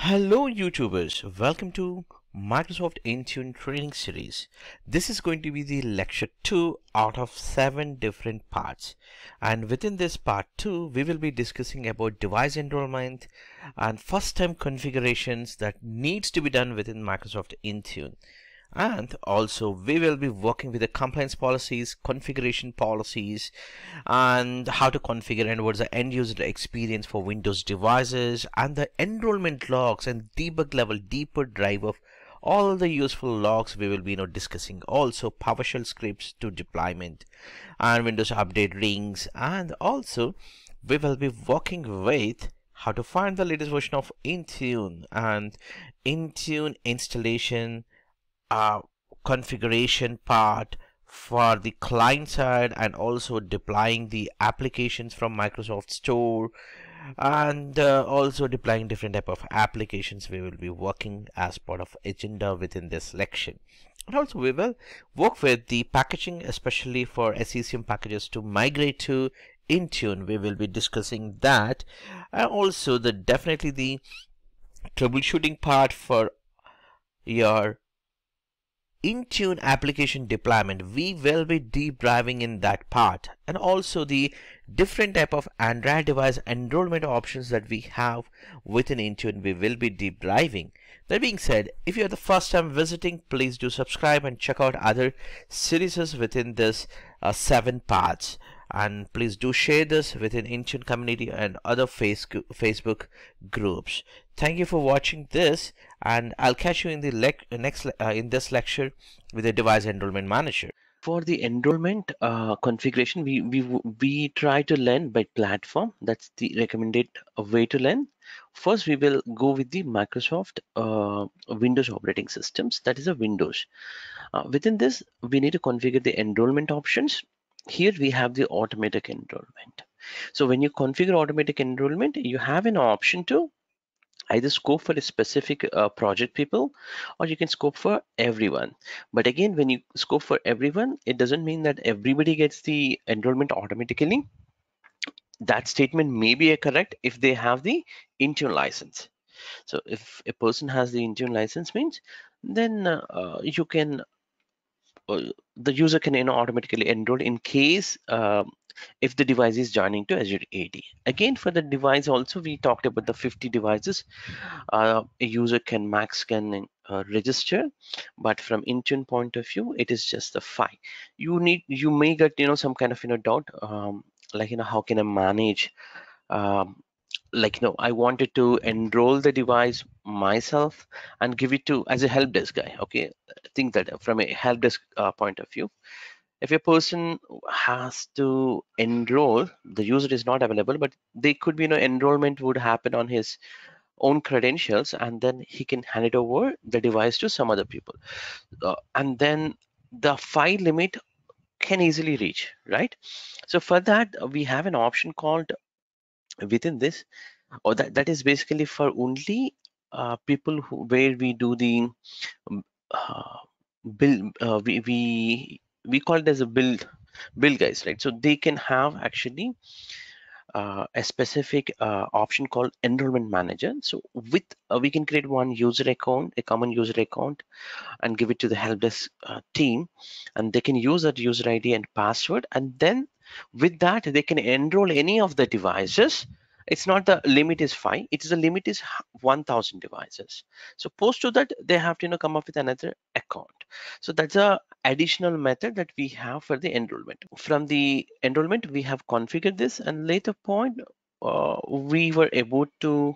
Hello YouTubers, welcome to Microsoft Intune Training Series. This is going to be the lecture 2 out of 7 different parts, and within this part 2 we will be discussing about device enrollment and first time configurations that needs to be done within Microsoft Intune. And also we will be working with the compliance policies, configuration policies, and how to configure and what's the end user experience for Windows devices, and the enrollment logs and debug level deeper dive of all the useful logs we will be discussing. Also PowerShell scripts to deployment and Windows update rings, and also we will be working with how to find the latest version of Intune and Intune installation, configuration part for the client side, and also deploying the applications from Microsoft Store, and also deploying different type of applications we will be working as part of agenda within this lecture. And also we will work with the packaging, especially for SCCM packages to migrate to Intune. We will be discussing that, and also definitely the troubleshooting part for your Intune application deployment. We will be deep diving in that part, and also the different type of Android device enrollment options that we have within Intune. We will be deep diving. That being said, if you're the first time visiting, please do subscribe and check out other series within this 7 parts, and please do share this within Intune community and other Facebook groups. Thank you for watching this, and I'll catch you in the in this lecture with the device enrollment manager. For the enrollment configuration, we try to learn by platform. That's the recommended way to learn. First, we will go with the Microsoft Windows operating systems. That is a Windows. Within this, we need to configure the enrollment options. Here we have the automatic enrollment. So when you configure automatic enrollment, you have an option to either scope for a specific project people, or you can scope for everyone. But again, when you scope for everyone, it doesn't mean that everybody gets the enrollment automatically. That statement may be correct if they have the Intune license. So if a person has the Intune license, means then you can the user can automatically enroll in case if the device is joining to Azure AD. Again, for the device also, we talked about the 50 devices a user can register, but from Intune point of view, it is just the 5. You may get some kind of doubt, like how can I manage, I wanted to enroll the device myself and give it to as a help desk guy. Okay, think that from a help desk point of view, if a person has to enroll, the user is not available, but they could be enrollment would happen on his own credentials, and then he can hand it over the device to some other people, and then the file limit can easily reach, right? So for that, we have an option called within this, or that is basically for only people where we do the uh, build, we call it as a build guys, right? So they can have actually a specific option called enrollment manager. So with we can create one user account, a common user account, and give it to the help desk team, and they can use that user ID and password, and then with that they can enroll any of the devices. It's not the limit is 5, it is the limit is 1000 devices. So post to that, they have to come up with another account. So that's a additional method that we have for the enrollment. From the enrollment, we have configured this, and later point we were able to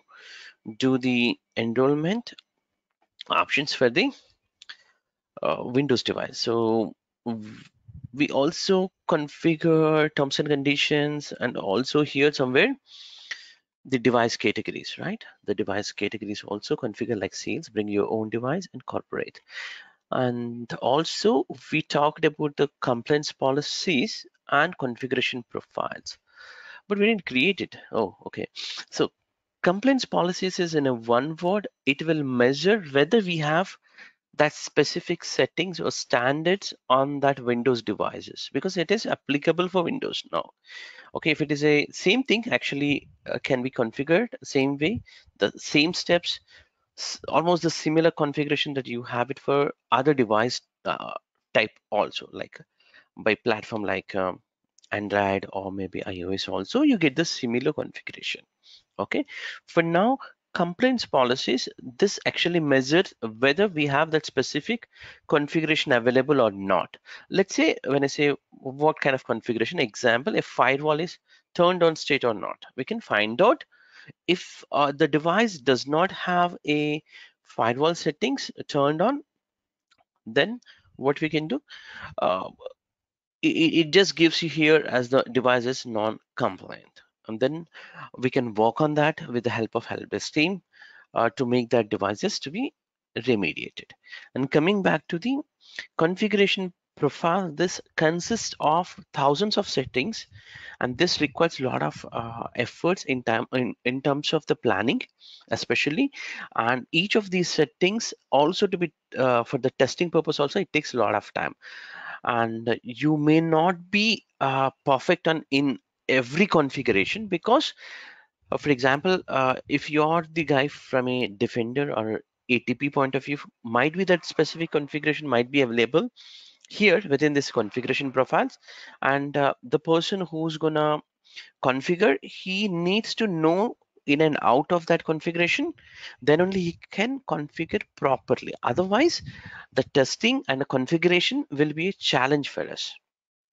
do the enrollment options for the Windows device. So we also configure terms and conditions, and also here somewhere the device categories, right? The device categories also configure like sales, bring your own device, and corporate. And also we talked about the compliance policies and configuration profiles, but we didn't create it. Oh, okay. So compliance policies is in a one word, it will measure whether we have that specific settings or standards on that Windows devices, because it is applicable for Windows now. Okay, if it is a same thing, actually can be configured same way, the same steps almost the similar configuration that you have it for other device type also, like by platform like Android or maybe iOS also, you get the similar configuration. Okay, for now, compliance policies, this actually measures whether we have that specific configuration available or not. Let's say, when I say what kind of configuration, example, if firewall is turned on state or not, we can find out if the device does not have a firewall settings turned on. Then what we can do, uh, it just gives you here as the device is non-compliant, and then we can work on that with the help of help desk team to make that devices to be remediated. And coming back to the configuration profile, this consists of thousands of settings, and this requires a lot of efforts in terms of the planning especially, and each of these settings also to be for the testing purpose also, it takes a lot of time, and you may not be perfect on in every configuration, because for example, if you're the guy from a defender or ATP point of view, might be that specific configuration might be available here within this configuration profiles, and the person who's gonna configure, he needs to know in and out of that configuration, then only he can configure properly. Otherwise, the testing and the configuration will be a challenge for us.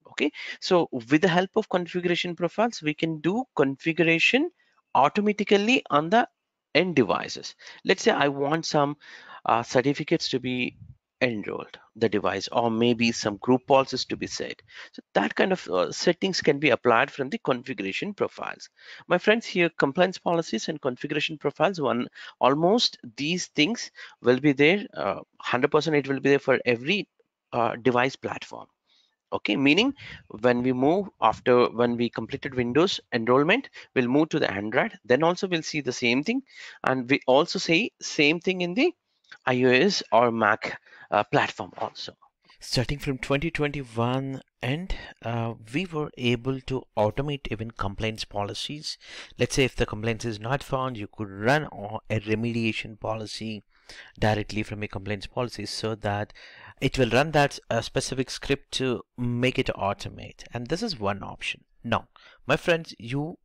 Okay, so with the help of configuration profiles, we can do configuration automatically on the end devices. Let's say I want some certificates to be enrolled the device, or maybe some group policies to be set. So that kind of settings can be applied from the configuration profiles. My friends, here compliance policies and configuration profiles, one almost these things will be there 100%. It will be there for every device platform. Okay, meaning when we move after, when we completed Windows enrollment, we'll move to the Android, then also we'll see the same thing, and we also see same thing in the iOS or Mac platform also. Starting from 2021 and we were able to automate even complaints policies. Let's say if the complaint is not found, you could run a remediation policy directly from a complaints policy, so that it will run that specific script to make it automate. And this is one option. Now, my friends, you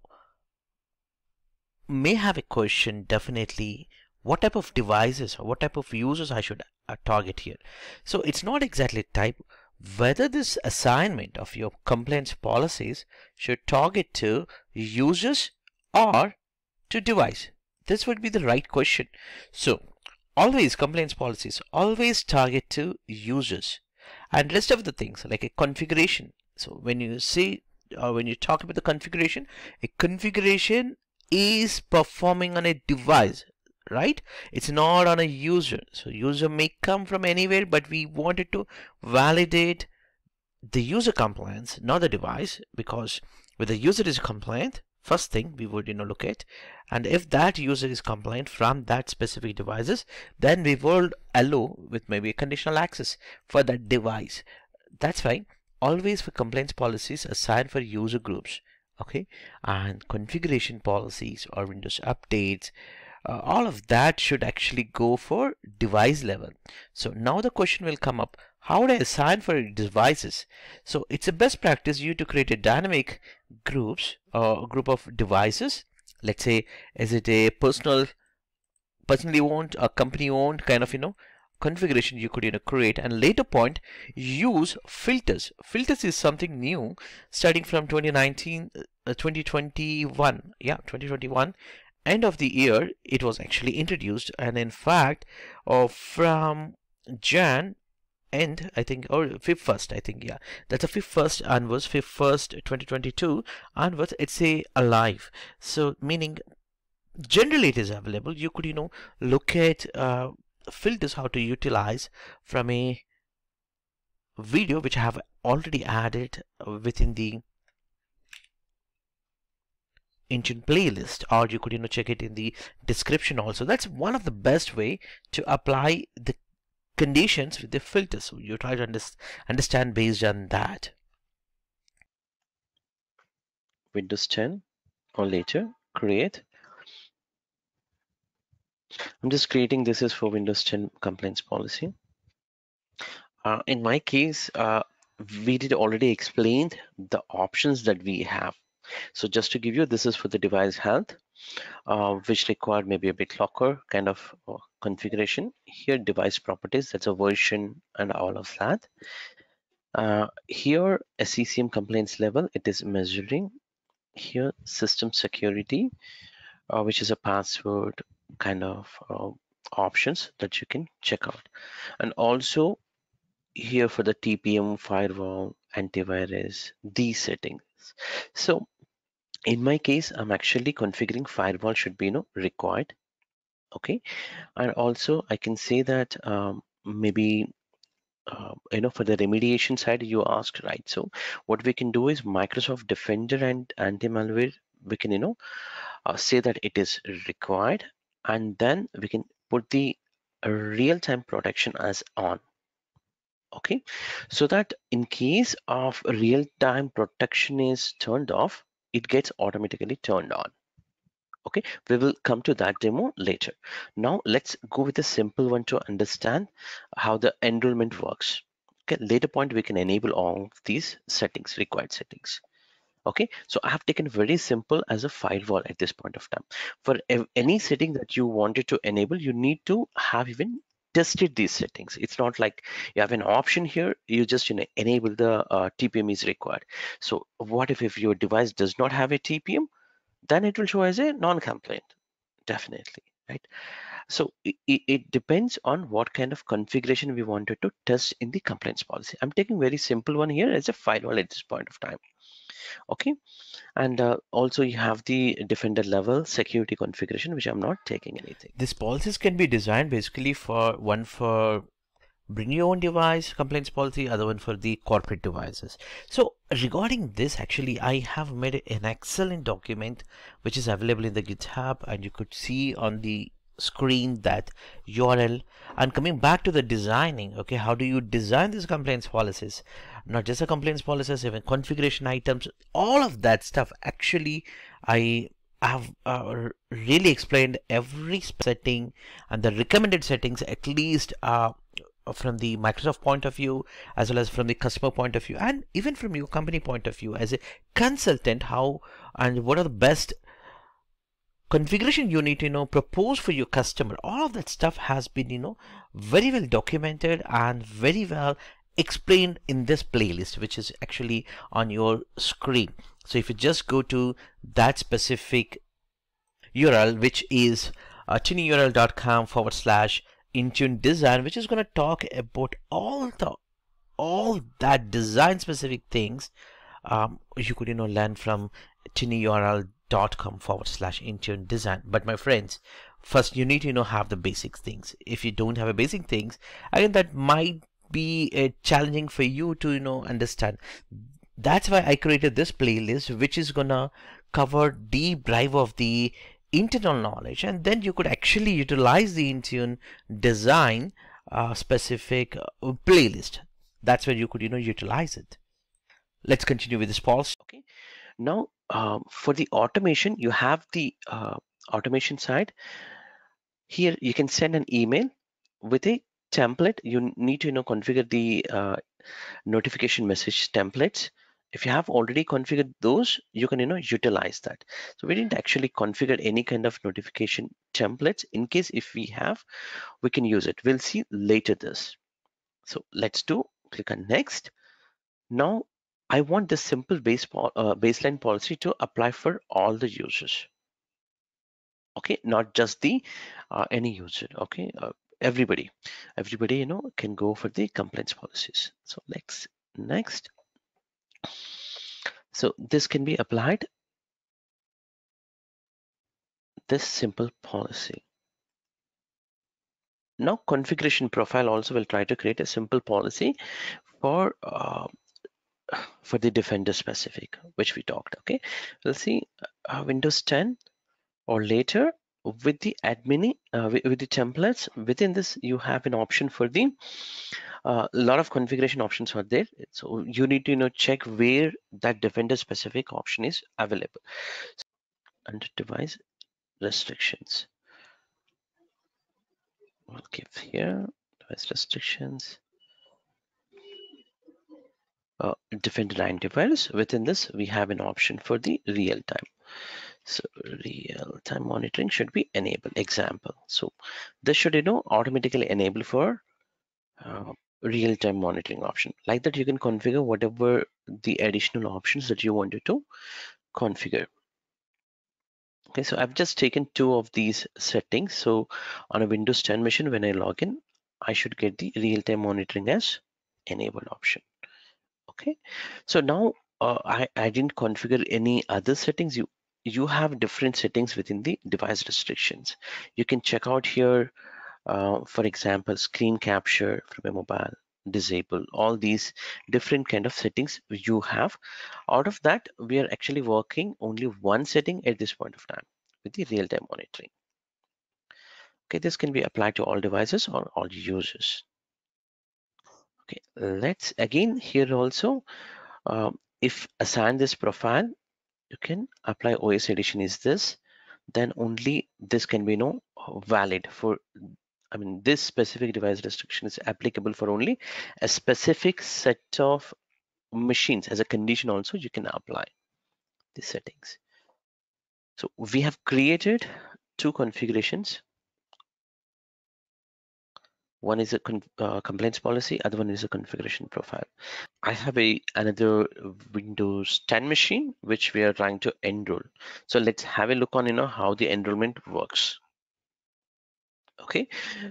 may have a question, definitely, what type of devices or what type of users I should target here. So it's not exactly type, whether this assignment of your complaints policies should target to users or to device. This would be the right question. So always complaints policies always target to users, and rest of the things like a configuration. So when you say, or when you talk about the configuration, a configuration is performing on a device, right? It's not on a user. So user may come from anywhere, but we wanted to validate the user compliance, not the device, because when the user is compliant, first thing we would look at, and if that user is compliant from that specific devices, then we will allow with maybe a conditional access for that device. That's why always for compliance policies assign for user groups. Okay, and configuration policies or Windows updates, all of that should actually go for device level. So now the question will come up, how would I assign for devices? So it's a best practice you to create a dynamic groups or group of devices. Let's say, is it a personally owned or company owned kind of configuration you could create, and later point use filters. Filters is something new starting from 2019 2021, yeah, 2021 end of the year it was actually introduced. And in fact, from Jan end, I think, or 5th first, I think, yeah, that's a 5th first onwards, 5th first 2022 onwards, it's a alive. So meaning generally it is available. You could look at filters, how to utilize from a video which I have already added within the Intune playlist, or you could check it in the description also. That's one of the best way to apply the conditions with the filters. So you try to understand based on that. Windows 10 or later, create I'm just creating this is for Windows 10 compliance policy. In my case, we did already explained the options that we have. So just to give you, this is for the device health, which require maybe a BitLocker kind of configuration. Here, device properties, that's a version and all of that. Here, SCCM compliance level, it is measuring. Here, system security, which is a password kind of options that you can check out. And also here for the TPM, firewall, antivirus, these settings. So in my case, I'm actually configuring firewall should be required. Okay, and also I can say that maybe for the remediation side you asked, right? So what we can do is Microsoft Defender and anti-malware, we can say that it is required, and then we can put the real-time protection as on. Okay, so that in case of real-time protection is turned off, it gets automatically turned on. Okay, we will come to that demo later. Now let's go with a simple one to understand how the enrollment works. Okay, later point we can enable all of these settings, required settings. Okay, so I have taken very simple as a firewall at this point of time. For any setting that you wanted to enable, you need to have even tested these settings. It's not like you have an option here, you just enable the TPM is required. So what if your device does not have a TPM? Then it will show as a non-compliant, definitely, right? So it depends on what kind of configuration we wanted to test in the compliance policy. I'm taking very simple one here as a firewall at this point of time. Okay, and also you have the defender level security configuration, which I'm not taking anything. These policies can be designed basically for one for bring your own device complaints policy, other one for the corporate devices. So regarding this, actually I have made an excellent document which is available in the GitHub, and you could see on the screen that URL. And coming back to the designing, okay, how do you design these complaints policies? Not just the complaints policies, even configuration items, all of that stuff. Actually I have really explained every setting and the recommended settings, at least from the Microsoft point of view, as well as from the customer point of view, and even from your company point of view as a consultant, how and what are the best configuration you need to propose for your customer. All of that stuff has been very well documented and very well explained in this playlist, which is actually on your screen. So if you just go to that specific URL, which is tinyurl.com/Intune design, which is going to talk about all that design specific things, you could learn from tinyurl.com/Intune design. But my friends, first you need to have the basic things. If you don't have a basic things, again, that might be challenging for you to understand. That's why I created this playlist, which is gonna cover deep dive of the internal knowledge, and then you could actually utilize the Intune design specific playlist. That's where you could utilize it. Let's continue with this, Paul. Okay, now for the automation, you have the automation side. Here you can send an email with a template. You need to configure the notification message templates. If you have already configured those, you can utilize that. So we didn't actually configure any kind of notification templates. In case if we have, we can use it. We'll see later this. So let's click on next. Now I want this simple baseline policy to apply for all the users. Okay, not just the any user. Okay, everybody can go for the compliance policies. So next. So this can be applied, this simple policy. Now configuration profile also will try to create a simple policy for the defender specific, which we talked. Okay, we'll see Windows 10 or later with the admin with the templates. Within this you have an option for the lot of configuration options are there. So you need to check where that defender specific option is available. Under device restrictions, We'll give here device restrictions. Define the antivirus. Within this, we have an option for the real time. So real-time monitoring should be enabled. Example. So this should, automatically enable for real-time monitoring option. Like that, you can configure whatever the additional options that you wanted to configure. Okay, so I've just taken 2 of these settings. So on a Windows 10 machine, when I log in, I should get the real-time monitoring as enabled option. Okay, so now I didn't configure any other settings. You have different settings within the device restrictions. You can check out here, for example, screen capture from a mobile, disable, all these different kind of settings you have. Out of that, we are actually working only one setting at this point of time with the real-time monitoring. Okay, this can be applied to all devices or all users. Okay, let's again here also, if assign this profile, you can apply OS edition is this, then only this can be valid for, I mean, this specific device restriction is applicable for only a specific set of machines. As a condition also, you can apply the settings. So we have created 2 configurations. One is a compliance policy, other one is a configuration profile. I have another Windows 10 machine which we are trying to enroll. So let's have a look on how the enrollment works. Okay,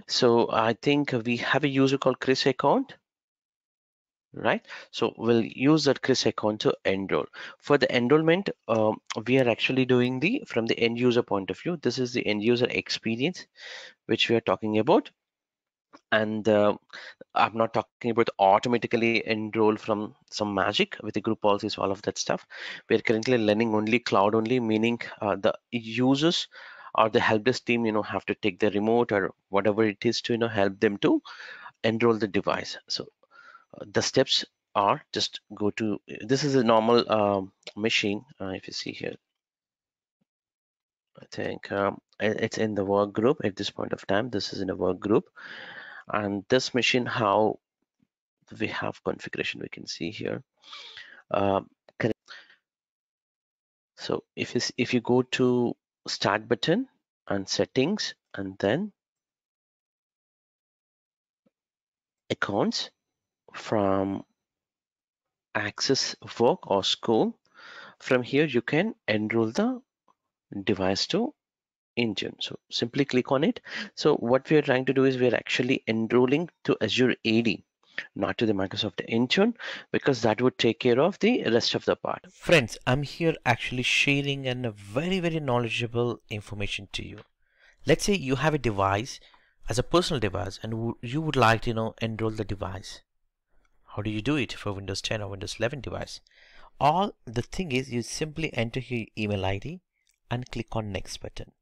so I think we have a user called Chris account, right? So we'll use that Chris account to enroll. For the enrollment, we are actually doing from the end user point of view. This is the end user experience which we are talking about. And I'm not talking about automatically enroll from some magic with the group policies, all of that stuff. We're currently learning only cloud only, meaning the users or the help desk team, have to take the remote or whatever it is to, help them to enroll the device. So the steps are just go to, this is a normal machine. If you see here, I think it's in the work group at this point of time. This is in a work group, and this machine, how we have configuration, we can see here. So if you go to start button and settings and then accounts, from access work or school, from here you can enroll the device to Intune. So simply click on it. So what we are trying to do is we are actually enrolling to Azure AD, not to the Microsoft Intune, because that would take care of the rest of the part. Friends, I'm here actually sharing a very knowledgeable information to you. Let's say you have a device as a personal device and you would like to enroll the device. How do you do it for Windows 10 or Windows 11 device? All the thing is, you simply enter your email ID and click on next button.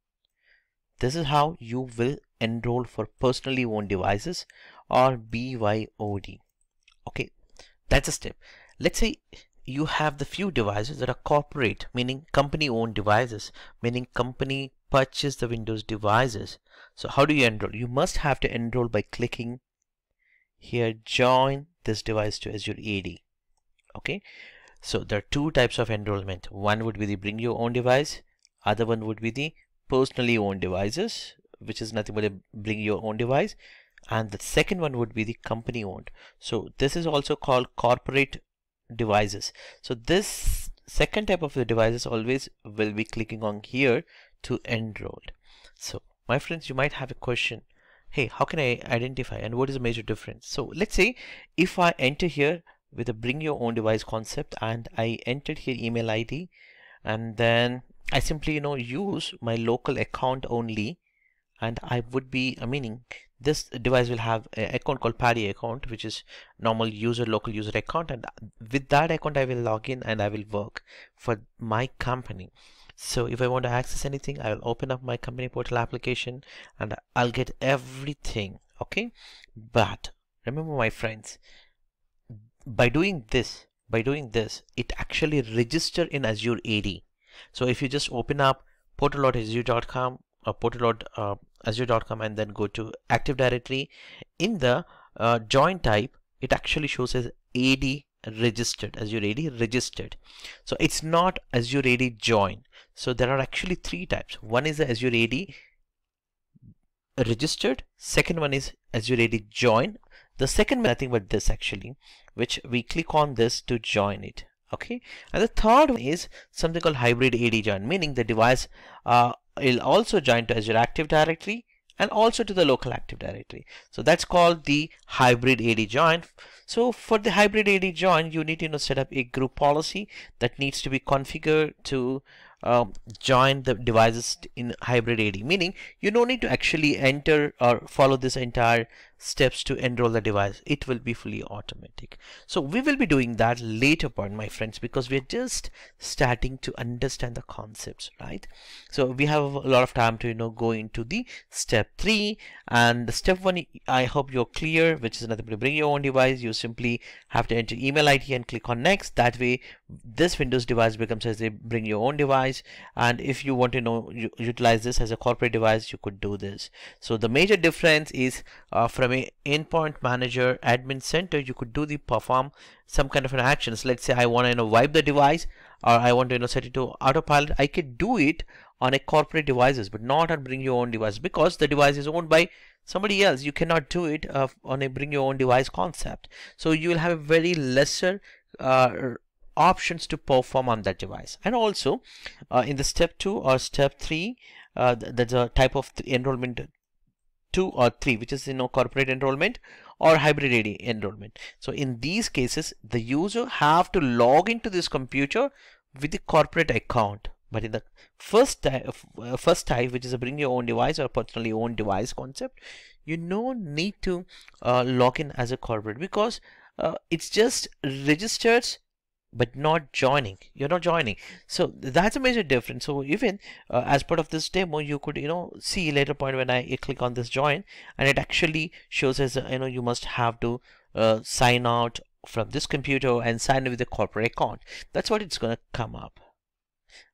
This is how you will enroll for personally owned devices or BYOD. Okay, that's a step. Let's say you have the few devices that are corporate, meaning company owned devices, meaning company purchased the Windows devices. So how do you enroll? You must have to enroll by clicking here, join this device to Azure AD. Okay, so there are 2 types of enrollment. One would be the bring your own device, other one would be the personally owned devices, which is nothing but a bring your own device, and the second one would be the company owned. So this is also called corporate devices. So this second type of the devices always will be clicking on here to enroll. So my friends, you might have a question, hey, how can I identify and what is the major difference? So let's say if I enter here with a bring your own device concept and I entered here email ID, and then I simply use my local account only, and I would be meaning this device will have an account called Paddy account, which is normal user local user account, and with that account I will log in and I will work for my company. So if I want to access anything, I will open up my company portal application and I'll get everything. Okay, but remember my friends, by doing this it actually register in Azure AD. So if you just open up portal.azure.com, portal.azure.com and then go to Active Directory. In the join type, it actually shows as AD registered, Azure AD registered. So it's not Azure AD join. So there are actually three types. One is the Azure AD registered, second one is Azure AD join, the second nothing but this actually, which we click on this to join it. Okay, and the third one is something called hybrid AD join, meaning the device will also join to Azure Active Directory and also to the local Active Directory. So that's called the hybrid AD join. So for the hybrid AD join, you need to set up a group policy that needs to be configured to join the devices in hybrid AD, meaning you don't need to actually enter or follow this entire steps to enroll the device. It will be fully automatic. So we will be doing that later part, my friends, because we're just starting to understand the concepts, right? So we have a lot of time to go into the step 3, and step 1 I hope you're clear, which is nothing but bring your own device. You simply have to enter email ID and click on next. That way this Windows device becomes as a bring your own device, and if you want to utilize this as a corporate device, you could do this. So the major difference is from a endpoint manager admin center, you could do the perform some kind of an actions. Let's say I want to wipe the device, or I want to set it to autopilot. I could do it on a corporate devices, but not on bring your own device, because the device is owned by somebody else. You cannot do it on a bring your own device concept. So you will have a very lesser options to perform on that device. And also in the step 2 or step 3, that's a type of enrollment 2 or 3, which is corporate enrollment or hybrid AD enrollment. So in these cases, the user have to log into this computer with the corporate account. But in the first type, which is a bring your own device or personally owned device concept, you need to log in as a corporate, because it's just registers but not joining. You're not joining. So that's a major difference. So even as part of this demo, you could see later point when I click on this join, and it actually shows as you must have to sign out from this computer and sign in with the corporate account. That's what it's going to come up.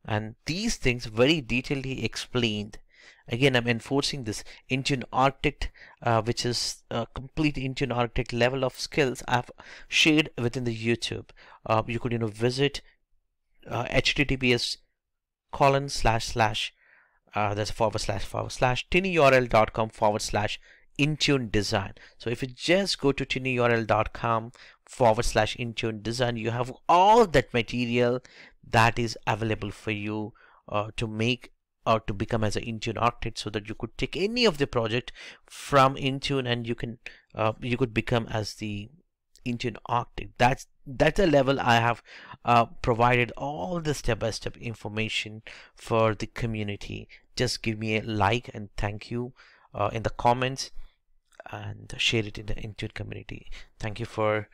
And these things very detailedly explained. Again, I'm enforcing this Intune Architect, which is a complete Intune Architect level of skills I've shared within the YouTube. You could visit https colon slash slash that's / tinyurl.com / Intune design. So if you just go to tinyurl.com / Intune design, you have all that material that is available for you to make or to become as an Intune architect, so that you could take any of the project from Intune and you could become as the Intune architect. That's a level I have provided all the step-by-step information for the community. Just give me a like and thank you in the comments, and share it in the Intune community. Thank you for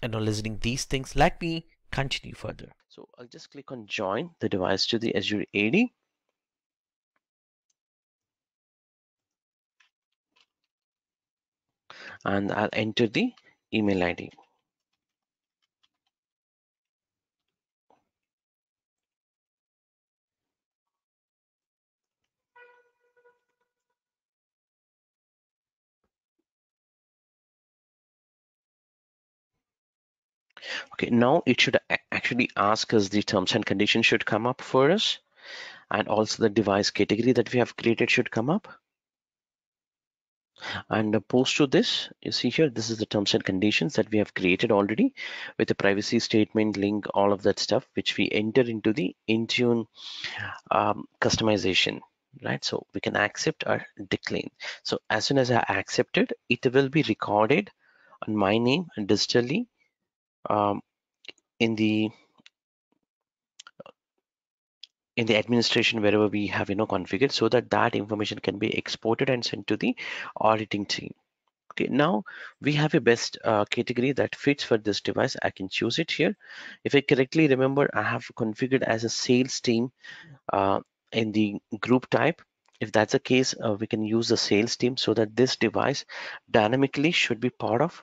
listening these things. Let me continue further. So I'll just click on join the device to the Azure AD. And I'll enter the email ID. Okay, now it should actually ask us the terms and conditions should come up for us, and also the device category that we have created should come up. And post to this, you see here, this is the terms and conditions that we have created already with the privacy statement, link, all of that stuff, which we enter into the Intune customization, right? So we can accept or decline. So as soon as I accept it, it will be recorded on my name digitally in the administration wherever we have configured, so that information can be exported and sent to the auditing team. Okay, now we have a best category that fits for this device. I can choose it here. If I correctly remember, I have configured as a sales team in the group type. If that's the case, we can use the sales team, so that this device dynamically should be part of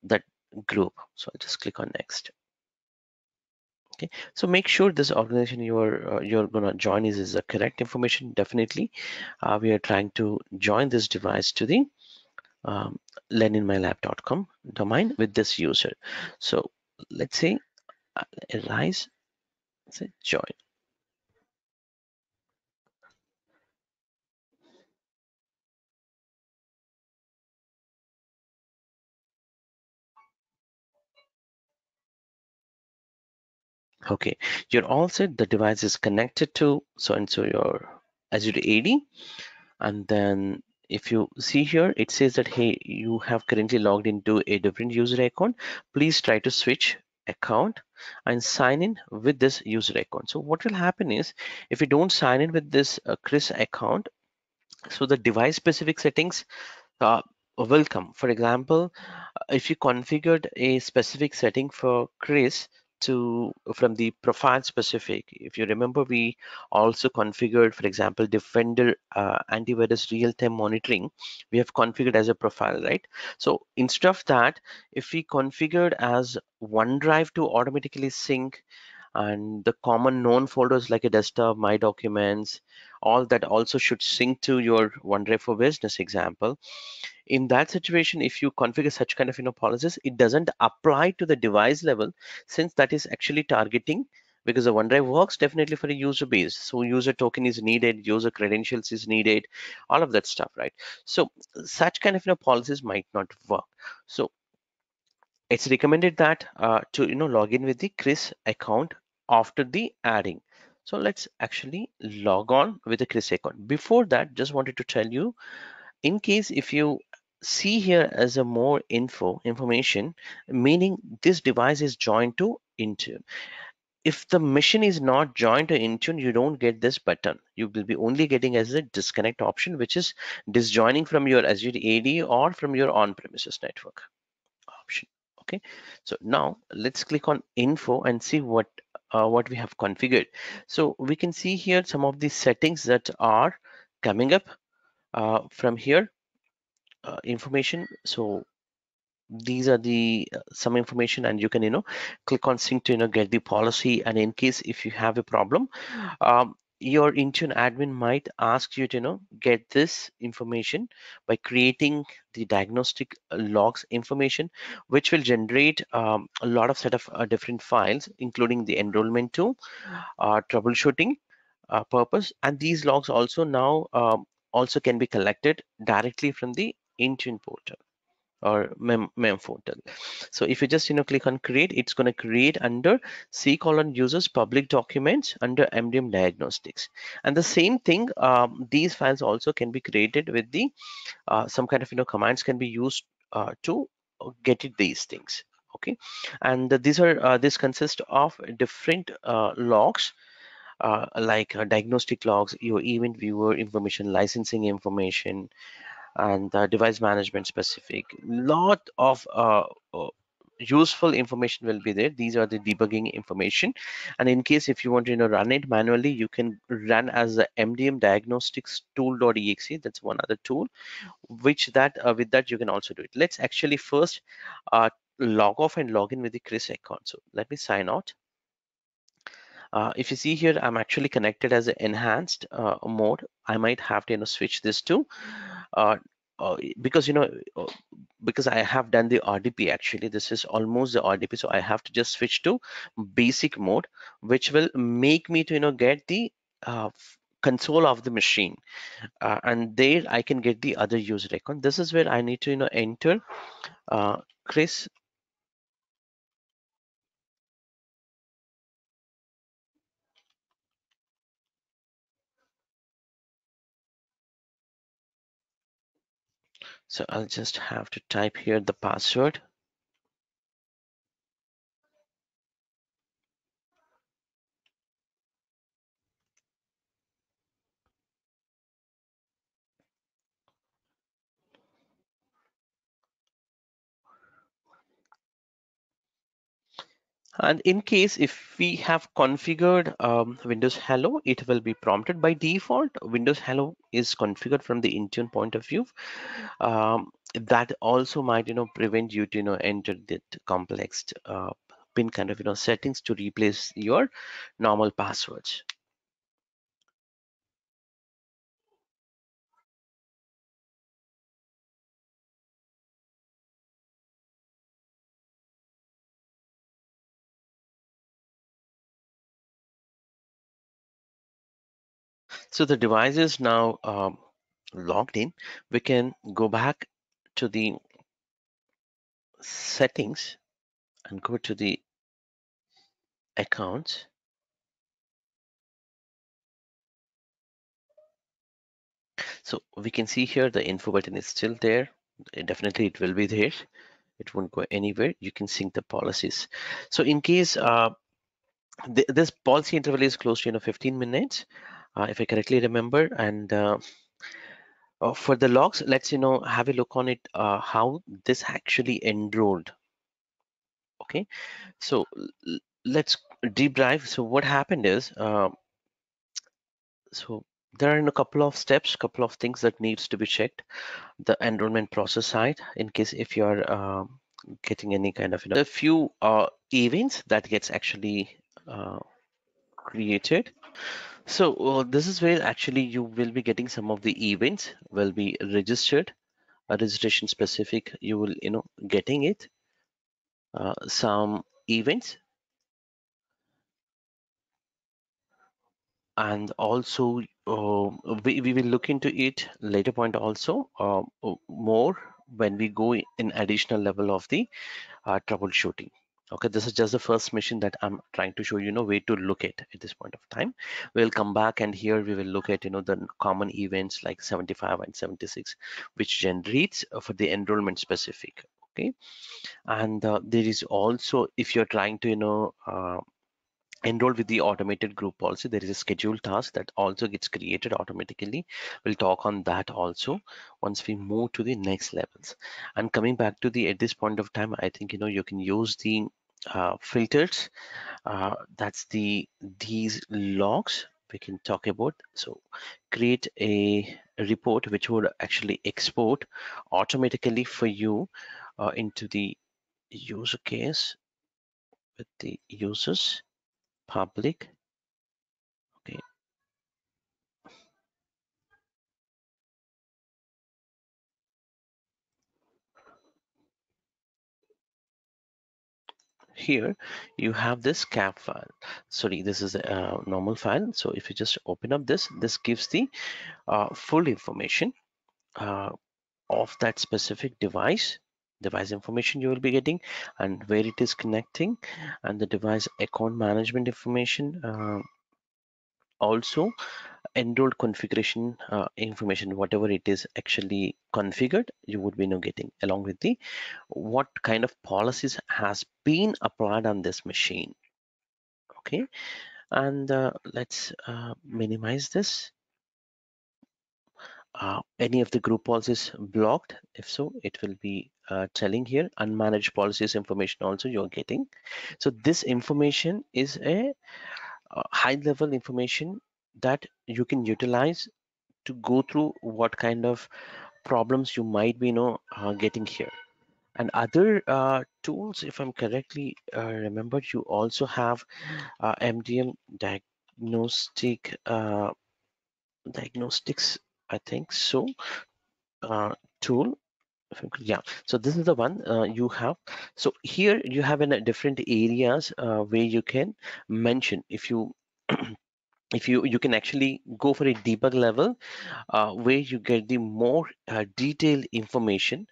that group. So I'll just click on next. Okay, so make sure this organization you're gonna join is the correct information. Definitely, we are trying to join this device to the um, learninmylab.com domain with this user. So let's say arise, say join. Okay, you're all set. The device is connected to so and so your Azure AD, and then if you see here, it says that hey, you have currently logged into a different user account. Please try to switch account and sign in with this user account. So what will happen is if you don't sign in with this Chris account, so the device specific settings will come. For example, if you configured a specific setting for Chris to from the profile specific, if you remember, we also configured, for example, Defender antivirus real-time monitoring. We have configured as a profile, right? So instead of that, if we configured as OneDrive to automatically sync and the common known folders like a desktop, my documents, all that also should sync to your OneDrive for Business example. In that situation, if you configure such kind of policies, it doesn't apply to the device level, since that is actually targeting, because the OneDrive works definitely for a user base. So user token is needed, user credentials is needed, all of that stuff, right? So such kind of policies might not work. So it's recommended that to log in with the Chris account after the adding. So let's actually log on with the Chris account. Before that, just wanted to tell you, in case if you see here as a more information, meaning this device is joined to Intune. If the machine is not joined to Intune, you don't get this button. You will be only getting as a disconnect option, which is disjoining from your Azure AD or from your on-premises network option. Okay, so now let's click on info and see what we have configured. So we can see here some of the settings that are coming up from here, information. So these are the some information, and you can click on sync to get the policy. And in case if you have a problem, your Intune admin might ask you to get this information by creating the diagnostic logs information, which will generate a lot of set of different files, including the enrollment tool, troubleshooting purpose, and these logs also now also can be collected directly from the Intune portal or mem portal. So if you just click on create, it's going to create under C colon users public documents under MDM diagnostics. And the same thing, these files also can be created with the some kind of commands can be used to get it these things. Okay, and these are this consists of different logs, like diagnostic logs, your event viewer information, licensing information, and device management specific. Lot of useful information will be there. These are the debugging information, and in case if you want to run it manually, you can run as the MDM diagnostics tool.exe. That's one other tool which that with that you can also do it. Let's actually first log off and log in with the Chris account. So let me sign out. If you see here, I'm actually connected as an enhanced mode. I might have to switch this to uh, because uh, because I have done the RDP. Actually, this is almost the RDP, so I have to just switch to basic mode, which will make me to get the console of the machine, and there I can get the other user account. This is where I need to enter Chris. So I'll just have to type here the password. And in case if we have configured Windows Hello, it will be prompted by default. Windows Hello is configured from the Intune point of view. That also might prevent you to enter that complex pin kind of settings to replace your normal passwords. So the device is now logged in. We can go back to the settings and go to the accounts. So we can see here the info button is still there. Definitely it will be there. It won't go anywhere. You can sync the policies. So in case this policy interval is close to 15 minutes, if I correctly remember. And for the logs, let's have a look on it, how this actually enrolled. Okay, so let's deep dive. So what happened is, so there are a couple of steps, couple of things that needs to be checked. The enrollment process side, in case if you're getting any kind of a few events that gets actually created. So this is where actually you will be getting some of the events will be registered, a registration specific. You will getting it, some events, and also we will look into it later point also, more when we go in additional level of the troubleshooting. Okay, this is just the first mission that I'm trying to show way to look at this point of time. We'll come back and here we will look at the common events like 75 and 76, which generates for the enrollment specific. Okay, and there is also, if you're trying to enroll with the automated group policy, there is a scheduled task that also gets created automatically. We'll talk on that also once we move to the next levels. And coming back to the at this point of time, I think you can use the filters, that's these logs we can talk about. So create a report which would actually export automatically for you into the user case with the users public. Okay, here you have this cap file. Sorry, this is a normal file. So if you just open up this gives the full information uh, of that specific device information you will be getting, and where it is connecting, and the device account management information, also enrolled configuration information, whatever it is actually configured, you would be getting, along with the what kind of policies has been applied on this machine. Okay, and let's minimize this. Any of the group policies blocked? If so, it will be telling here unmanaged policies information also you're getting. So this information is a high level information that you can utilize to go through what kind of problems you might be getting here. And other tools, if I'm correctly remembered, you also have MDM diagnostic diagnostics, I think so, tool. Yeah, so this is the one you have. So here you have in different areas where you can mention, if you if you can actually go for a debug level, where you get the more detailed information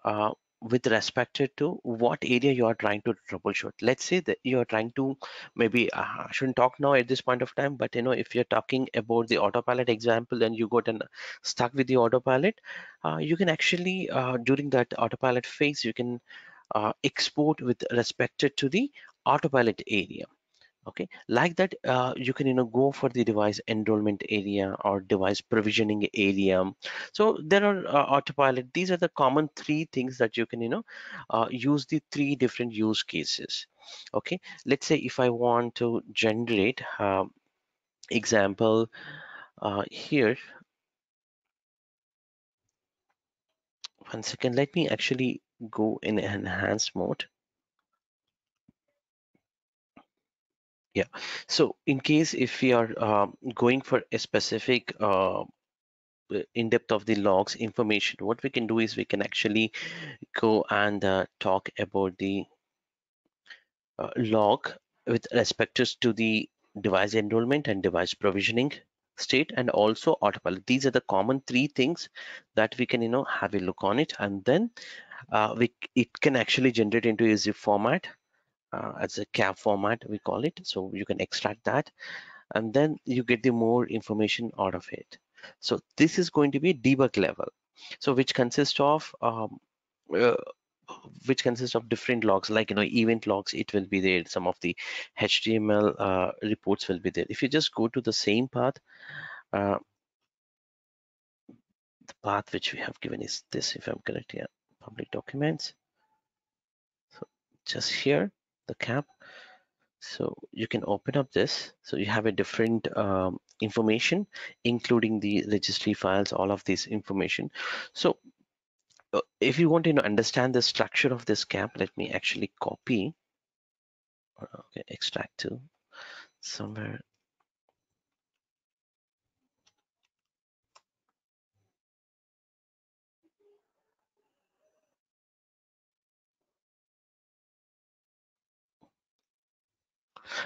uh, with respect to what area you are trying to troubleshoot. Let's say that you are trying to, maybe I shouldn't talk now at this point of time, but if you're talking about the autopilot example and you got stuck with the autopilot, you can actually during that autopilot phase you can export with respect to the autopilot area. Okay, like that, you can go for the device enrollment area or device provisioning area. So there are autopilot, these are the common three things that you can use the three different use cases. Okay, let's say if I want to generate example here, one second, let me actually go in enhanced mode. Yeah. So in case if we are going for a specific in depth of the logs information, what we can do is we can actually go and talk about the log with respect to the device enrollment and device provisioning state, and also autopilot. These are the common three things that we can have a look on it, and then it can actually generate into a zip format, as a cap format we call it. So you can extract that, and then you get the more information out of it. So this is going to be debug level, so uh, which consists of different logs, like event logs. It will be there. Some of the HTML reports will be there. If you just go to the same path, uh, the path which we have given is this, if I'm correct. Yeah, public documents. So just here, the cap. So you can open up this. So you have a different information, including the registry files, all of this information. So if you want to understand the structure of this cap, let me actually copy. Okay, extract to somewhere.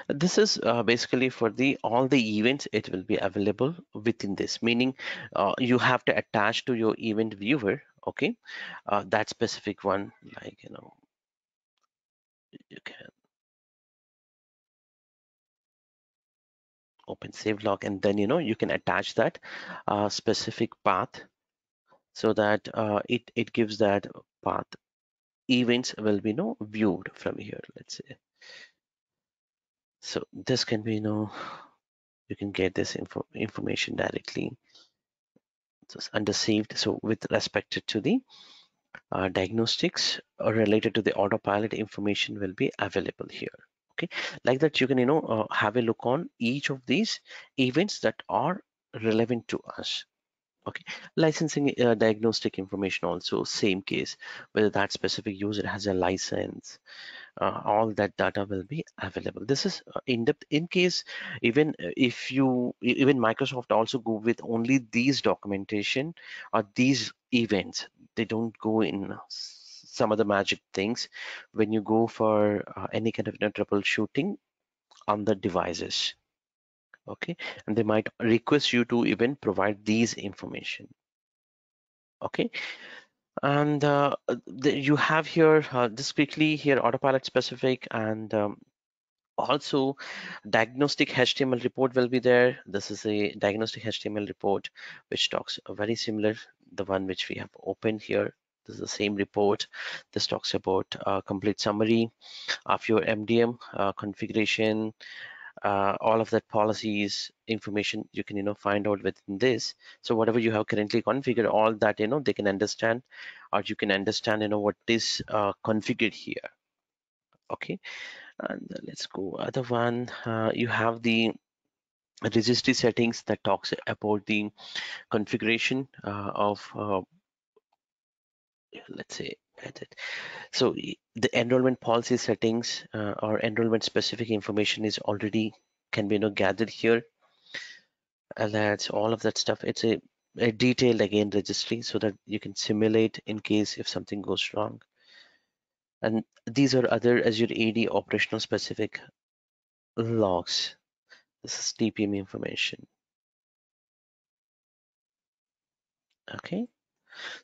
This is basically for the all the events. It will be available within this, meaning you have to attach to your event viewer. Okay, that specific one, like you can open save log, and then you can attach that specific path, so that it gives that path. Events will be viewed from here, let's say. So this can be you can get this information directly just under saved. So with respect to the diagnostics related to the autopilot, information will be available here. Okay, like that you can have a look on each of these events that are relevant to us. Okay, licensing diagnostic information also same case, whether that specific user has a license, all that data will be available. This is in depth. In case even if you even Microsoft also go with only these documentation or these events, they don't go in some other magic things when you go for any kind of troubleshooting on the devices. Okay, and they might request you to even provide these information. Okay, and you have here just quickly here autopilot specific, and also diagnostic HTML report will be there. This is a diagnostic HTML report which talks very similar, the one which we have opened here. This is the same report. This talks about complete summary of your MDM configuration, all of that policies information you can find out within this. So whatever you have currently configured, all that they can understand, or you can understand what is configured here. Okay, and let's go other one. You have the registry settings that talks about the configuration of let's say edit. So the enrollment policy settings or enrollment specific information is already can be gathered here, and that's all of that stuff. It's a detailed again registry, so that you can simulate in case if something goes wrong. And these are other Azure AD operational specific logs. This is TPM information. Okay,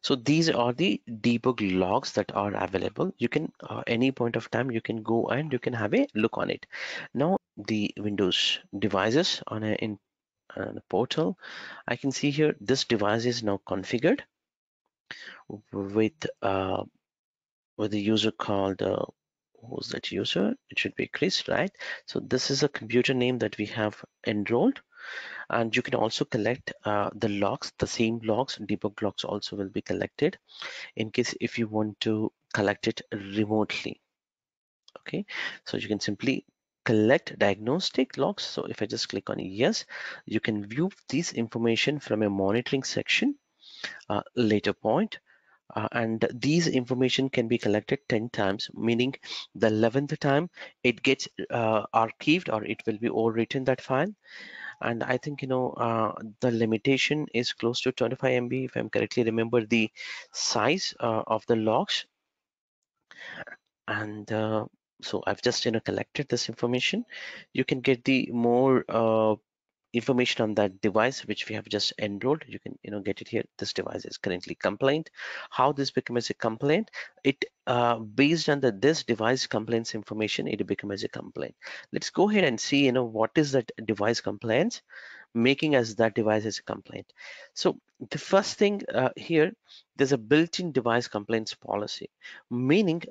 so these are the debug logs that are available. You can any point of time you can go and you can have a look on it. Now the Windows devices on a portal, I can see here this device is now configured with the user called who's that user? It should be Chris, right? So this is a computer name that we have enrolled, and you can also collect the logs. The same logs, debug logs, also will be collected in case if you want to collect it remotely. Okay, so you can simply collect diagnostic logs. So if I just click on yes, you can view this information from a monitoring section later point. And these information can be collected 10 times, meaning the 11th time it gets archived, or it will be overwritten that file. And I think the limitation is close to 25 MB, if I'm correctly remember the size of the logs. And so I've just collected this information. You can get the more information on that device which we have just enrolled. You can get it here. This device is currently complaint. How this becomes a complaint? It based on this device complaints information, it becomes a complaint. Let's go ahead and see what is that device complaints making as that device is a complaint. So the first thing here, there's a built-in device complaints policy, meaning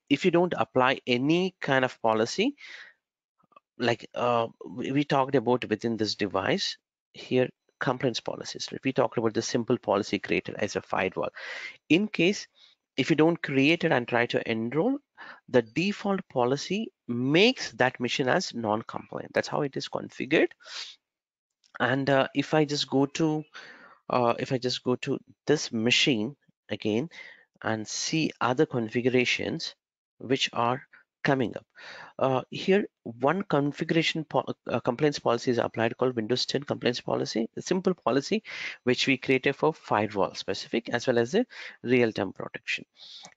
if you don't apply any kind of policy, like we talked about within this device here, complaints policies. We talked about the simple policy created as a firewall. In case if you don't create it and try to enroll, the default policy makes that machine as non-compliant. That's how it is configured. And if I just go to this machine again and see other configurations which are coming up. Here, one complaints policy is applied called Windows 10 complaints policy, a simple policy which we created for firewall specific as well as the real-time protection.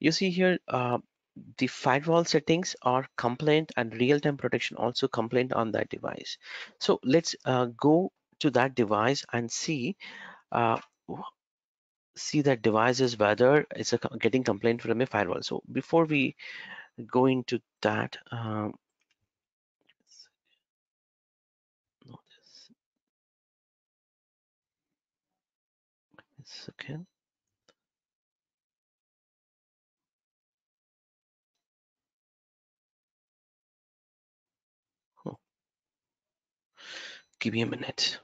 You see here, the firewall settings are complaint and real-time protection also complaint on that device. So let's go to that device and uh, see that device is whether it's getting complaint from a firewall. So before we go into that, no, this again. Oh, give me a minute.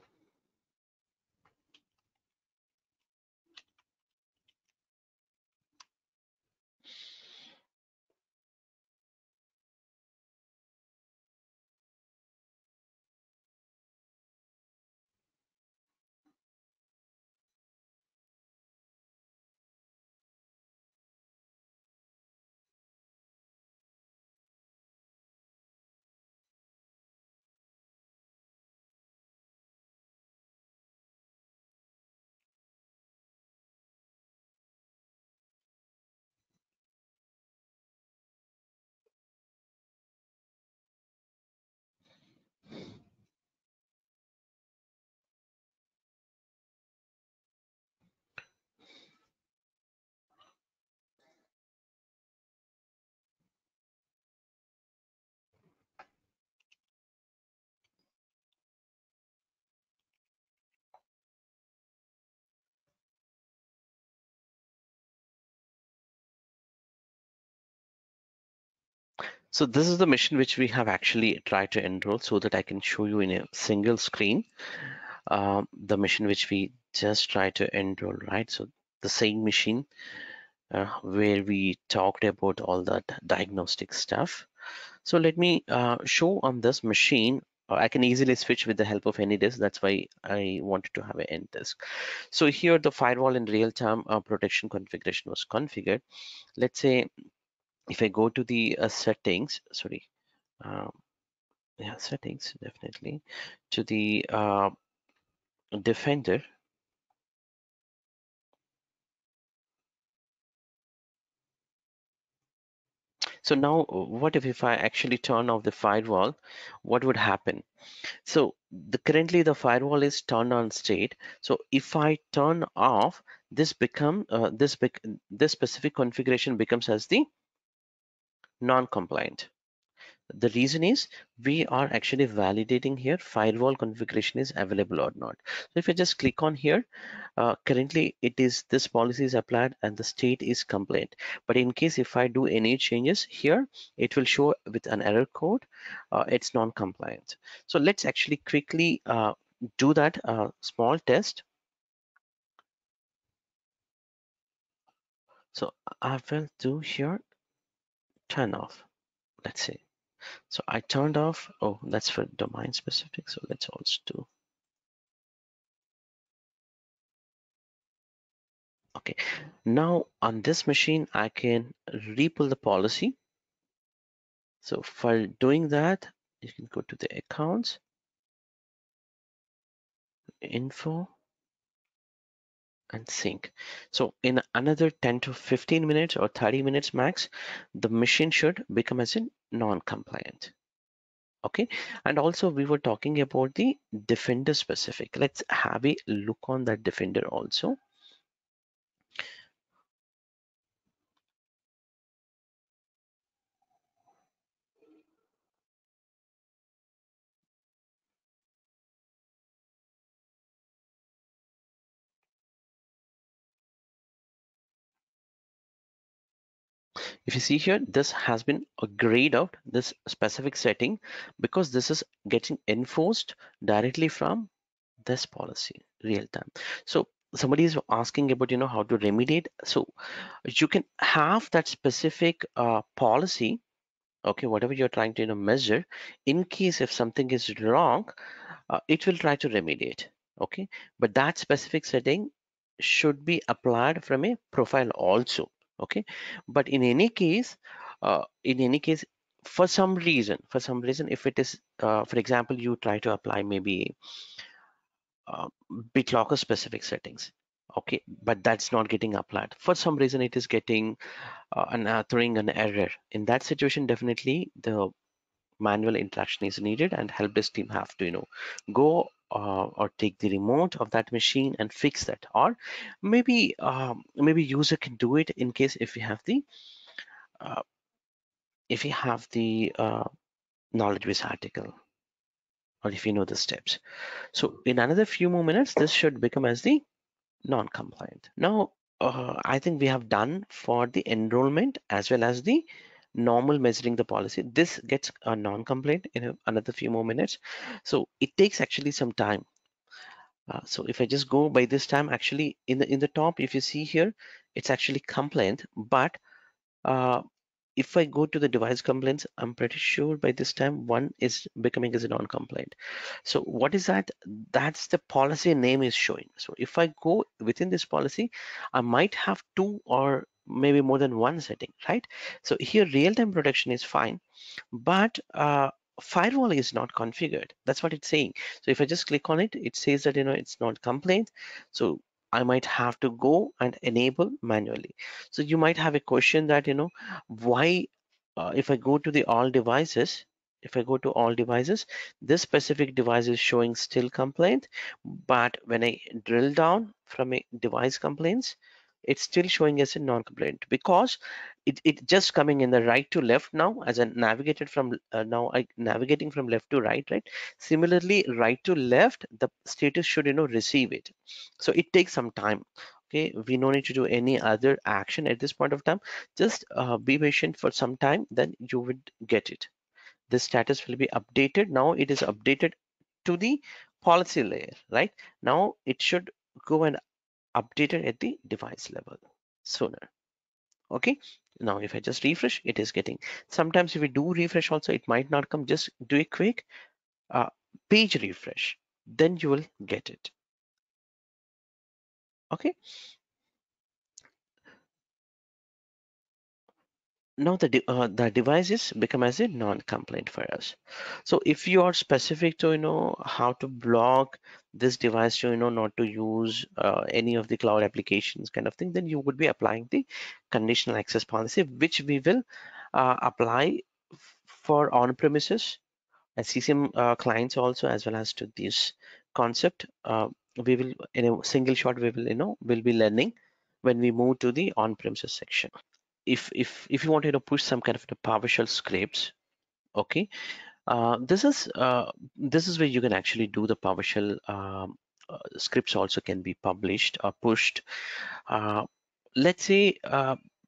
So this is the mission which we have actually tried to enroll so that I can show you in a single screen the mission which we just tried to enroll, right? So the same machine where we talked about all that diagnostic stuff. So let me show on this machine. I can easily switch with the help of any disk. That's why I wanted to have an end disk. So here the firewall in real-time protection configuration was configured. Let's say if I go to the settings, sorry, um, yeah, settings definitely, to the Defender. So now what if I actually turn off the firewall, what would happen? So currently the firewall is turned on state. So if I turn off, this specific configuration becomes as the non-compliant. The reason is we are actually validating here firewall configuration is available or not. So if I just click on here, currently it is this policy is applied and the state is compliant. But in case if I do any changes here, it will show with an error code. It's non-compliant. So let's actually quickly do that small test. So I will do here turn off. Let's see. So I turned off. Oh, that's for domain specific. So let's also do. Okay, now on this machine I can re-pull the policy. So for doing that, you can go to the accounts, info, and sync. So in another 10 to 15 minutes or 30 minutes max, the machine should become as a non-compliant. Okay, and also we were talking about the defender specific. Let's have a look on that defender also. If you see here, this has been grayed out, this specific setting, because this is getting enforced directly from this policy real time. So somebody is asking about, how to remediate. So you can have that specific policy, okay, whatever you're trying to measure. In case if something is wrong, it will try to remediate. Okay, but that specific setting should be applied from a profile also. Okay, but in any case, for some reason, if it is, for example, you try to apply maybe BitLocker specific settings. Okay, but that's not getting applied. For some reason, it is getting throwing an error. In that situation, definitely the manual interaction is needed, and help desk team have to go or take the remote of that machine and fix that. Or maybe user can do it in case if you have the uh, knowledge base article, or if you know the steps. So in another few more minutes, this should become as the non-compliant. Now I think we have done for the enrollment as well as the normal measuring the policy. This gets a non-compliant in another few more minutes. So it takes actually some time. So if I just go by this time, actually in the top, if you see here, it's actually compliant. But uh, if I go to the device complaints, I'm pretty sure by this time one is becoming as a non-compliant. So what is that? That's the policy name is showing. So if I go within this policy, I might have two or maybe more than one setting, right? So here real-time protection is fine, but firewall is not configured. That's what it's saying. So if I just click on it, it says that it's not complaint. So I might have to go and enable manually. So you might have a question that why if I go to the all devices, if I go to all devices, this specific device is showing still complaint, but when I drill down from a device complaints, it's still showing as a non-complaint, because it just coming in the right to left now as I navigated from now I navigating from left to right, right? Similarly, right to left, the status should receive it. So it takes some time. Okay, we no need to do any other action at this point of time. Just be patient for some time, then you would get it. The status will be updated. Now it is updated to the policy layer, right? Now it should go and update it at the device level sooner. Okay, now if I just refresh, it is getting. Sometimes if we do refresh also, it might not come. Just do a quick uh, page refresh, then you will get it. Okay, now the devices become as a non-compliant for us. So if you are specific to how to block this device to not to use any of the cloud applications kind of thing, then you would be applying the conditional access policy, which we will apply for on-premises and CCM clients also, as well as to this concept. We will in a single shot we will will be learning when we move to the on-premises section. If you want to push some kind of PowerShell scripts, okay, this is where you can actually do the PowerShell scripts also can be published or pushed. Uh, let's say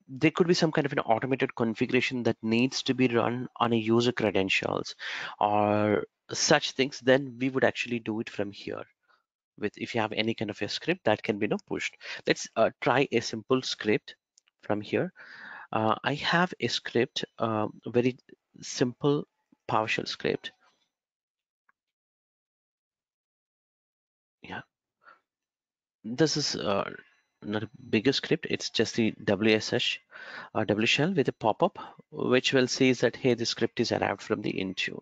there could be some kind of an automated configuration that needs to be run on a user credentials or such things, then we would actually do it from here. With if you have any kind of a script that can be pushed, let's try a simple script from here. I have a script, very simple PowerShell script. Yeah, this is not a bigger script. It's just the WSH W shell with a pop-up, which will say that, hey, the script is arrived from the Intune.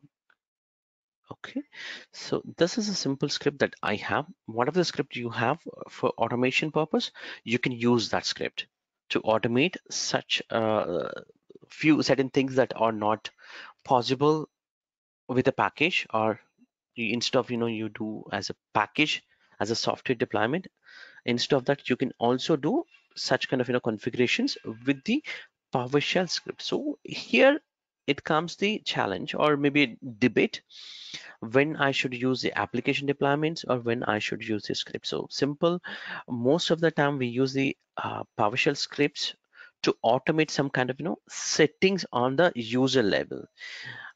Okay, so this is a simple script that I have. Whatever the script you have for automation purpose, you can use that script to automate such few certain things that are not possible with a package, or instead of you do as a package as a software deployment. Instead of that, you can also do such kind of configurations with the PowerShell script. So here it comes the challenge, or maybe debate, when I should use the application deployments or when I should use the script. So simple, most of the time we use the PowerShell scripts to automate some kind of settings on the user level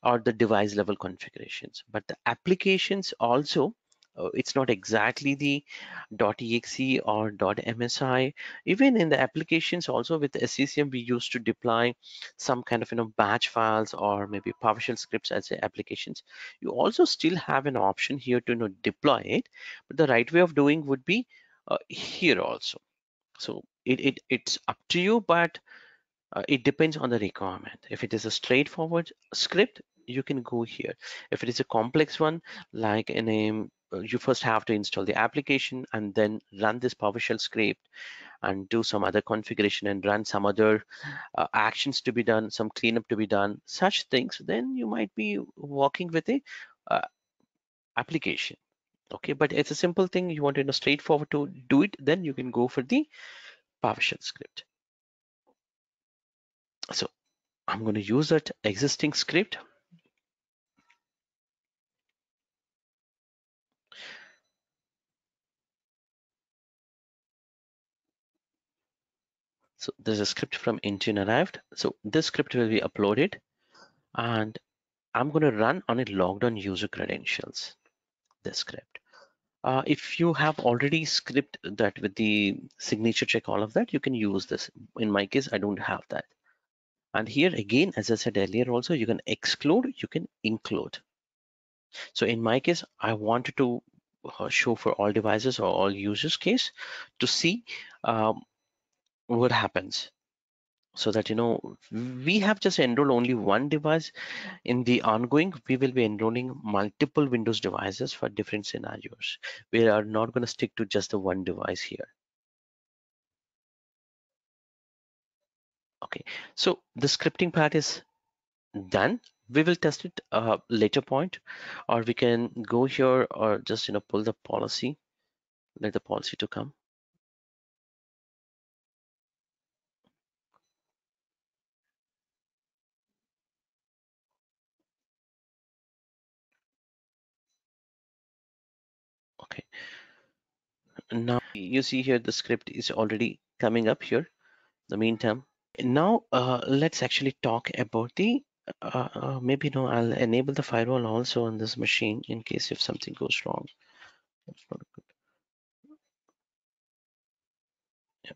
or the device level configurations. But the applications also, it's not exactly the .exe or .msi. Even in the applications also with the SCCM, we used to deploy some kind of batch files or maybe PowerShell scripts as applications. You also still have an option here to deploy it, but the right way of doing would be here also. So it's up to you, but it depends on the requirement. If it is a straightforward script, you can go here. If it is a complex one, like in a you first have to install the application and then run this PowerShell script and do some other configuration and run some other actions to be done, some cleanup to be done, such things, then you might be working with a uh, application. Okay, but it's a simple thing. You want to straightforward to do it, then you can go for the PowerShell script. So I'm going to use that existing script. So there's a script from Intune arrived. So this script will be uploaded and I'm going to run on a logged on user credentials, this script. If you have already script that with the signature check, all of that, you can use this. In my case, I don't have that. And here again, as I said earlier, also you can exclude, you can include. So in my case, I wanted to show for all devices or all users case to see what happens. So that we have just enrolled only one device. In the ongoing, we will be enrolling multiple Windows devices for different scenarios. We are not going to stick to just the one device here. Okay, so the scripting part is done. We will test it later point, or we can go here or just pull the policy, let the policy to come. Okay, now you see here the script is already coming up here. The meantime, now let's actually talk about the maybe I'll enable the firewall also on this machine in case if something goes wrong. That's not good. Yeah.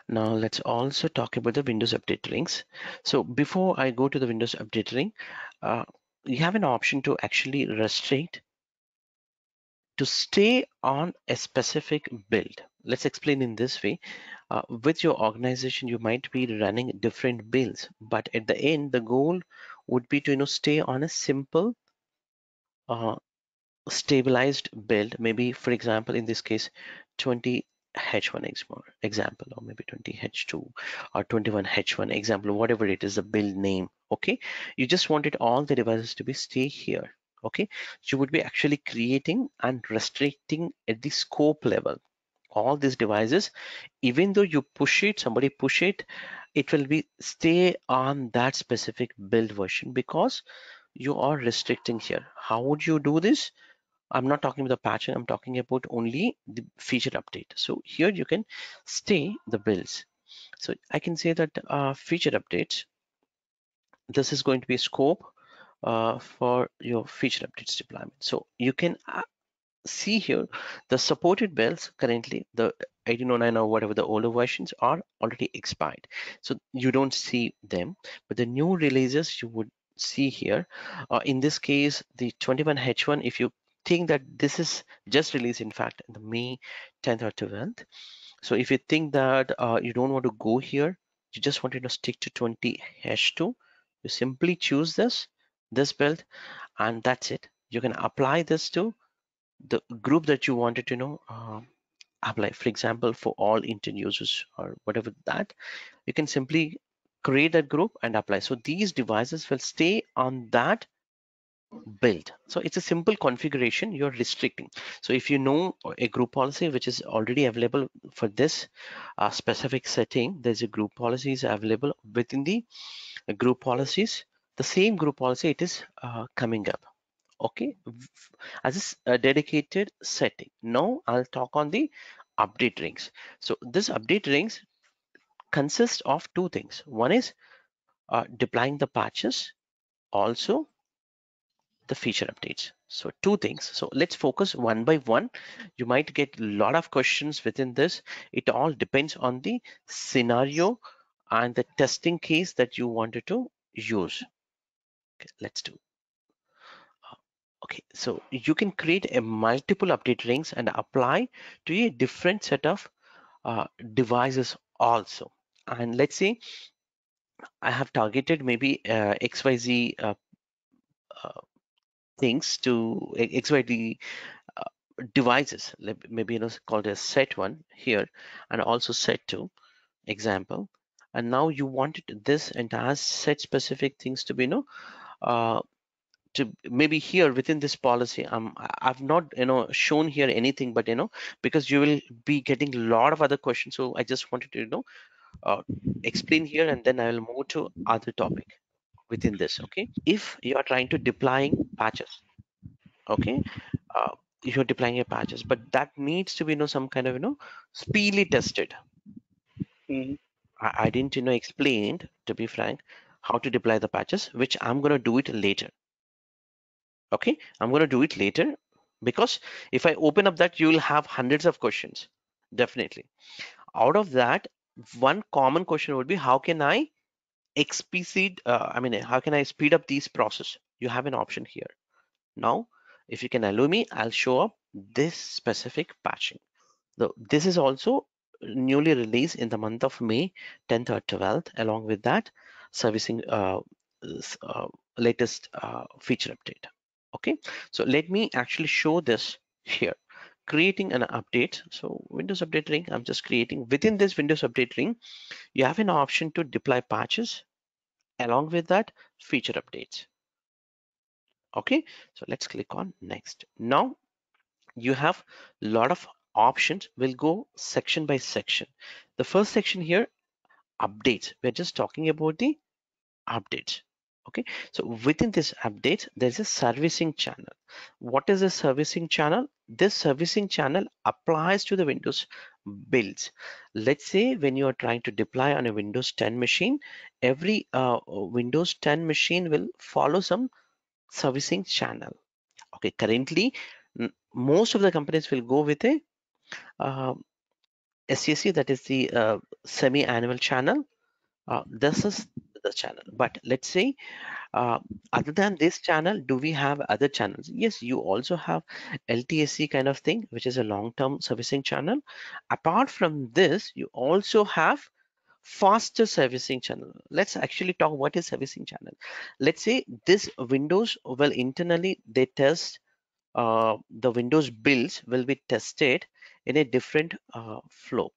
Now let's also talk about the Windows update links. So before I go to the Windows update link, you have an option to actually restrict to stay on a specific build. Let's explain in this way. With your organization, you might be running different builds, but at the end, the goal would be to stay on a simple uh, stabilized build. Maybe for example, in this case, 20H1 example, or maybe 20H2 or 21H1 example, whatever it is, the build name. Okay, you just wanted all the devices to be stay here. Okay, you would be actually creating and restricting at the scope level all these devices. Even though you push it, somebody push it, it will be stay on that specific build version because you are restricting here. How would you do this? I'm not talking about the patching, I'm talking about only the feature update. So here you can stay the builds. So I can say that feature updates, this is going to be scope for your feature updates deployment. So you can see here the supported builds currently, the 1809 or whatever the older versions are already expired. So you don't see them, but the new releases you would see here. In this case, the 21H1, if you think that this is just released, in fact, in the May 10th or 12th, So if you think that you don't want to go here, you just wanted to stick to 20h2, you simply choose this build, and that's it. You can apply this to the group that you wanted to apply. For example, for all Intune users or whatever that, you can simply create that group and apply. So these devices will stay on that build. So it's a simple configuration you're restricting. So if you know a group policy which is already available for this specific setting, there's a group policy is available within the group policies. The same group policy it is coming up. Okay, as a dedicated setting. Now I'll talk on the update rings. So this update rings consists of two things. One is deploying the patches, also the feature updates. So two things. So let's focus one by one. You might get a lot of questions within this. It all depends on the scenario and the testing case that you wanted to use. Okay, let's do. Okay, so you can create a multiple update rings and apply to a different set of devices also. And let's say I have targeted maybe XYZ uh, things to XYZ devices, maybe called as set one here, and also set two example. And now you wanted this entire set specific things to be uh, to maybe here within this policy. I've not shown here anything, but because you will be getting a lot of other questions, so I just wanted to uh, explain here, and then I will move to other topic within this. Okay, if you are trying to deploying patches, okay, uh, you're deploying your patches, but that needs to be some kind of speedily tested. Mm-hmm. I didn't explained, to be frank, how to deploy the patches, which I'm going to do it later. Okay, I'm going to do it later, because if I open up that, you will have hundreds of questions. Definitely. Out of that, one common question would be, how can I expedite, how can I speed up these process? You have an option here. Now, if you can allow me, I'll show up this specific patching. This is also newly released in the month of May 10th or 12th. Along with that, servicing s- uh, latest feature update. Okay, so let me actually show this here. Creating an update. So Windows update ring, I'm just creating. Within this Windows update ring, you have an option to deploy patches. Along with that, feature updates. Okay, so let's click on next. Now you have a lot of options. We'll go section by section. The first section here, updates. We're just talking about the updates. Okay, so within this update, there's a servicing channel. What is a servicing channel? This servicing channel applies to the Windows builds. Let's say when you are trying to deploy on a Windows 10 machine, every Windows 10 machine will follow some servicing channel. Okay, currently most of the companies will go with a uh, SCC, that is the semi-annual channel. This is the channel. But let's say uh, other than this channel, do we have other channels? Yes, you also have LTSC kind of thing, which is a long-term servicing channel. Apart from this, you also have faster servicing channel. Let's actually talk what is servicing channel. Let's say this Windows, well, internally they test the Windows builds will be tested in a different flow.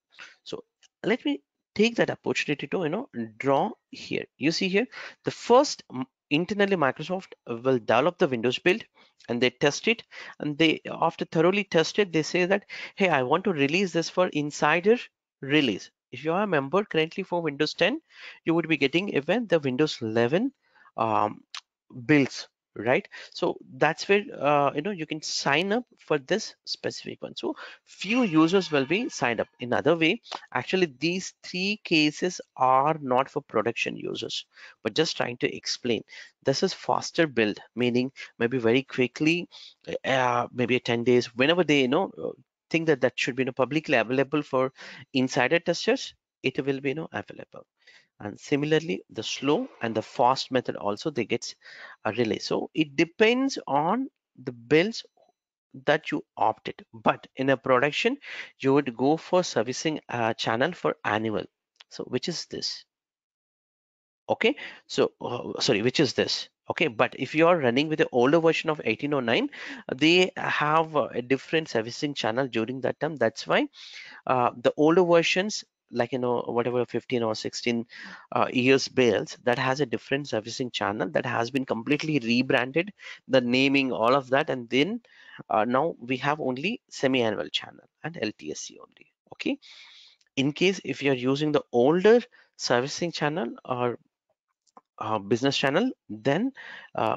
So let me take that opportunity to draw here. You see here, the first internally Microsoft will develop the Windows build, and they test it, and they after thoroughly tested, they say that, hey, I want to release this for insider release. If you are a member currently for Windows 10, you would be getting even the Windows 11 um, builds, right? So that's where you can sign up for this specific one. So few users will be signed up. In other way, actually these three cases are not for production users, but just trying to explain. This is faster build, meaning maybe very quickly, maybe 10 days, whenever they think that that should be publicly available for insider testers, it will be available. And similarly, the slow and the fast method also they get a relay. So it depends on the builds that you opted. But in a production, you would go for servicing a channel for annual. So which is this? Okay, so sorry, which is this? Okay, but if you are running with the older version of 1809, they have a different servicing channel during that time. That's why the older versions, like whatever 15 or 16 years builds, that has a different servicing channel that has been completely rebranded, the naming, all of that, and then now we have only semi-annual channel and LTSC only. Okay, in case if you're using the older servicing channel or business channel, then uh,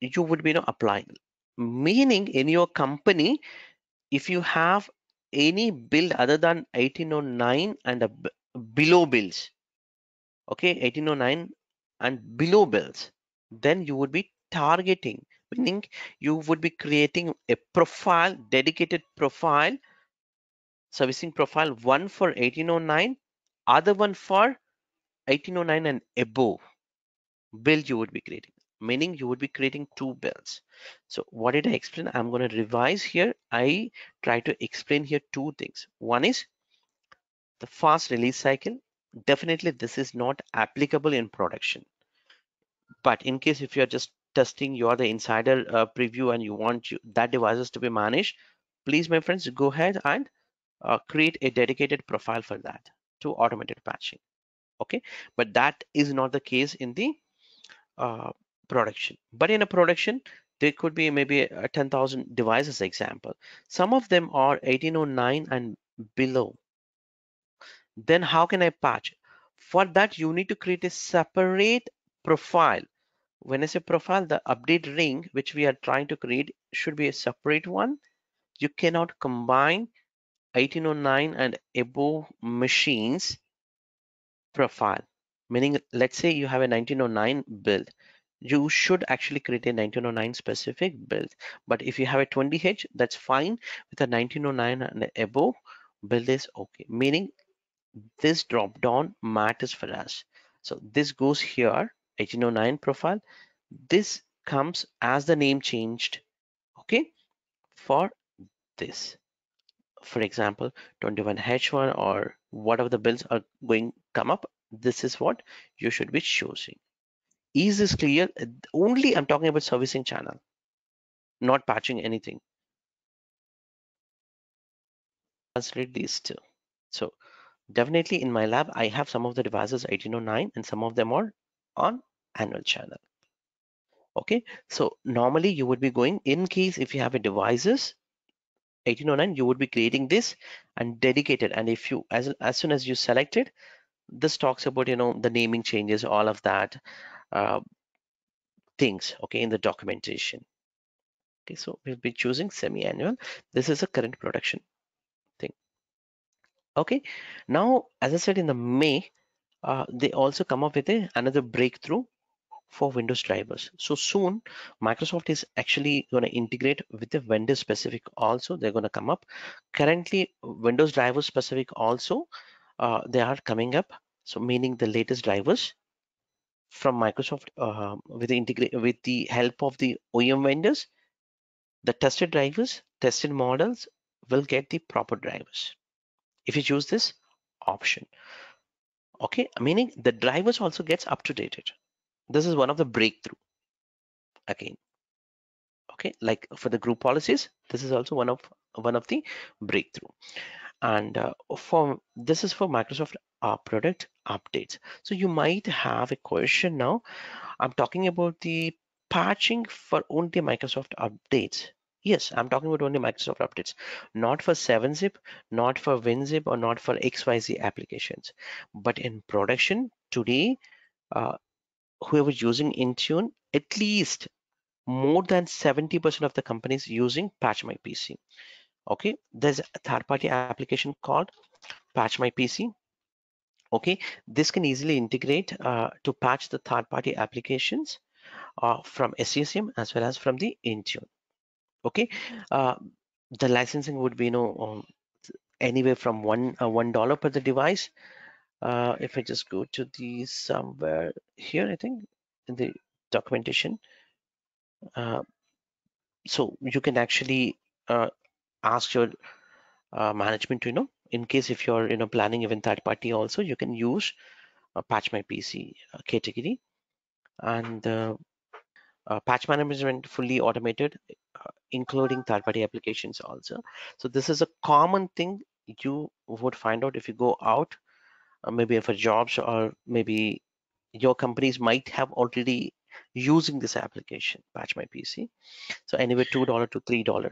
you would be applying, meaning in your company, if you have any build other than 1809 and below builds, okay, 1809 and below builds, then you would be targeting, meaning you would be creating a profile, dedicated profile, servicing profile, one for 1809, other one for 1809 and above build you would be creating, meaning you would be creating two builds. So what did I explain? I'm going to revise here. I try to explain here two things. One is the fast release cycle. Definitely this is not applicable in production, but in case if you're just testing, you are the insider preview and you want that devices to be managed, please my friends, go ahead and create a dedicated profile for that to automated patching. Okay, but that is not the case in the uh, production. But in a production, there could be maybe a 10,000 devices example. Some of them are 1809 and below. Then how can I patch? For that, you need to create a separate profile. When I say profile, the update ring, which we are trying to create, should be a separate one. You cannot combine 1809 and above machines profile. Meaning, let's say you have a 1909 build. You should actually create a 1909 specific build. But if you have a 20H, that's fine. With a 1909 and above, build is okay. Meaning this drop down matters for us. So this goes here, 1809 profile. This comes as the name changed, okay, for this. For example, 21H1 or whatever the builds are going come up, this is what you should be choosing. Is this clear? Only I'm talking about servicing channel, not patching anything. Translate these two. So definitely in my lab, I have some of the devices 1809 and some of them are on annual channel. Okay, so normally you would be going, in case if you have a devices 1809, you would be creating this and dedicated. And if you, as soon as you select it, this talks about, the naming changes, all of that uh, things, okay, in the documentation. Okay, so we'll be choosing semi-annual. This is a current production thing. Okay, now, as I said in the May, they also come up with another breakthrough for Windows drivers. So soon, Microsoft is actually going to integrate with the vendor specific also. They're going to come up. Currently, Windows driver specific also, they are coming up. So meaning the latest drivers from Microsoft with the help of the OEM vendors, the tested drivers, tested models will get the proper drivers if you choose this option. Okay, meaning the drivers also gets up to date. This is one of the breakthrough again. Okay, like for the group policies, this is also one of the breakthrough. And for this is for Microsoft product updates. So you might have a question now. I'm talking about the patching for only Microsoft updates. Yes, I'm talking about only Microsoft updates, not for 7-zip, not for WinZip, or not for XYZ applications. But in production today, uh, whoever's using Intune, at least more than 70% of the companies using Patch My PC. Okay, there's a third-party application called Patch My PC. Okay, this can easily integrate to patch the third-party applications from SCSM as well as from the Intune. Okay, uh, the licensing would be anywhere from $1 per the device. If I just go to the somewhere here, I think in the documentation, uh, so you can actually ask your management to, in case if you're, planning even third party also, you can use patch my PC category. And patch management fully automated, including third-party applications also. So this is a common thing you would find out if you go out, maybe for jobs, or maybe your companies might have already using this application, Patch My PC. So anyway, $2 to $3.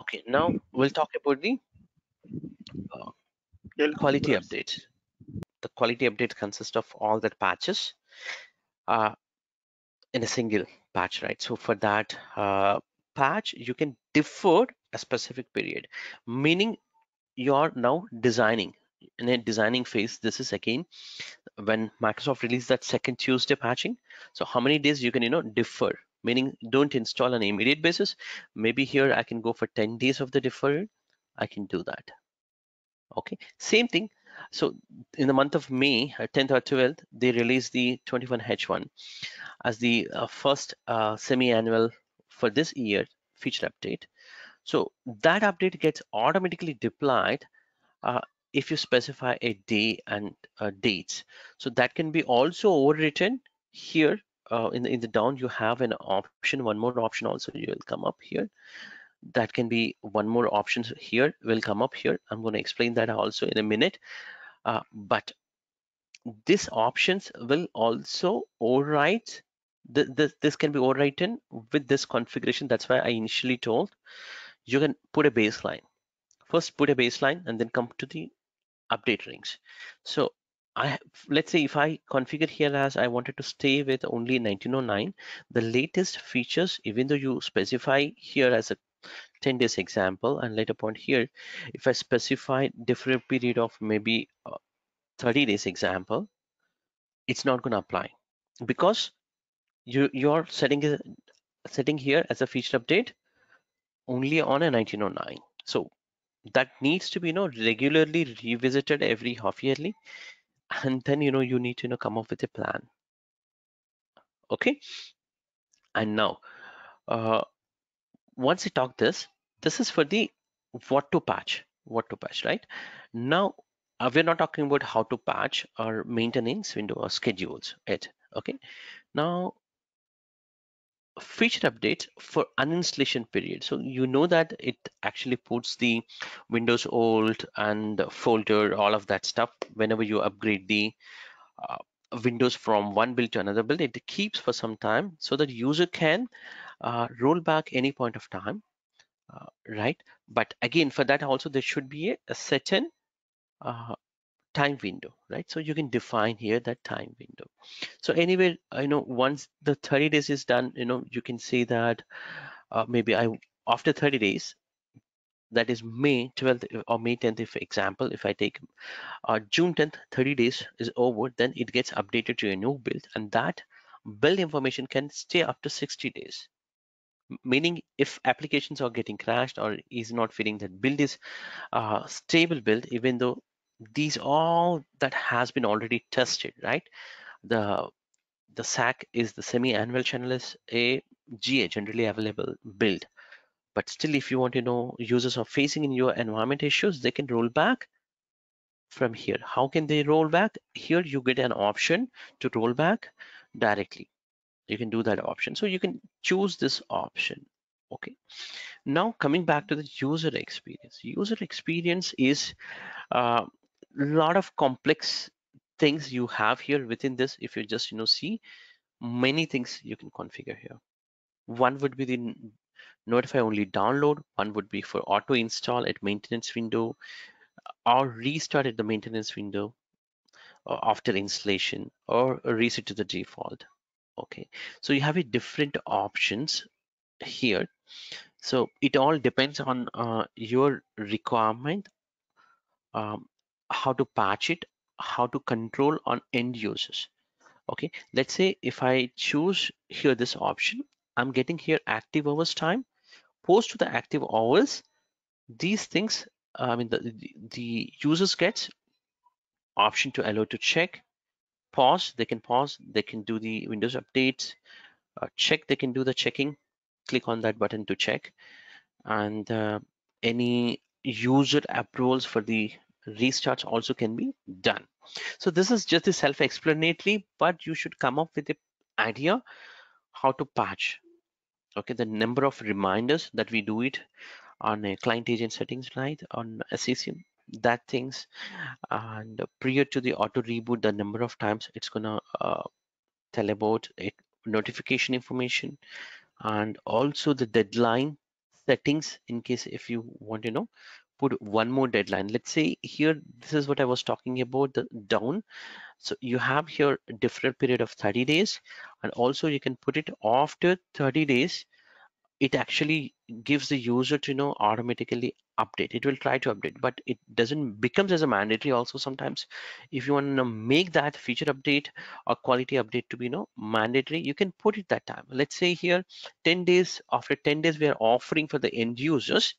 Okay, now we'll talk about the uh, quality updates. The quality update consists of all the patches uh, in a single patch, right? So for that patch, you can defer a specific period, meaning you're now designing in a designing phase. This is again when Microsoft released that second Tuesday patching. So how many days you can, defer, meaning don't install on an immediate basis. Maybe here I can go for 10 days of the deferral. I can do that. Okay, same thing. So in the month of May, 10th or 12th, they released the 21H1 as the first semi-annual for this year feature update. So that update gets automatically deployed uh, if you specify a day and dates. So that can be also overwritten here. In the down, you have an option, one more option also you will come up here. That can be one more options here will come up here. I'm going to explain that also in a minute. But these options will also overwrite. This can be overwritten with this configuration. That's why I initially told you can put a baseline. First, put a baseline and then come to the update rings. So let's say if I configure here as I wanted to stay with only 1909, the latest features, even though you specify here as a 10 days example and later point here, if I specify different period of maybe 30 days example, it's not going to apply because you're setting here as a feature update only on a 1909. So that needs to be regularly revisited every half yearly, and then you need to come up with a plan. Okay, and now uh, once you talk this is for the what to patch, right? Now we're not talking about how to patch or maintenance window or schedules it. Okay, now feature updates for uninstallation period. So you know that it actually puts the Windows old and folder, all of that stuff. Whenever you upgrade the uh, Windows from one build to another build, it keeps for some time so that user can roll back any point of time, right? But again, for that also there should be a certain uh, time window, right? So you can define here that time window. So anyway, once the 30 days is done, you can say that maybe after 30 days, that is May 12th or May 10th, if example, if I take June 10th, 30 days is over, then it gets updated to a new build, and that build information can stay up to 60 days. Meaning if applications are getting crashed or is not feeling that build is stable build, even though these all that has been already tested, right? The SAC is the semi-annual channel is a GA, generally available build. But still, if you want to know users are facing in your environment issues, they can roll back from here. How can they roll back? Here you get an option to roll back directly. You can do that option. So you can choose this option. Okay. Now coming back to the user experience. User experience is a lot of complex things you have here within this. If you just see many things you can configure here. One would be the notify only download. One would be for auto install at maintenance window or restart at the maintenance window after installation or reset to the default. Okay, so you have a different options here. So it all depends on your requirement, um, how to patch it, how to control on end users. Okay, let's say if I choose here this option, I'm getting here active hours time. Post to the active hours, these things, I mean the users gets option to allow to check, pause, they can do the Windows updates, check, they can do the checking, click on that button to check. and any user approvals for the restarts also can be done. So this is just the self-explanatory, but you should come up with an idea how to patch. Okay, the number of reminders that we do it on a client agent settings, right, on SCCM, that things, and prior to the auto reboot, the number of times it's gonna tell about it, notification information, and also the deadline settings in case if you want to know put one more deadline. Let's say here, this is what I was talking about, the down. So you have here a different period of 30 days, and also you can put it after 30 days. It actually gives the user to automatically update. It will try to update, but it doesn't becomes as a mandatory also sometimes. If you want to make that feature update or quality update to be mandatory, you can put it that time. Let's say here 10 days, after 10 days we are offering for the end users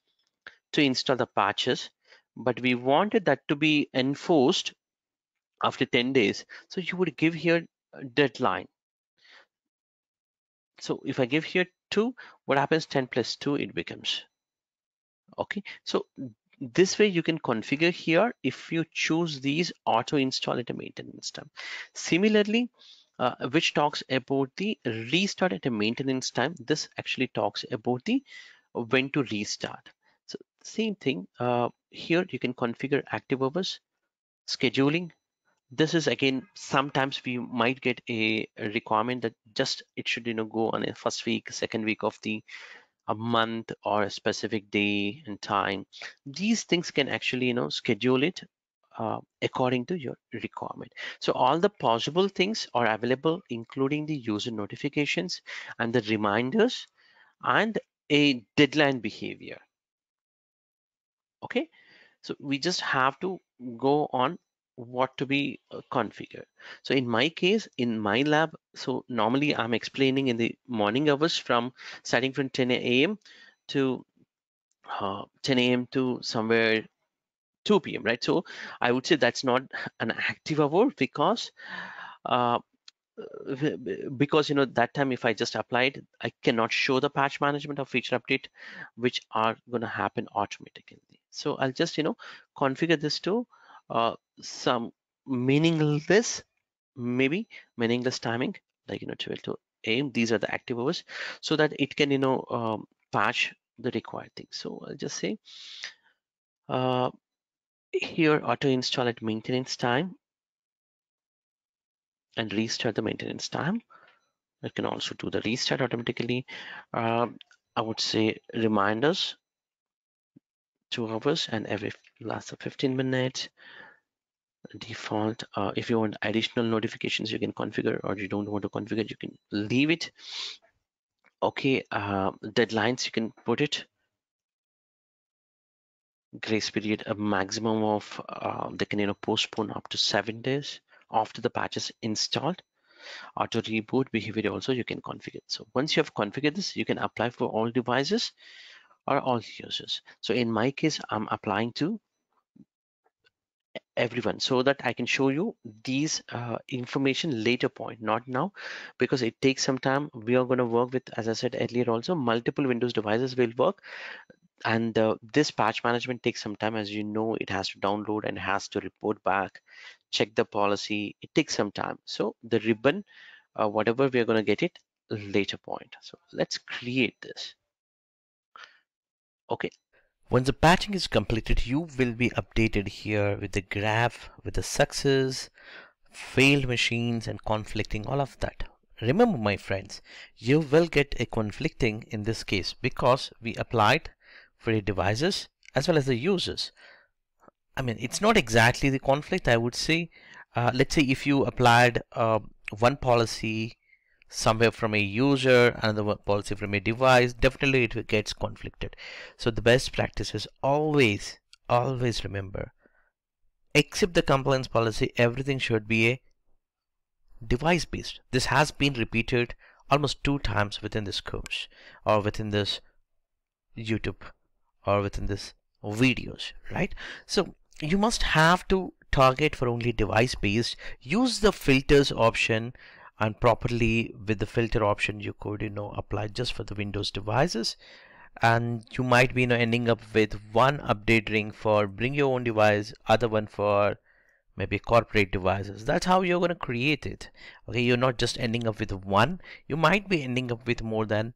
to install the patches, but we wanted that to be enforced after 10 days. So you would give here a deadline. So if I give here 2, what happens? 10 plus 2, it becomes. Okay, so this way you can configure here if you choose these auto install at a maintenance time. Similarly, which talks about the restart at a maintenance time, this actually talks about the when to restart. So same thing, here you can configure active hours, scheduling. This is again, sometimes we might get a requirement that just it should go on a first week, second week of the a month or a specific day and time. These things can actually schedule it according to your requirement. So all the possible things are available, including the user notifications and the reminders and a deadline behavior. Okay, so we just have to go on what to be configured. So in my case, in my lab, so normally I'm explaining in the morning hours from starting from 10 a.m. to 10 a.m. to somewhere 2 p.m. right? So I would say that's not an active hour because uh, because that time if I just applied, I cannot show the patch management or feature update which are going to happen automatically. So I'll just configure this to some meaningless, maybe meaningless timing, like 12 to a.m. These are the active hours, so that it can patch the required things. So I'll just say uh, here auto install at maintenance time and restart the maintenance time. It can also do the restart automatically. I would say reminders 2 hours and every last 15 minutes. Default. If you want additional notifications, you can configure, or you don't want to configure, you can leave it. Okay, deadlines, you can put it. Grace period, a maximum of they can postpone up to 7 days after the patch is installed. Auto reboot behavior also you can configure. So once you have configured this, you can apply for all devices or all users. So in my case, I'm applying to everyone so that I can show you these information later point, not now, because it takes some time. We are going to work with, as I said earlier, also multiple Windows devices will work, and this patch management takes some time. As you know, it has to download and has to report back, check the policy. It takes some time. So the ribbon, whatever, we are going to get it later point. So let's create this. Okay. Once the patching is completed, you will be updated here with the graph with the success, failed machines, and conflicting, all of that. Remember, my friends, you will get a conflicting in this case because we applied for the devices as well as the users. I mean, it's not exactly the conflict, I would say. Let's say if you applied one policy somewhere from a user, another policy from a device, definitely it gets conflicted. So the best practice is always remember, except the compliance policy, everything should be a device based. This has been repeated almost 2 times within this course or within this YouTube or within this videos, right? So you must have to target for only device based. Use the filters option, and properly with the filter option you could apply just for the Windows devices, and you might be ending up with one update ring for bring your own device, other one for maybe corporate devices. That's how you're going to create it. Okay, you're not just ending up with one, you might be ending up with more than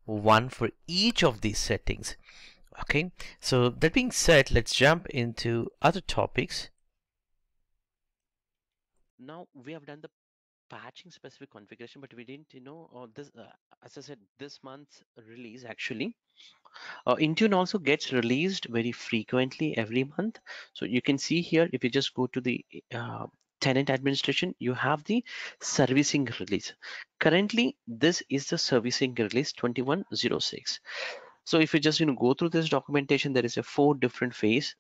one for each of these settings. Okay, so that being said, let's jump into other topics. Now we have done the patching specific configuration, but we didn't, or this, as I said, this month's release actually. Intune also gets released very frequently every month. So you can see here, if you just go to the tenant administration, you have the servicing release. Currently, this is the servicing release 2106. So if you just go through this documentation, there is a 4 different phase.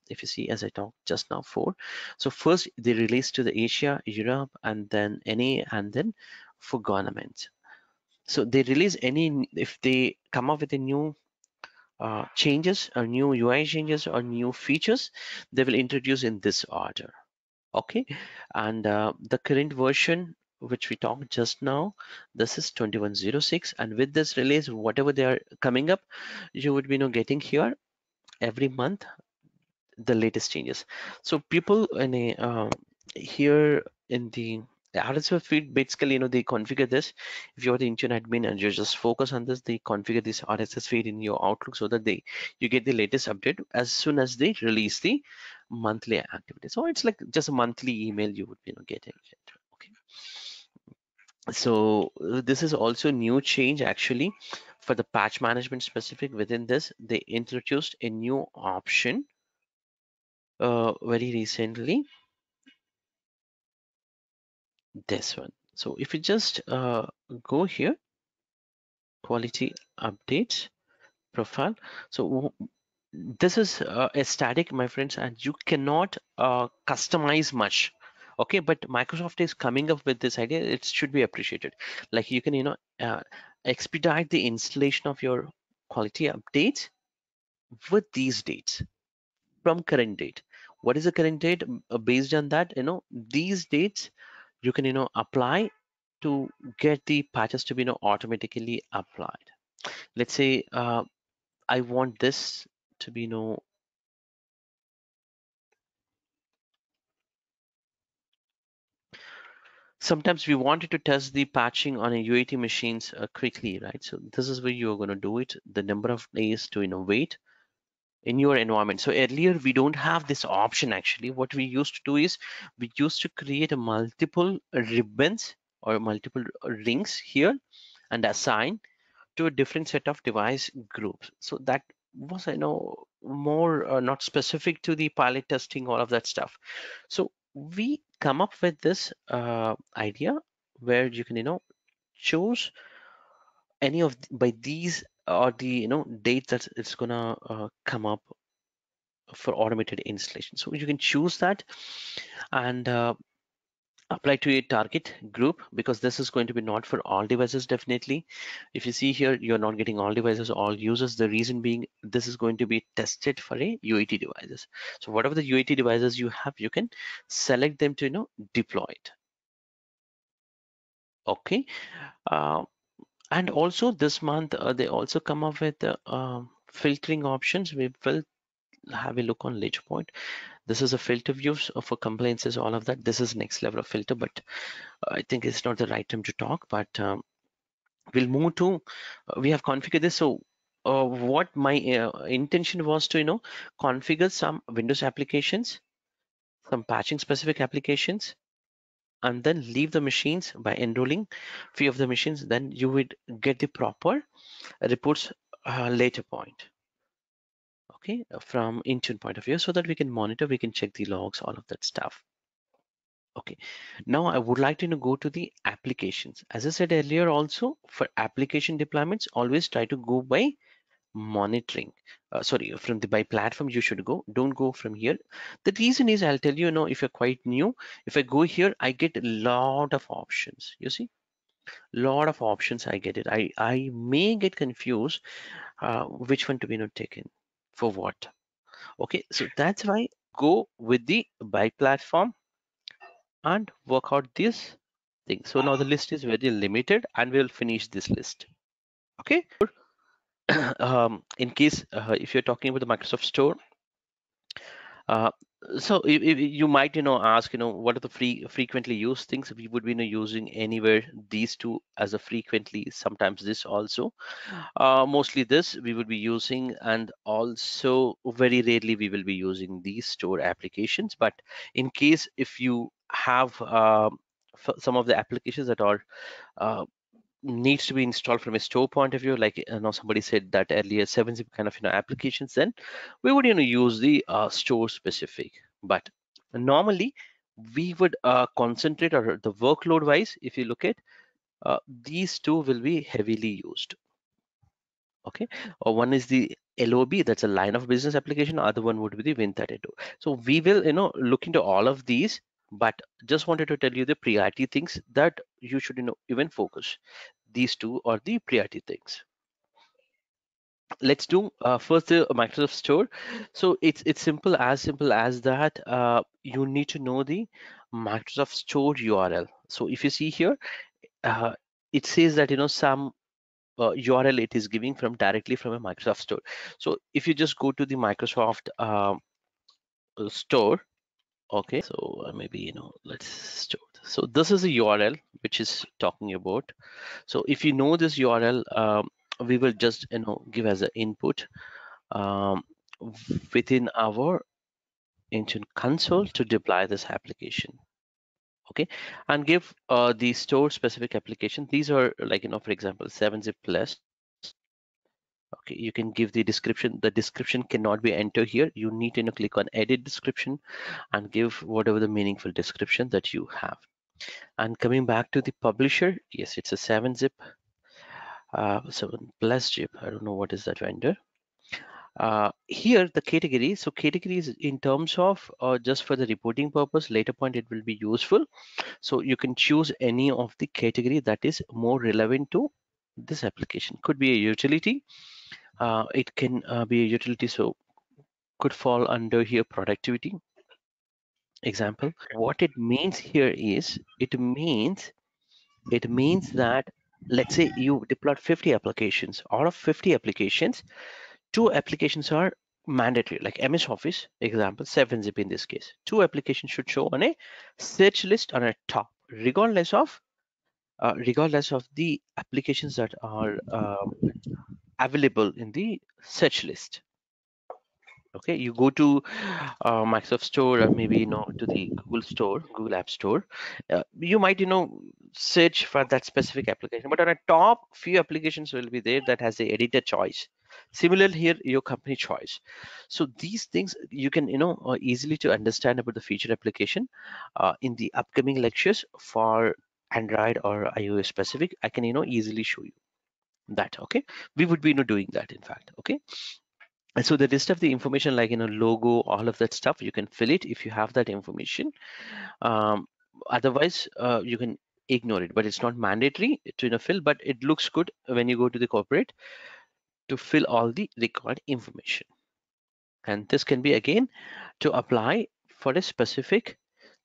If you see, as I talked just now, 4. So first they release to the Asia, Europe, and then NA, and then for government. So they release any, if they come up with a new changes or new UI changes or new features, they will introduce in this order. Okay, and the current version which we talked just now, this is 2106, and with this release, whatever they are coming up, you would be getting here every month the latest changes. So people in a here in the RSS feed, basically, they configure this. If you're the Intune admin and you just focus on this, they configure this RSS feed in your Outlook so that you get the latest update as soon as they release the monthly activity. So it's like just a monthly email you would be getting it. Okay. So this is also new change actually for the patch management specific. Within this, they introduced a new option very recently, this one. So if you just go here, quality updates profile. So this is a static, my friends, and you cannot customize much. Okay, but Microsoft is coming up with this idea. It should be appreciated. Like you can expedite the installation of your quality updates with these dates from current date. What is the current date? Based on that, these dates you can apply to get the patches to be automatically applied. Let's say I want this to be sometimes we wanted to test the patching on a UAT machines quickly, right? So this is where you're going to do it, the number of days to wait in your environment. So earlier we don't have this option. Actually, what we used to do is we used to create a multiple ribbons or multiple rings here and assign to a different set of device groups. So that was, more not specific to the pilot testing, all of that stuff. So we come up with this idea where you can, choose any of by these or the dates that it's gonna come up for automated installation. So you can choose that and apply to a target group, because this is going to be not for all devices. Definitely, if you see here, you're not getting all devices, all users. The reason being, this is going to be tested for a UAT devices. So whatever the UAT devices you have, you can select them to deploy it. Okay. uh, and also this month they also come up with filtering options. We will have a look on later point. This is a filter views for compliances, all of that. This is next level of filter, but I think it's not the right time to talk. But we'll move to we have configured this. So what my intention was to configure some Windows applications, some patching specific applications, and then leave the machines by enrolling few of the machines. Then you would get the proper reports later point. Okay, from Intune point of view, so that we can monitor, we can check the logs, all of that stuff. Okay, now I would like to go to the applications. As I said earlier, also for application deployments, always try to go by monitoring. Sorry, from the by platform you should go. Don't go from here. The reason is, I'll tell you, if you're quite new, if I go here, I get a lot of options. You see, lot of options. I get it. I may get confused which one to be taken for what. Okay, so that's why go with the by platform and work out this thing. So now the list is very limited and we'll finish this list. Okay. in case if you're talking about the Microsoft Store, uh, so you might ask what are the frequently used things we would be using anywhere, these two as a frequently, sometimes this also, mostly this we would be using, and also very rarely we will be using these store applications. But in case if you have some of the applications that are uh, needs to be installed from a store point of view, like somebody said that earlier, 7-zip kind of applications, then we would use the store specific. But normally we would concentrate, or the workload wise, if you look at these two will be heavily used. Okay, or one is the LOB, that's a line of business application, other one would be the Win32. So we will look into all of these, but just wanted to tell you the priority things that you should even focus. These two are the priority things. Let's do first the Microsoft Store. So it's simple as that. You need to know the Microsoft Store URL. So if you see here, uh, it says that some URL it is giving from directly from a Microsoft Store. So if you just go to the Microsoft Store, okay, so maybe let's store. So this is a URL which is talking about. So if you know this URL, we will just give as an input um, within our Intune console to deploy this application. Okay, and give the store specific application. These are like for example 7-zip plus. Okay, you can give the description. The description cannot be entered here. You need to click on edit description and give whatever the meaningful description that you have. And coming back to the publisher, yes, it's a 7-zip 7 plus zip. I don't know what is that vendor. Here the category. So categories in terms of just for the reporting purpose, later point it will be useful. So you can choose any of the category that is more relevant to this application. Could be a utility. It can be a utility, so could fall under here productivity example. What it means here is it means that let's say you deployed 50 applications. Out of 50 applications, 2 applications are mandatory, like MS Office example, 7-zip in this case. 2 applications should show on a search list on a top, regardless of the applications that are available in the search list. Okay, you go to Microsoft Store, or maybe to the Google Store, Google App Store. You might search for that specific application, but on a top few applications will be there that has the editor choice. Similar here, your company choice. So these things you can easily to understand about the feature application in the upcoming lectures for Android or iOS specific. I can easily show you that. Okay, we would be doing that in fact. Okay. And so the rest of the information, like logo, all of that stuff, you can fill it if you have that information. Otherwise you can ignore it, but it's not mandatory to fill, but it looks good when you go to the corporate to fill all the required information. And this can be again to apply for a specific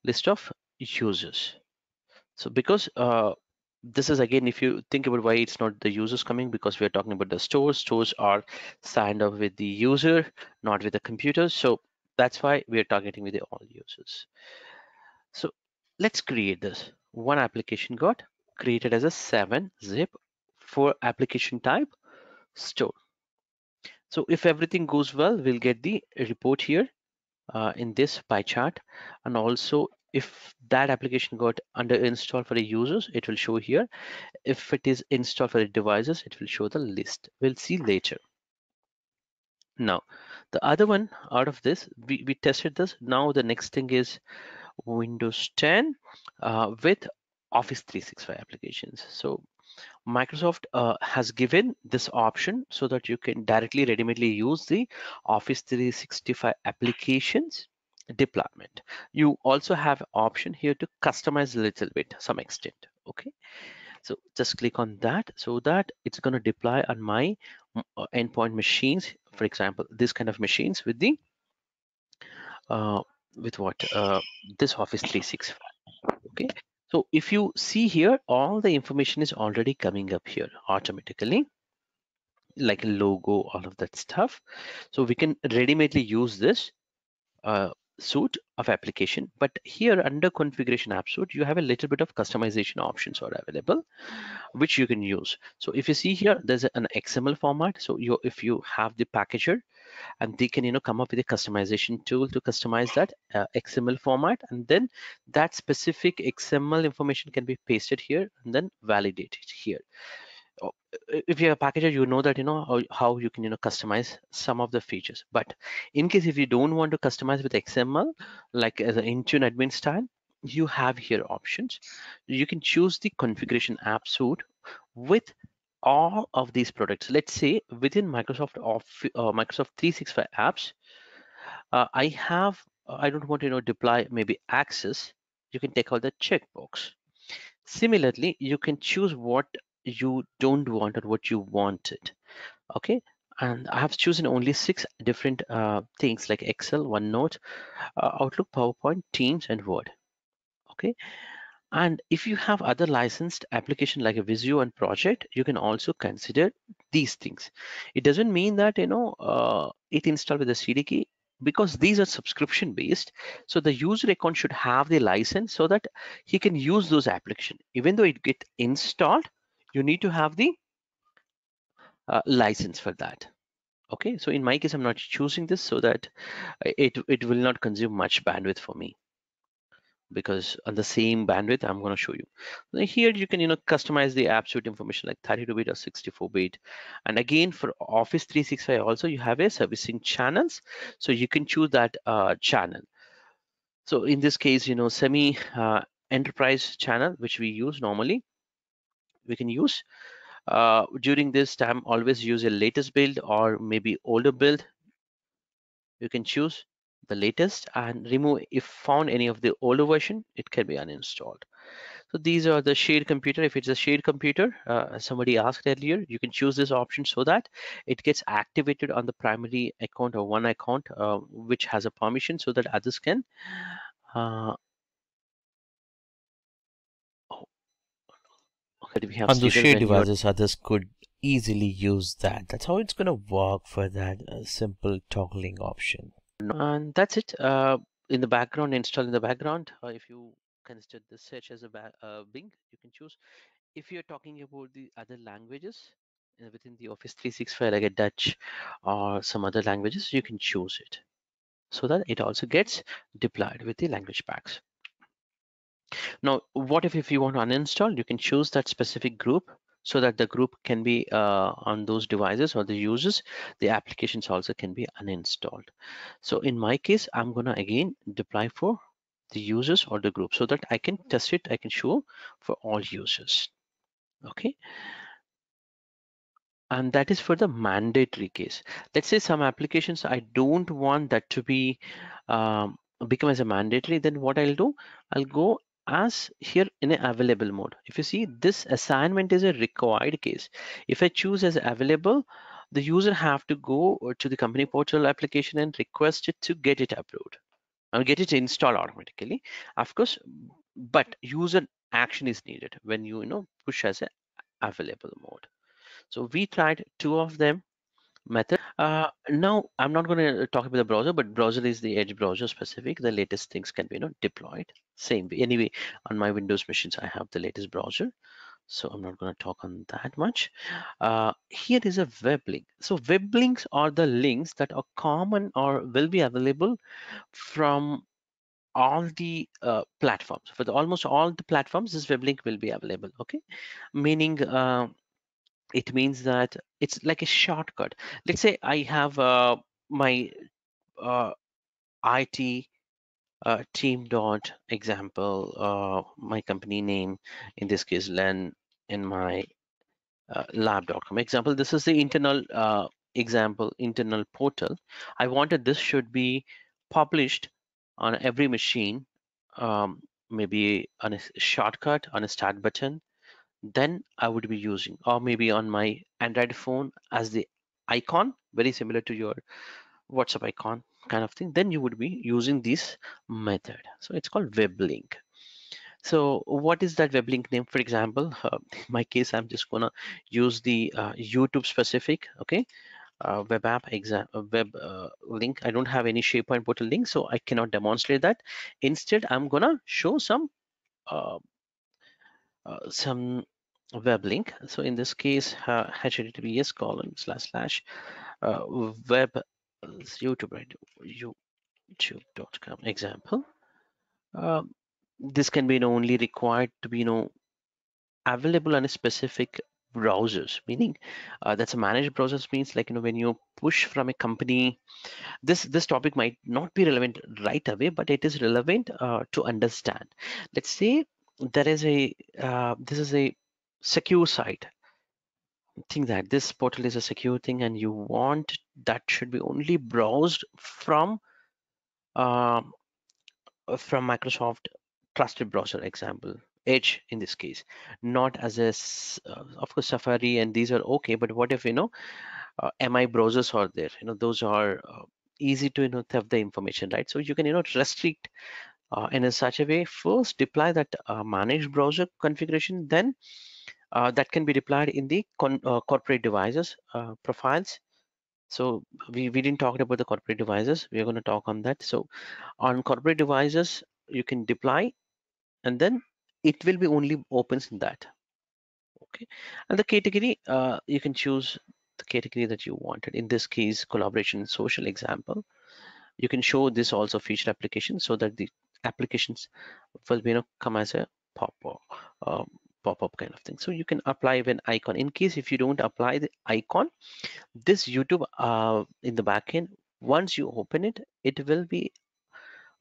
list of users. So because this is again, if you think about why it's not the users coming, because we are talking about the stores. Stores are signed up with the user, not with the computer. So that's why we are targeting with the all users. So let's create this. One application got created as a 7-zip for application type store. So if everything goes well, we'll get the report here in this pie chart. And also if that application got under install for the users, it will show here. If it is installed for the devices, it will show the list. We'll see later. Now, the other one out of this, we tested this. Now the next thing is Windows 10 with Office 365 applications. So Microsoft has given this option so that you can directly ready-madely use the Office 365 applications deployment. You also have option here to customize a little bit, some extent. Okay, so just click on that so that it's going to deploy on my endpoint machines. For example, this kind of machines with the with what this Office 365. Okay, so if you see here, all the information is already coming up here automatically. like a logo, all of that stuff. So we can ready-madely use this suite of application. But here under configuration app suite, you have a little bit of customization options are available, which you can use. So if you see here, there's an XML format. So if you have the packager, and they can come up with a customization tool to customize that XML format, and then that specific XML information can be pasted here and then validated here. Oh, if you're a packager, you know that how you can customize some of the features. But in case if you don't want to customize with XML, like as an Intune admin style, you have here options. You can choose the configuration app suite with all of these products. Let's say within Microsoft 365 apps, I don't want to deploy maybe access. You can take out the checkbox. Similarly, you can choose what you don't want or what you wanted. Okay, and I have chosen only 6 different things like Excel, OneNote, Outlook, PowerPoint, Teams, and Word. Okay, and if you have other licensed application like a Visio and Project, you can also consider these things. It doesn't mean that it installed with the CDK, because these are subscription based. So the user account should have the license so that he can use those application. Even though it get installed, you need to have the license for that. Okay, so in my case, I'm not choosing this so that it will not consume much bandwidth for me, because on the same bandwidth I'm going to show you. Now here you can customize the app suite information like 32-bit or 64-bit. And again, for Office 365 also, you have a servicing channels, so you can choose that channel. So in this case, semi enterprise channel, which we use normally, we can use during this time. Always use a latest build or maybe older build. You can choose the latest and remove if found any of the older version, it can be uninstalled. So these are the shared computer. If it's a shared computer, somebody asked earlier, you can choose this option so that it gets activated on the primary account or one account which has a permission, so that others can oh, okay, we have On those stated shared when you're devices, others could easily use that. That's how it's going to work for that simple toggling option. and that's it. In the background, install in the background. If you consider the search as a Bing, you can choose. If you're talking about the other languages within the Office 365, like a Dutch or some other languages, you can choose it so that it also gets deployed with the language packs. Now, what if you want to uninstall, you can choose that specific group so that the group can be on those devices or the users, the applications also can be uninstalled. So in my case, I'm gonna again deploy for the users or the group so that I can test it, I can show for all users. Okay, and that is for the mandatory case. Let's say some applications I don't want that to be become as a mandatory, then what I'll do, I'll go as here in a available mode. If you see, this assignment is a required case. If I choose as available, the user have to go to the company portal application and request it to get it approved and get it installed automatically, of course. But user action is needed when you push as a available mode. So we tried 2 of them method. Now I'm not going to talk about the browser, but browser is the Edge browser specific. The latest things can be deployed same way. Anyway, on my Windows machines, I have the latest browser, so I'm not going to talk on that much. Here is a web link. So web links are the links that are common or will be available from all the platforms. For the almost all the platforms, this web link will be available. Okay, meaning it means that it's like a shortcut. Let's say I have my uh, IT team dot example, my company name, in this case len, in my lab.com example. This is the internal example, internal portal. I wanted this should be published on every machine, maybe on a shortcut on a start button, then I would be using, or maybe on my Android phone as the icon, very similar to your WhatsApp icon kind of thing, then you would be using this method. So it's called web link. So what is that web link name? For example, in my case, I'm just gonna use the YouTube specific, okay, web app exam web link. I don't have any SharePoint portal link, so I cannot demonstrate that. Instead, I'm gonna show uh, some web link. So in this case, https :// web YouTube, right? YouTube.com example. Um, this can be only required to be available on a specific browsers, meaning that's a managed browsers means like when you push from a company, this topic might not be relevant right away, but it is relevant to understand. Let's say there is a this is a secure site. Think that this portal is a secure thing and you want that should be only browsed um, from Microsoft trusted browser, example Edge in this case, not as a of course Safari and these are okay, but what if MI browsers are there, those are easy to have the information, right? So you can restrict in a such a way. First deploy that managed browser configuration, then that can be deployed in the corporate devices profiles. So we didn't talk about the corporate devices, we're going to talk on that. So on corporate devices you can deploy, and then it will be only opens in that. Okay, and the category you can choose the category that you wanted. In this case, collaboration and social example. You can show this also featured application so that the applications will be come as a pop-up pop-up kind of thing. So you can apply an icon. In case if you don't apply the icon, this YouTube in the backend, once you open it, it will be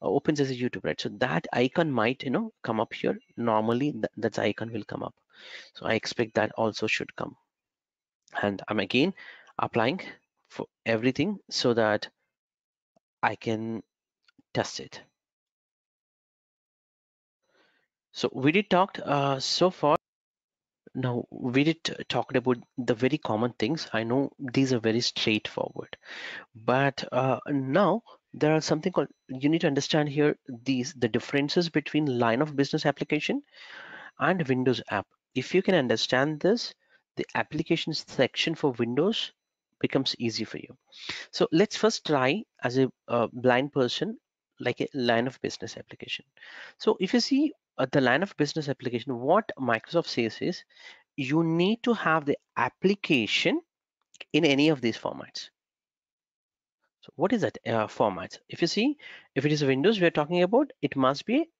opens as a YouTube, right? So that icon might come up here. Normally that icon will come up. So I expect that also should come. And I'm again applying for everything so that I can test it. So we did talked so far. Now we did talked about the very common things. I know these are very straightforward, but now there are something called, you need to understand here the differences between line of business application and Windows app. If you can understand this, the applications section for Windows becomes easy for you. So let's first try as a blind person, like a line of business application. So if you see the line of business application, what Microsoft says is you need to have the application in any of these formats. So what is that format? If you see, if it is Windows we're talking about, it must be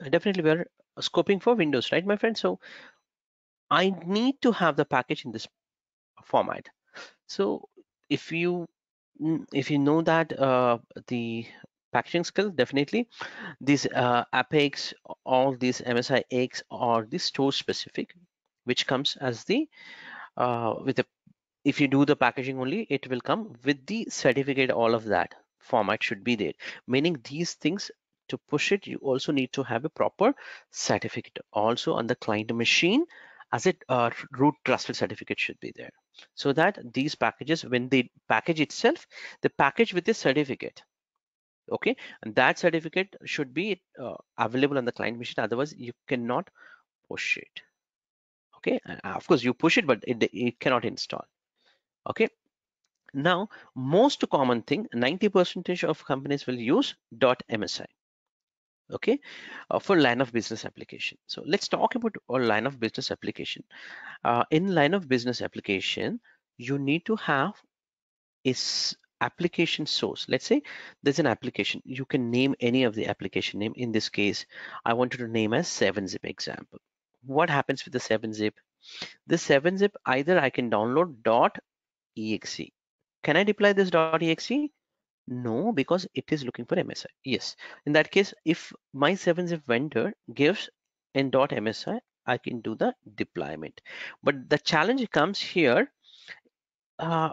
definitely we're scoping for Windows, right, my friend? So I need to have the package in this format. So if you if you know that the packaging skill, definitely these Apex, all these MSIX or the store specific, which comes as the with the, if you do the packaging only, it will come with the certificate. All of that format should be there, meaning these things, to push it you also need to have a proper certificate also on the client machine, as it root trusted certificate should be there, so that these packages, when they package itself, the package with the certificate, okay, and that certificate should be available on the client machine, otherwise you cannot push it. Okay, and of course you push it, but it cannot install. Okay, now most common thing, 90% of companies will use .msi, okay, for line of business application. So let's talk about a line of business application. In line of business application, you need to have is application source. Let's say there's an application, you can name any of the application name. In this case, I wanted to name as 7-zip example. What happens with the 7-zip? This 7-zip, either I can download .exe. Can I deploy this .exe? No, because it is looking for MSI. Yes, in that case, if my 7-zip vendor gives in .msi, I can do the deployment. But the challenge comes here. Uh,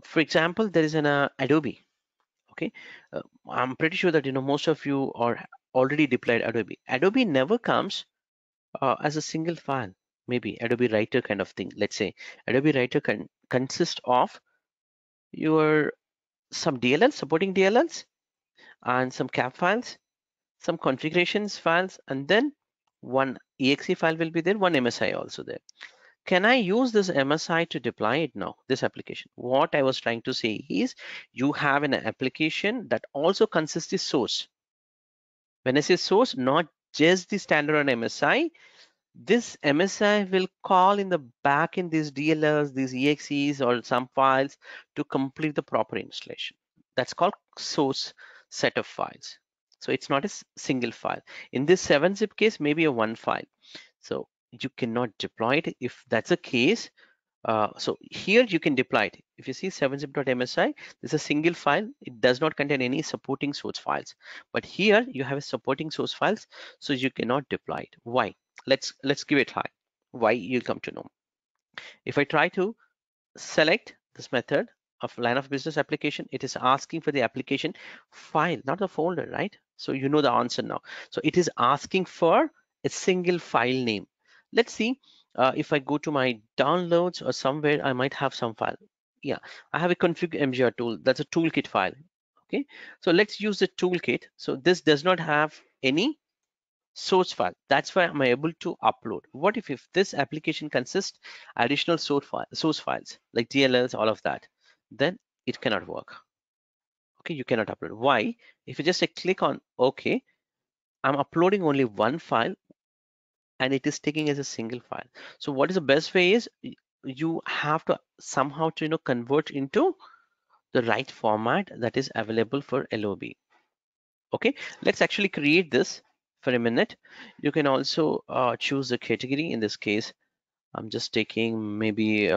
for example, there is an Adobe. Okay, I'm pretty sure that most of you are already deployed Adobe. Adobe never comes as a single file. Maybe Adobe Writer kind of thing. Let's say Adobe Writer can consist of your some DLLs, supporting DLLs, and some cap files, some configurations files, and then one exe file will be there, one MSI also there. Can I use this MSI to deploy it now, this application? What I was trying to say is you have an application that also consists the source. When I say source, not just the standard on MSI, this MSI will call in the back in these DLLs, these EXEs or some files to complete the proper installation. That's called source set of files. So it's not a single file. In this 7-zip case, maybe a one file. So you cannot deploy it. If that's the case, so here you can deploy it. If you see 7zip.msi, this is a single file. It does not contain any supporting source files. But here you have a supporting source files, so you cannot deploy it. Why? Let's give it a try. Why, you'll come to know. If I try to select this method of line-of-business application, it is asking for the application file, not the folder, right? So you know the answer now. So it is asking for a single file name. Let's see if I go to my downloads or somewhere, I might have some file. Yeah, I have a config mgr tool. That's a toolkit file. Okay, so let's use the toolkit. So this does not have any source file. That's why I'm able to upload. What if this application consists additional source files like DLLs, all of that, then it cannot work. Okay, you cannot upload. Why? If you just click on OK, I'm uploading only one file and it is taking as a single file. So what is the best way is you have to somehow to convert into the right format that is available for LOB. Okay, let's actually create this for a minute. You can also choose the category. In this case, I'm just taking maybe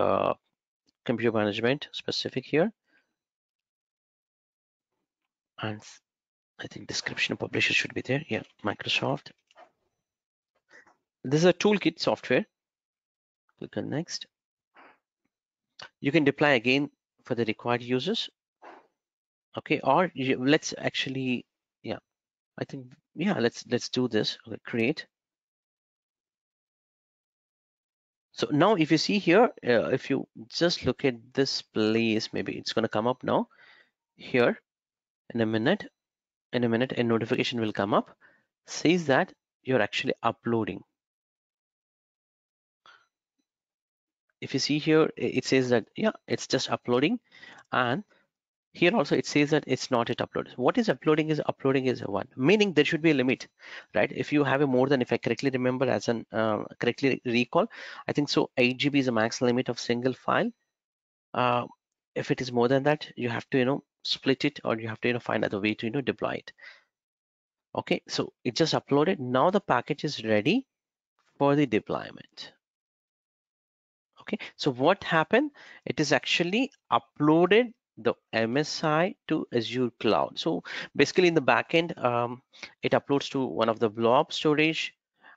computer management specific here, and I think description of publisher should be there. Yeah, Microsoft. This is a toolkit software. Click on next. You can deploy again for the required users. Okay, or let's actually, yeah, I think, yeah, let's do this. Okay, create. So now if you see here, if you just look at this place, maybe it's going to come up now. Here in a minute, a notification will come up, says that you're actually uploading. If you see here, it says that, yeah, it's just uploading. And here also it says that it's not yet uploaded. What is uploading is one, meaning there should be a limit, right? If you have a more than, if I correctly remember, as an correctly recall, I think so 8 GB is a max limit of single file. If it is more than that, you have to split it, or you have to find other way to deploy it. Okay, so it just uploaded. Now the package is ready for the deployment. Okay, so what happened? It is actually uploaded the MSI to Azure cloud. So basically in the backend, it uploads to one of the blob storage,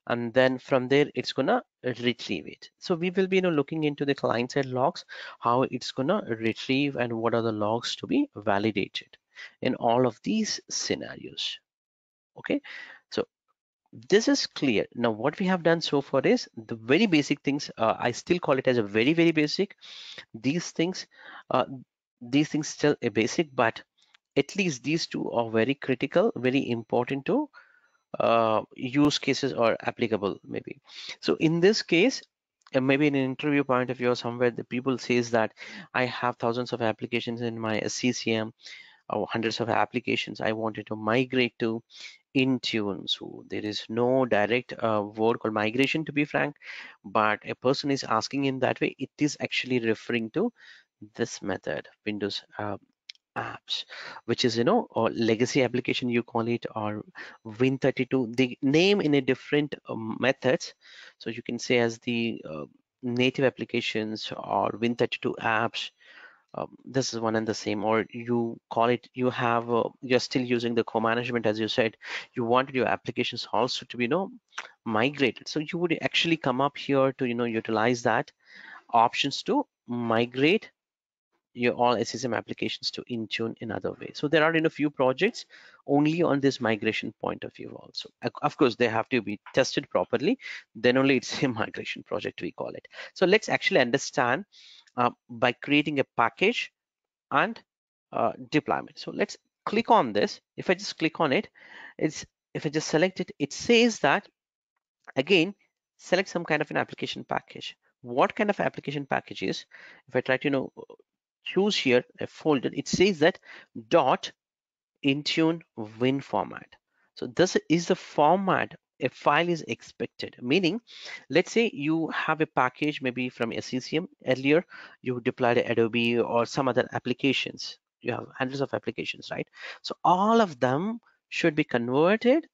and then from there it's gonna retrieve it. So we will be looking into the client side logs, how it's gonna retrieve and what are the logs to be validated in all of these scenarios. Okay, so this is clear. Now what we have done so far is the very basic things. I still call it as a very basic. These things still a basic, but at least these two are very critical, very important to use cases or applicable maybe. So in this case, maybe in an interview point of view or somewhere, the people says that I have thousands of applications in my CCM, or hundreds of applications I wanted to migrate to Intune. So there is no direct word called migration, to be frank, but a person is asking in that way. It is actually referring to this method, Windows apps, which is or legacy application you call it, or Win32. They name in a different methods. So you can say as the native applications or Win32 apps. This is one and the same, or you call it, you have you're still using the co-management, as you said, you wanted your applications also to be migrated. So you would actually come up here to utilize that options to migrate your all SSM applications to Intune in other way. So there are a few projects only on this migration point of view also. Of course, they have to be tested properly, then only it's a migration project, we call it. So let's actually understand by creating a package and deployment. So let's click on this. If I just click on it, it's if I just select it, it says that again, select some kind of an application package. What kind of application package is? If I try to choose here a folder, it says that dot Intune Win format. So this is the format a file is expected. Meaning, let's say you have a package maybe from SCCM earlier, you deployed Adobe or some other applications. You have hundreds of applications, right? So all of them should be converted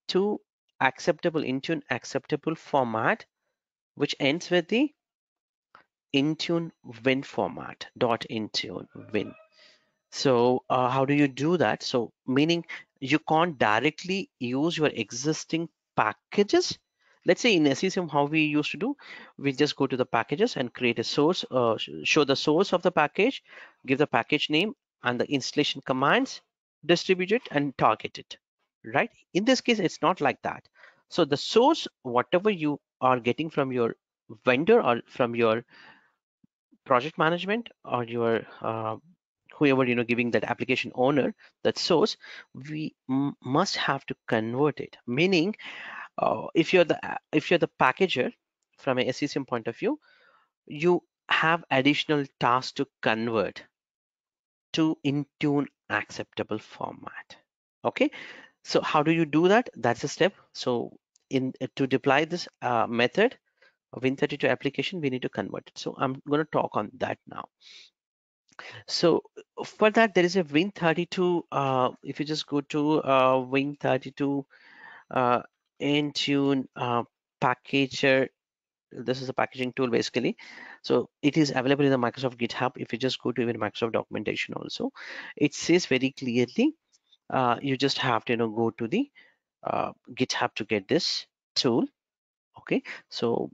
to acceptable Intune acceptable format, which ends with the Intune Win format. Dot Intune Win. So how do you do that? So meaning you can't directly use your existing packages. Let's say in SCCM, how we used to do, we just go to the packages and create a source, show the source of the package, give the package name and the installation commands, distribute it and target it, right? In this case, it's not like that. So the source, whatever you are getting from your vendor or from your project management or your whoever giving that application owner that source, we must have to convert it. Meaning, if you're the packager from a SCCM point of view, you have additional tasks to convert to Intune acceptable format. Okay, so how do you do that? That's a step. So in to deploy this method of Win32 application, we need to convert it. So I'm going to talk on that now. So for that, there is a Win32. If you just go to Win32 uh, Intune packager, this is a packaging tool basically. So it is available in the Microsoft GitHub. If you just go to even Microsoft documentation also, it says very clearly, you just have to go to the GitHub to get this tool. Okay, so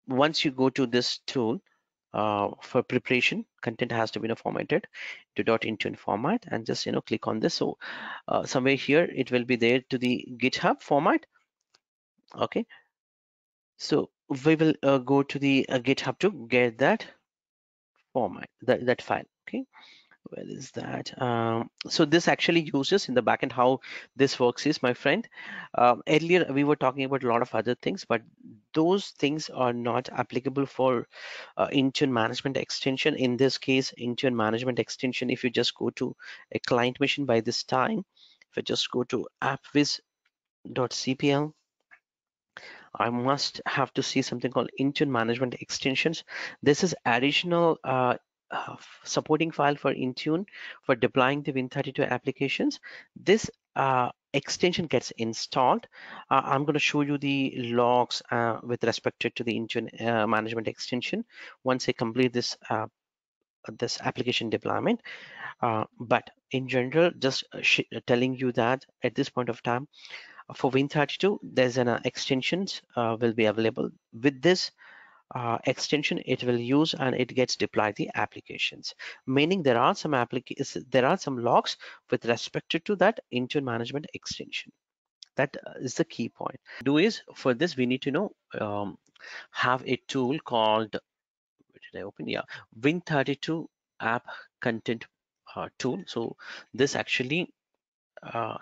once you go to this tool, for preparation, content has to be formatted to .intune format, and just click on this. So somewhere here it will be there to the GitHub format. Okay, so we will go to the GitHub to get that format, that file. Okay, where is that? So this actually uses in the backend. How this works is, my friend, earlier we were talking about a lot of other things, but those things are not applicable for Intune management extension. In this case, Intune management extension, if you just go to a client machine by this time, if I just go to appwiz.cpl, I must have to see something called Intune management extensions. This is additional supporting file for Intune for deploying the Win32 applications. This extension gets installed. I'm going to show you the logs with respect to the Intune management extension once I complete this application deployment. But in general, just telling you that at this point of time, for Win32, there's an extensions will be available. With this extension, it will use and it gets deployed the applications. Meaning there are some logs with respect to that Intune management extension. That is the key point. Do is for this we need to have a tool called, where did I open? Yeah, Win32 app content tool. So this actually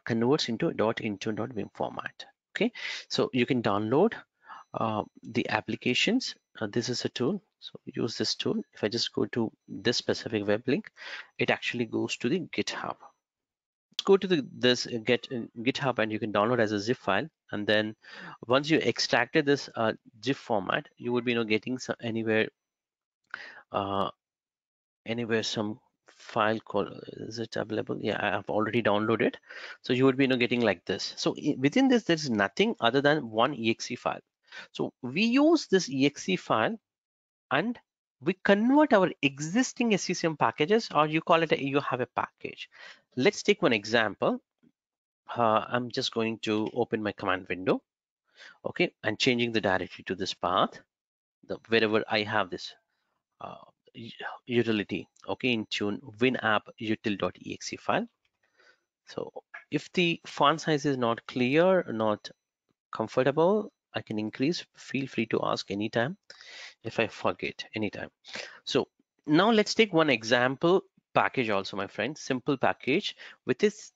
converts into .intune.vim format. Okay, so you can download the applications. This is a tool, so use this tool. If I just go to this specific web link, it actually goes to the GitHub. Let's go to this GitHub, and you can download as a zip file. And then once you extracted this zip format, you would be getting some, uh, anywhere some file called, is it available? Yeah, I have already downloaded. So you would be getting like this. So within this, there's nothing other than one exe file. So we use this exe file and we convert our existing SCCM packages, or you call it you have a package. Let's take one example. I'm just going to open my command window. Okay, and changing the directory to this path, wherever I have this uh, utility. Okay, Intune WinApp util.exe file. So if the font size is not clear, not comfortable, I can increase. Feel free to ask anytime if I forget anytime. So now let's take one example package also, my friend. Simple package with this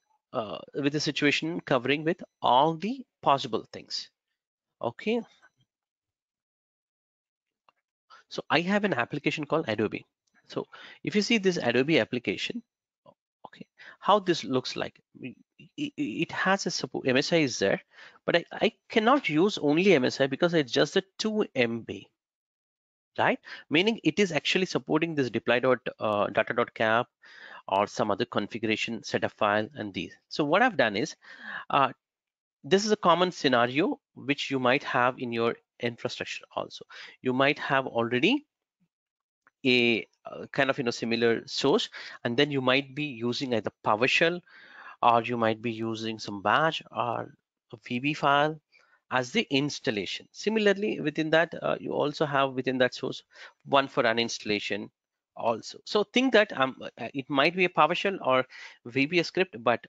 with the situation covering with all the possible things. Okay, so I have an application called Adobe. So if you see this Adobe application, okay, how this looks like, it has a support, MSI is there, but I cannot use only MSI because it's just a 2 MB, right? Meaning it is actually supporting this data.cap or some other configuration setup file and these. So what I've done is, uh, this is a common scenario which you might have in your infrastructure also. You might have already a kind of similar source, and then you might be using either PowerShell, or you might be using some batch or a VB file as the installation. Similarly, within that, you also have within that source one for an installation also. So think that it might be a PowerShell or VB script, but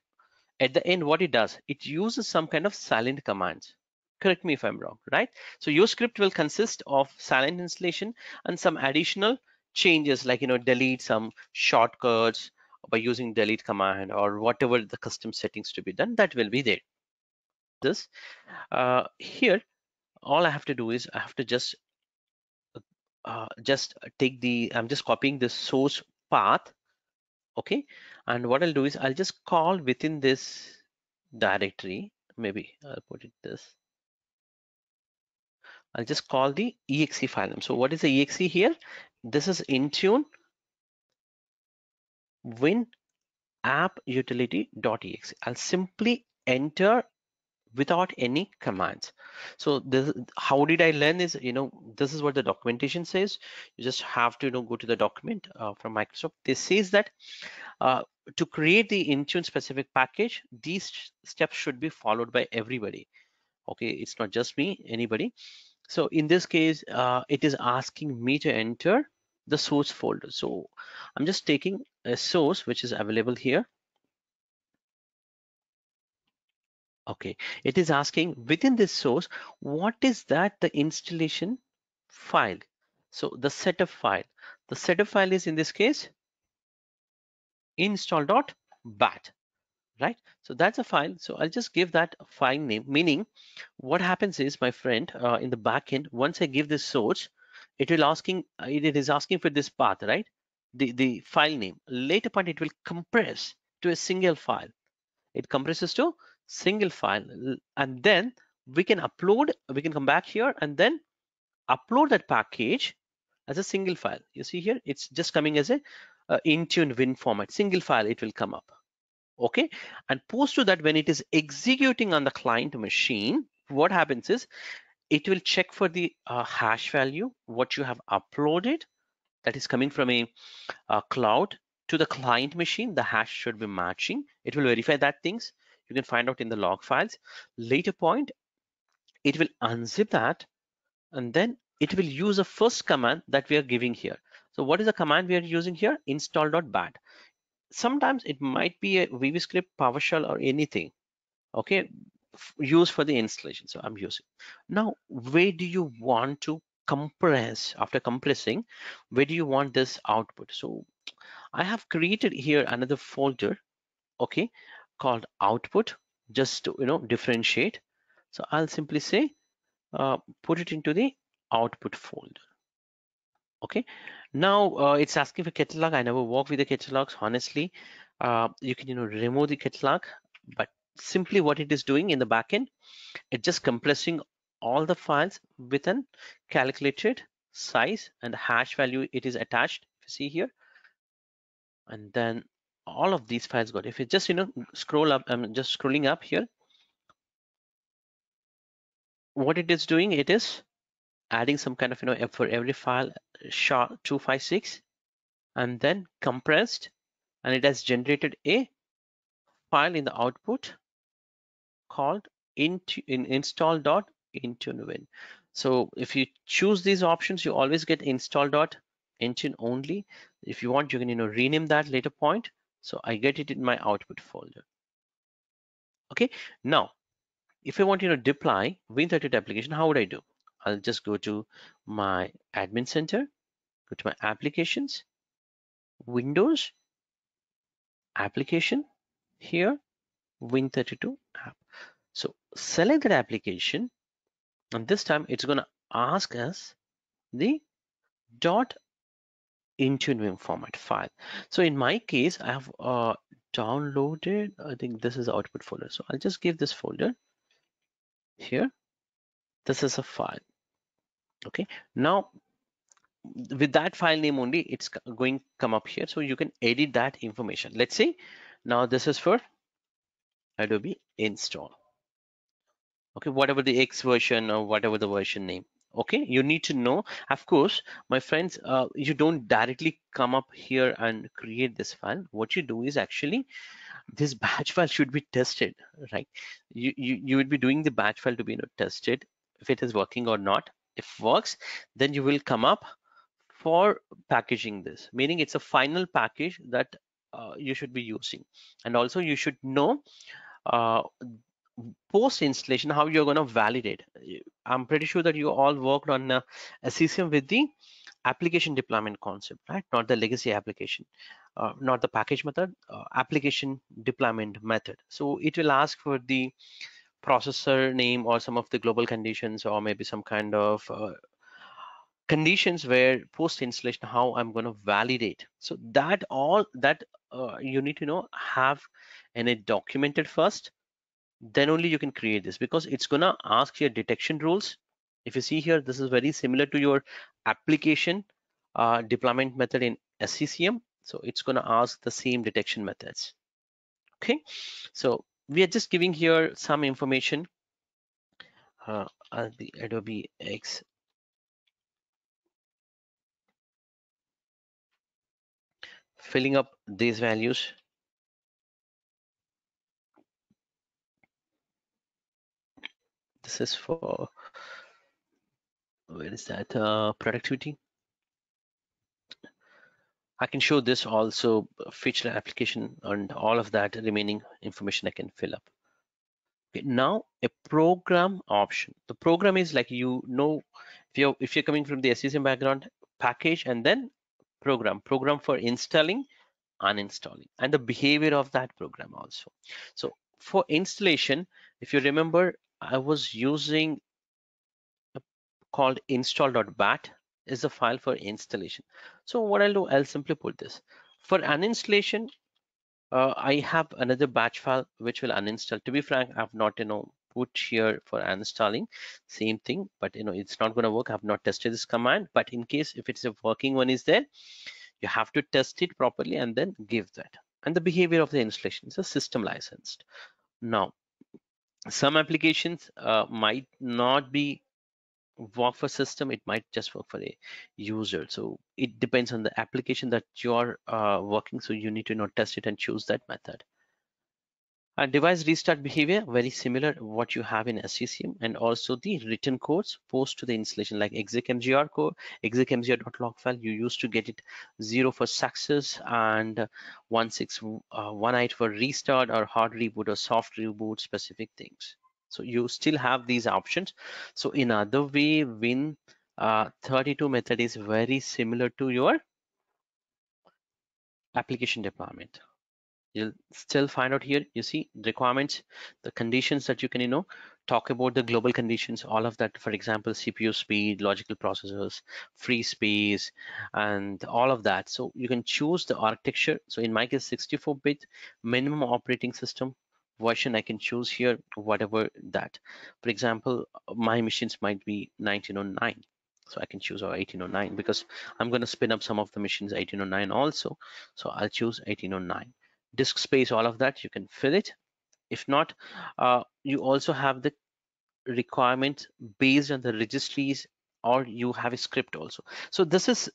at the end, what it does, it uses some kind of silent commands. Correct me if I'm wrong, right? So your script will consist of silent installation and some additional changes, like delete some shortcuts by using delete command, or whatever the custom settings to be done, that will be there. This here, all I have to do is I have to just take the, I'm just copying the source path, okay, and what I'll do is I'll just call within this directory, maybe I'll put it this, I'll just call the exe file name. So what is the exe here? This is Intune Win app utility.exe. I'll simply enter without any commands. So this, how did I learn is, this is what the documentation says. You just have to go to the document from Microsoft. This says that uh, to create the Intune specific package, these steps should be followed by everybody. Okay, it's not just me, anybody. So in this case, it is asking me to enter the source folder. So I'm just taking a source which is available here. Okay, it is asking within this source, what is that the installation file? So the setup file is in this case install.bat, right? So that's a file. So I'll just give that a file name, meaning what happens is, my friend, in the backend, once I give this source, it will asking, it is asking for this path, right? The file name. Later part, it will compress to a single file. It compresses to single file, and then we can upload, we can come back here and then upload that package as a single file. You see here, it's just coming as a Intune Win format, single file, it will come up. Okay, and post to that, when it is executing on the client machine, what happens is it will check for the hash value, what you have uploaded, that is coming from a cloud to the client machine. The hash should be matching. It will verify that things. You can find out in the log files. Later point, it will unzip that, and then it will use a first command that we are giving here. So what is the command we are using here? Install.bat. Sometimes it might be a VB script, PowerShell, or anything, okay, used for the installation. So I'm using. Now, where do you want to compress? After compressing, where do you want this output? So I have created here another folder, okay, called output, just to differentiate. So I'll simply say put it into the output folder. Okay, now it's asking for catalog. I never work with the catalogs, honestly. You can remove the catalog, but simply what it is doing in the backend, it's just compressing all the files with an calculated size and hash value. It is attached, if you see here, and then all of these files got. If you just scroll up, I'm just scrolling up here. What it is doing, it is adding some kind of for every file SHA-256, and then compressed, and it has generated a file in the output called install.intune win. So if you choose these options, you always get install.intune only. If you want, you can rename that later point. So I get it in my output folder. Okay, now if I want deploy Win32 application, how would I do? I'll just go to my admin center, go to my applications, Windows, application here, Win32 app. So select that application, and this time it's going to ask us the .Intune Vim format file. So in my case, I have downloaded, I think this is the output folder. So I'll just give this folder here. This is a file. Okay. Now with that file name only, it's going to come up here. So you can edit that information. Let's say now this is for Adobe install. Okay, whatever the X version or whatever the version name. Okay, you need to know, of course, my friends, you don't directly come up here and create this file. What you do is actually this batch file should be tested, right? You would be doing the batch file to be tested if it is working or not. If works, then you will come up for packaging this, meaning it's a final package that you should be using. And also you should know uh, post installation how you're going to validate. I'm pretty sure that you all worked on SCCM with the application deployment concept, right? Not the legacy application, not the package method, application deployment method. So it will ask for the processor name or some of the global conditions, or maybe some kind of conditions where post installation how I'm going to validate. So that all that you need to know, have in it documented first, then only you can create this, because it's gonna ask your detection rules. If you see here, this is very similar to your application deployment method in SCCM. So it's gonna ask the same detection methods. Okay, so we are just giving here some information. The Adobe X, filling up these values. This is for, where is that, productivity. I can show this also, feature application and all of that remaining information I can fill up. Okay, now a program option. The program is like, if you're coming from the SCCM background, package and then program for installing, uninstalling, and the behavior of that program also. So for installation, if you remember, I was using called install.bat is the file for installation. So what I'll do, I'll simply put this for uninstallation. I have another batch file which will uninstall. To be frank, I've not put here for uninstalling, same thing, but it's not going to work. I've not tested this command, but in case if it's a working one is there, you have to test it properly and then give that. And the behavior of the installation is a system licensed. Now some applications might not be work for system, it might just work for a user. So it depends on the application that you're working, so you need to test it and choose that method. Device restart behavior, very similar what you have in SCCM, and also the written codes post to the installation, like execmgr code, execmgr.log file. You used to get it 0 for success and 1618 for restart or hard reboot or soft reboot, specific things. So you still have these options. So in other way, Win32 method is very similar to your application deployment. You'll still find out here, you see requirements, the conditions that you can talk about, the global conditions, all of that. For example, CPU speed, logical processors, free space, and all of that. So you can choose the architecture. So in my case, 64-bit minimum operating system version, I can choose here whatever that. For example, my machines might be 1909, so I can choose 1809, because I'm going to spin up some of the machines 1809 also. So I'll choose 1809. Disk space, all of that, you can fill it. If not, you also have the requirement based on the registries, or you have a script also. So this is,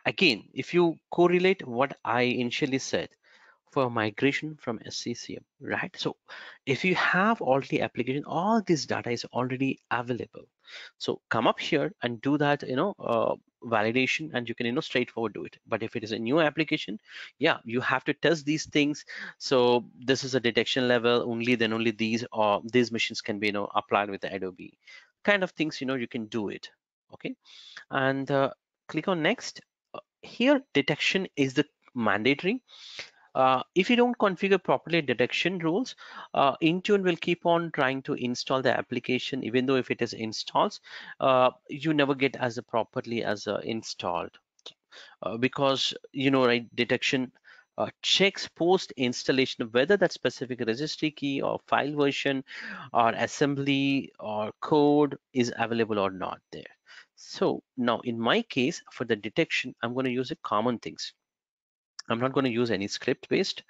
again, if you correlate what I initially said for migration from SCCM, right? So if you have already application, all this data is already available. So come up here and do that, validation, and you can, straightforward do it. But if it is a new application, yeah, you have to test these things. So this is a detection level only, then only these machines can be, applied with the Adobe kind of things, you can do it. Okay, and click on next. Here detection is the mandatory. If you don't configure properly detection rules, Intune will keep on trying to install the application, even though if it is installed, you never get as properly as installed, because right, detection checks post installation whether that specific registry key or file version or assembly or code is available or not there. So now in my case, for the detection, I'm going to use a common things. I'm not going to use any script based.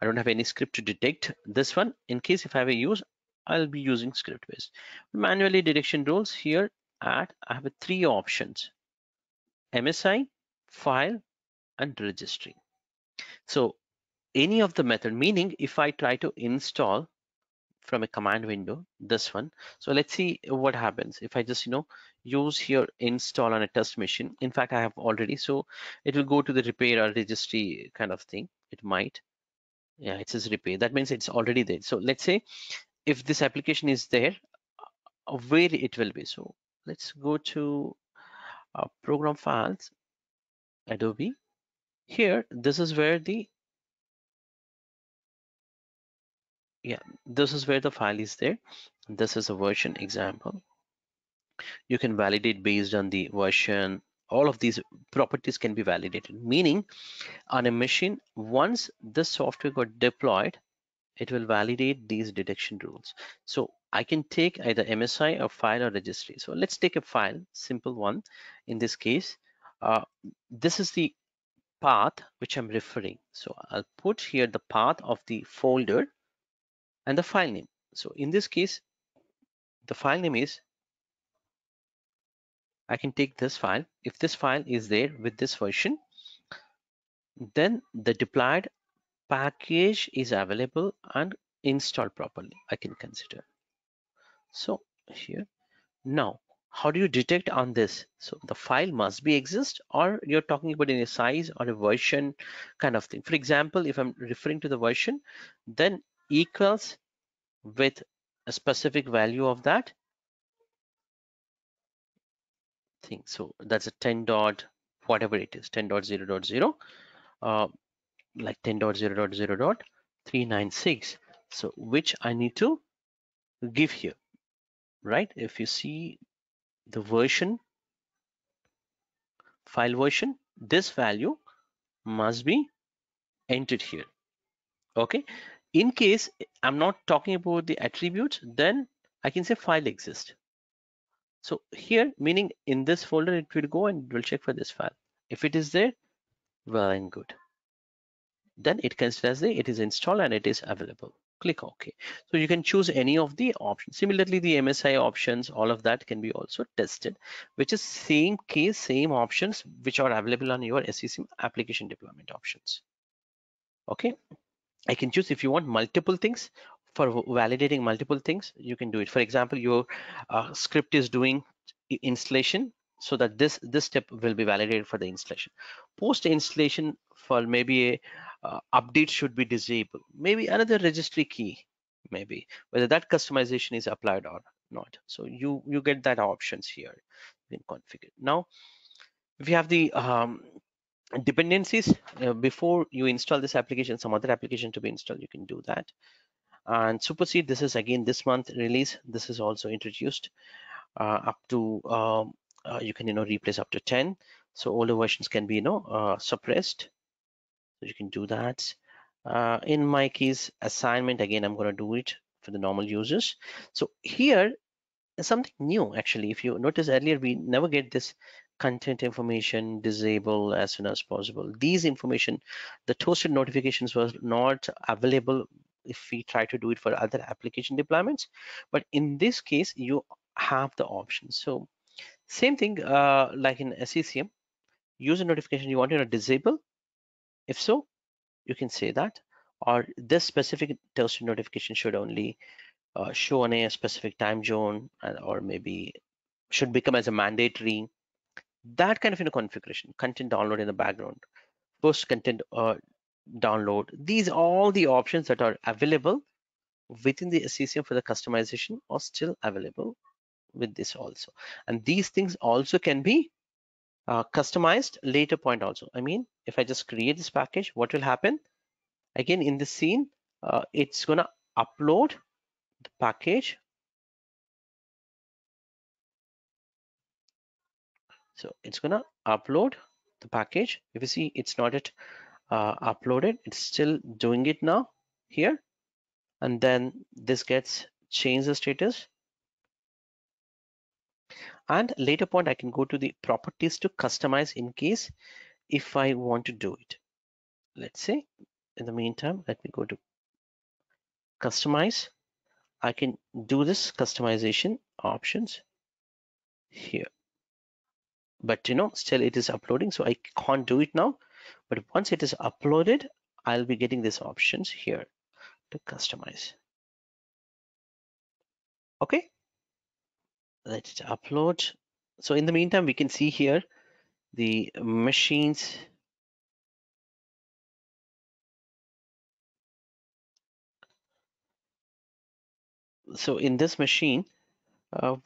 I don't have any script to detect this one. In case if I have a use, I'll be using script based. Manually detection rules here I have three options: MSI, file, and registry. So any of the method, meaning if I try to install from a command window, this one. So let's see what happens if I just use here install on a test machine. In fact, I have already, so it will go to the repair or registry kind of thing. It might, yeah, it says repair. That means it's already there. So let's say if this application is there, where it will be. So let's go to program files, Adobe. Here, this is where the this is where the file is there. This is a version example. You can validate based on the version. All of these properties can be validated, meaning on a machine, once this software got deployed, it will validate these detection rules. So I can take either MSI or file or registry. So let's take a file, simple one. In this case, this is the path which I'm referring. So I'll put here the path of the folder and the file name. So in this case, the file name is, I can take this file. If this file is there with this version, then the deployed package is available and installed properly, I can consider. So here, now, how do you detect on this? So the file must be exist, or you're talking about in a size or a version kind of thing. For example, if I'm referring to the version, then equals with a specific value of that thing. So that's a 10 dot, whatever it is, 10.0.0, like 10.0.0.396. So which I need to give here, right? If you see the version, file version, this value must be entered here. Okay. In case I'm not talking about the attributes, then I can say file exists. So here, meaning in this folder, it will go and it will check for this file. If it is there, well and good. Then it considers it is installed and it is available. Click OK. So you can choose any of the options. Similarly, the MSI options, all of that can be also tested, which is same case, same options which are available on your SCCM application deployment options. Okay. I can choose if you want multiple things. For validating multiple things, you can do it. For example, your script is doing installation, so that this step will be validated for the installation. Post installation, for maybe a update should be disabled, maybe another registry key, maybe whether that customization is applied or not. So you get that options here. You can configure. Now if you have the dependencies, before you install this application, some other application to be installed, you can do that. And supersede, this is again this month release. This is also introduced up to you can replace up to 10. So older versions can be suppressed. So you can do that. In my case, assignment, again I'm going to do it for the normal users. So here is something new actually. If you notice earlier, we never get this content information disable as soon as possible. These information, the toasted notifications was not available if we try to do it for other application deployments, but in this case you have the option. So same thing like in SCCM, user notification, you want to disable. If so, you can say that, or this specific toasted notification should only show on a specific time zone, or maybe should become as a mandatory. That kind of configuration, content download in the background, post content download. These all the options that are available within the SCCM for the customization are still available with this also. And these things also can be customized later point also. I mean, if I just create this package, what will happen? Again, in the scene, it's gonna upload the package. So it's gonna upload the package. If you see, it's not yet uploaded. It's still doing it now here. And then this gets changed the status. And later point, I can go to the properties to customize in case if I want to do it. Let's say in the meantime, let me go to customize. I can do this customization options here, but still it is uploading, so I can't do it now. But once it is uploaded, I'll be getting these options here to customize. Okay, let's upload. So in the meantime, we can see here the machines. So in this machine,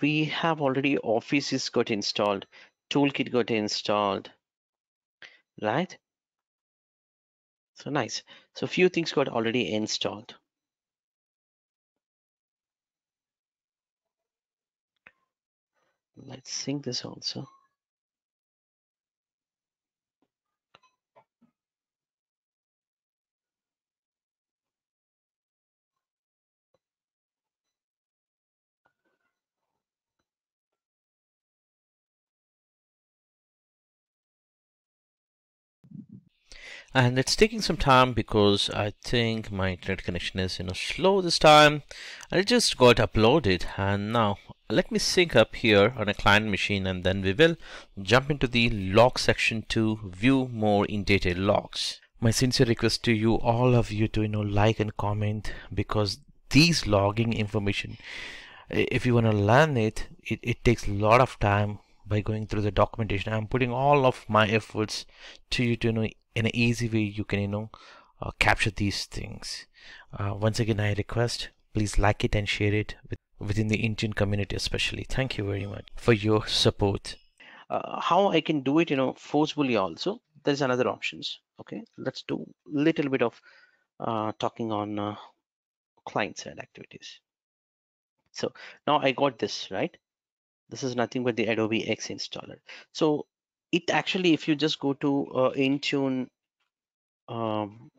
we have already Offices got installed, Toolkit got installed, right? So nice. So few things got already installed. Let's sync this also. And it's taking some time because I think my internet connection is slow this time, and it just got uploaded. And now let me sync up here on a client machine, and then we will jump into the log section to view more in detail logs. My sincere request to you, all of you, to like and comment, because these logging information, if you want to learn it takes a lot of time. By going through the documentation, I'm putting all of my efforts to you to in an easy way you can capture these things. Once again, I request, please like it and share it within the Intune community especially. Thank you very much for your support. How I can do it forcefully also, there's another options. Okay, let's do a little bit of talking on client side activities. So now I got this right. This is nothing but the Adobe X installer. So it actually, if you just go to Intune um,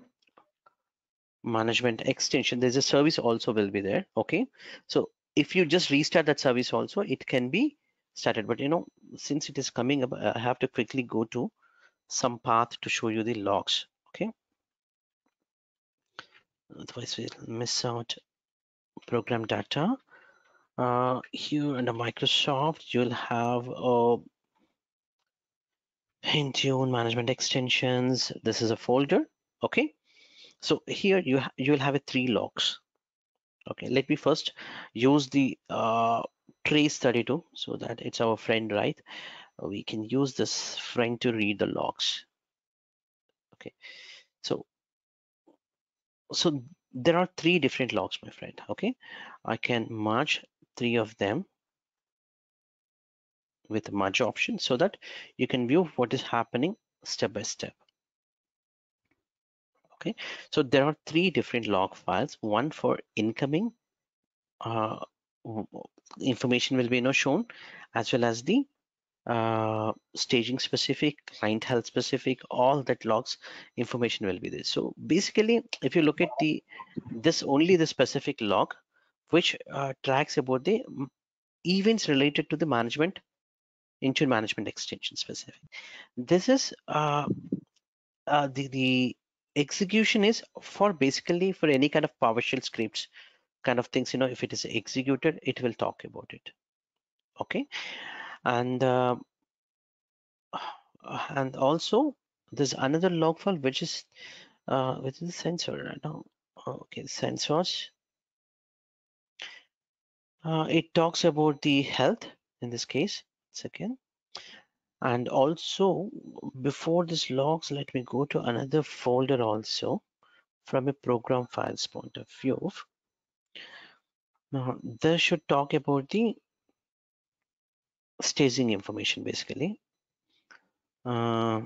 management extension, there's a service also will be there. Okay, so if you just restart that service also, it can be started. But since it is coming up, I have to quickly go to some path to show you the logs. Okay, otherwise we'll miss out program data. Here under Microsoft, you'll have Intune management extensions. This is a folder. Okay, so here you will have a 3 logs. Okay, let me first use the trace32 so that it's our friend, right? We can use this friend to read the logs. Okay, so there are 3 different logs, my friend. Okay, I can merge 3 of them with merge option so that you can view what is happening step by step. Okay, so there are 3 different log files. One for incoming uh, information will be shown, as well as the staging specific, client health specific, all that logs information will be there. So basically, if you look at this only the specific log, which tracks about the events related to the management, Intune management extension specific. This is the execution is for basically for any kind of PowerShell scripts kind of things. If it is executed, it will talk about it. Okay, and also there's another log file which is the sensor right now. Okay, sensors. It talks about the health in this case. Second, and also before this logs, let me go to another folder also from a program files point of view. Now this should talk about the staging information basically. Uh,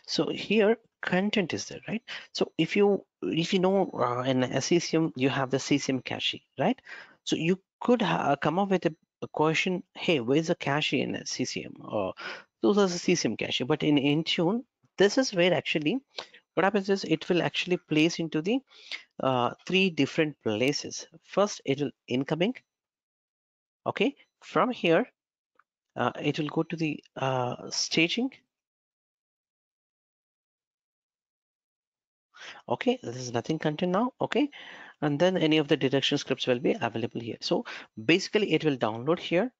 So here content is there, right? So if you know in SCCM you have the CCM cache, right? So you could come up with a question, hey, where's the cache in CCM? Or those are the CCM cache. But in Intune, this is where actually what happens is it will actually place into the three different places. First, it will incoming. Okay, from here it will go to the staging. Okay, this is nothing content now. Okay, and then any of the detection scripts will be available here. So basically it will download here,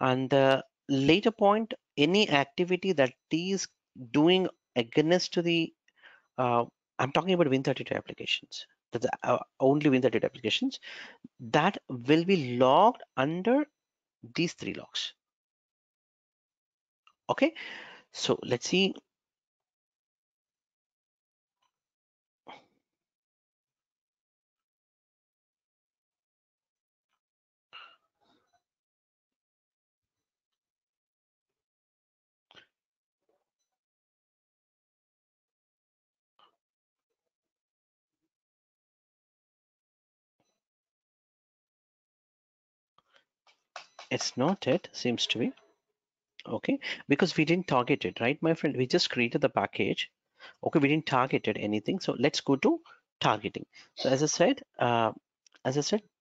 and the later point, any activity that is doing against to the I'm talking about Win32 applications, that's only Win32 applications, that will be logged under these three logs. Okay, so let's see. It's not it, seems to be. Okay, because we didn't target it, right, my friend? We just created the package. Okay, we didn't target it anything. So let's go to targeting. So as I said,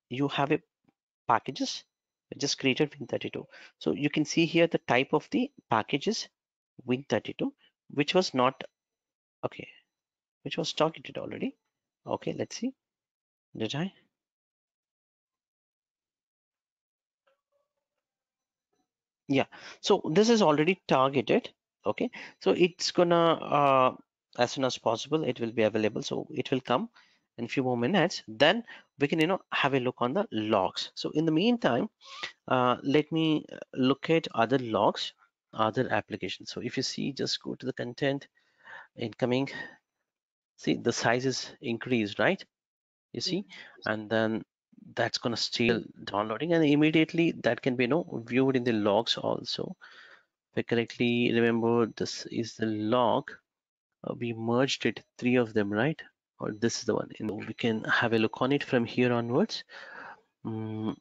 you have a packages. We just created Win32. So you can see here the type of the packages Win32, which was not okay, which was targeted already. Okay, let's see. Did I? Yeah, so this is already targeted. Okay, so it's gonna as soon as possible it will be available, so it will come in few more minutes. Then we can have a look on the logs. So in the meantime, let me look at other logs, other applications. So if you see, just go to the content, incoming. See, the size is increased, right? You see, and then that's gonna still downloading, and immediately that can be viewed in the logs also. If I correctly remember, this is the log. We merged it, three of them, right? Or this is the one. We can have a look on it from here onwards. Mm,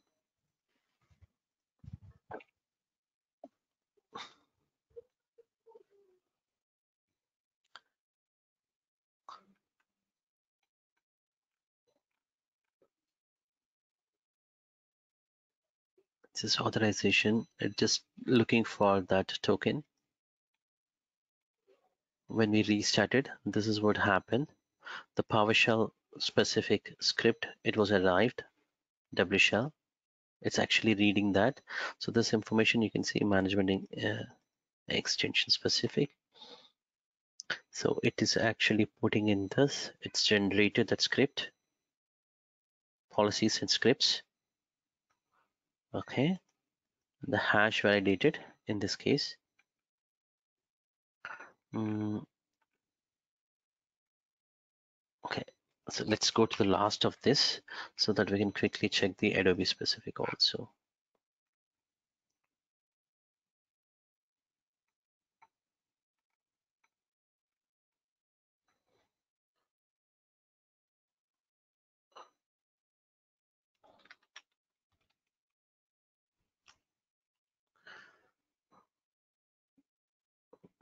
this is authorization. It's just looking for that token. When we restarted, this is what happened. The PowerShell specific script, it was arrived, WShell. It's actually reading that. So this information you can see management extension specific. So it is actually putting in this. It's generated that script, policies and scripts. Okay, the hash validated in this case. Okay, so let's go to the last of this so that we can quickly check the Adobe specific also.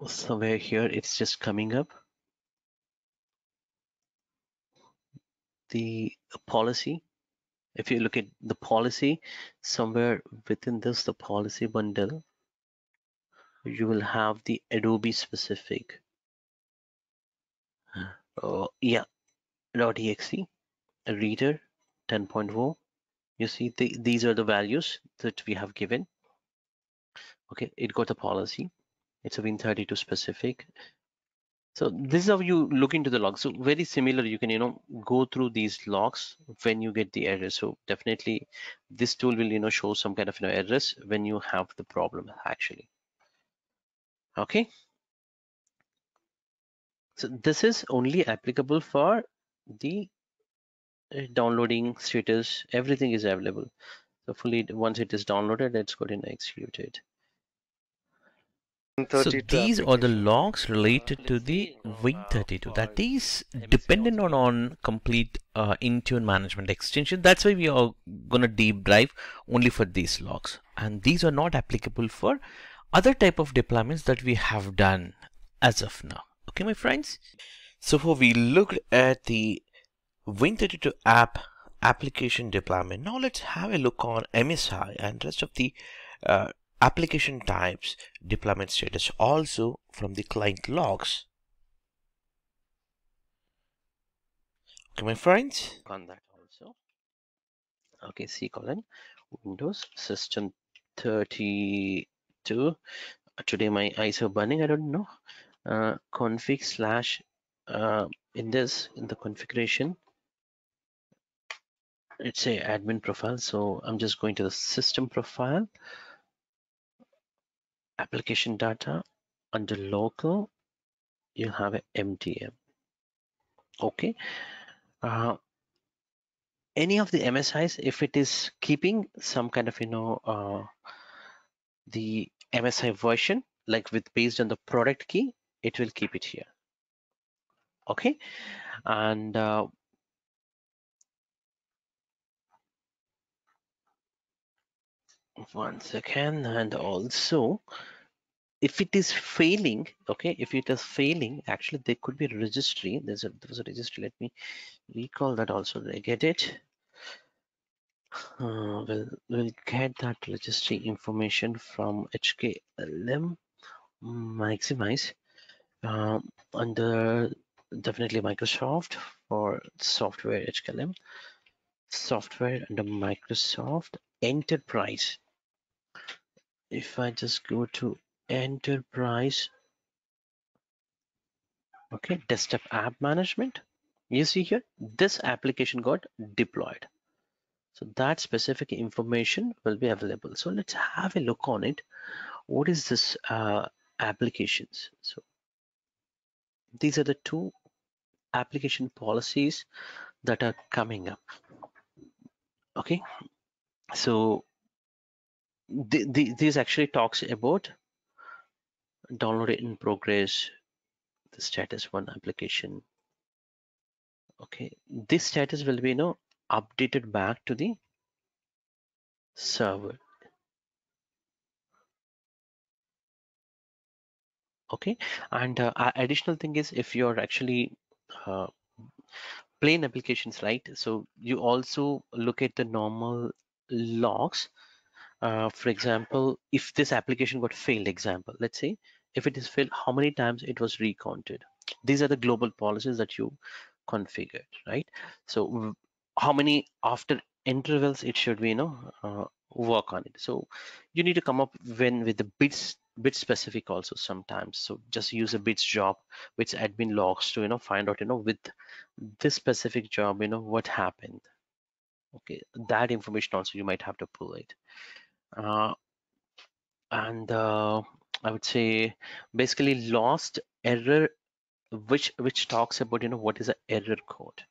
Somewhere here it's just coming up. The policy, if you look at the policy, somewhere within this, the policy bundle, you will have the Adobe specific. Yeah, .exe, a reader 10.0. You see these are the values that we have given. Okay, it got a policy. It's a Win32 specific. So this is how you look into the logs. So very similar, you can go through these logs when you get the errors. So definitely this tool will show some kind of errors when you have the problem actually. Okay, so this is only applicable for the downloading status. Everything is available. So fully once it is downloaded, let's go ahead and execute it. So 32 these are the application. logs related to Let's the see, Win32 for that is MSI dependent also. on complete Intune management extension. That's why we are gonna deep dive only for these logs, and these are not applicable for other type of deployments that we have done as of now. Okay, my friends. So for we looked at the Win32 application deployment. Now let's have a look on MSI and rest of the uh, application types deployment status also from the client logs. Okay, my friends. On that also. Okay, C colon Windows system 32. Today my eyes are burning. I don't know. Config slash in the configuration, it's a admin profile. So I'm just going to the system profile, application data. Under local, you have a MDM. Okay. Any of the MSIs, if it is keeping some kind of the MSI version, like with based on the product key, it will keep it here. Okay. And one second. And also, if it is failing, okay, if it is failing, actually there could be a registry. There was a registry. Let me recall that also. Did I get it? We'll get that registry information from HKLM maximize under definitely Microsoft for software HKLM, software under Microsoft Enterprise. If I just go to Enterprise, okay, desktop app management, you see here this application got deployed. So that specific information will be available. So let's have a look on it. What is this applications? So these are the two application policies that are coming up. Okay, so this actually talks about download in progress, the status one application. Okay, this status will be updated back to the server. Okay, and additional thing is if you're actually uh, plain applications, right? So you also look at the normal logs. For example, if this application got failed, example, let's say if it is failed, how many times it was recounted. These are the global policies that you configured, right? So how many after intervals it should be, work on it. So you need to come up with the bit specific also sometimes. So just use a bits job with admin logs to find out with this specific job what happened. Okay, that information also you might have to pull it. Uh, and I would say basically lost error, which talks about what is an error code.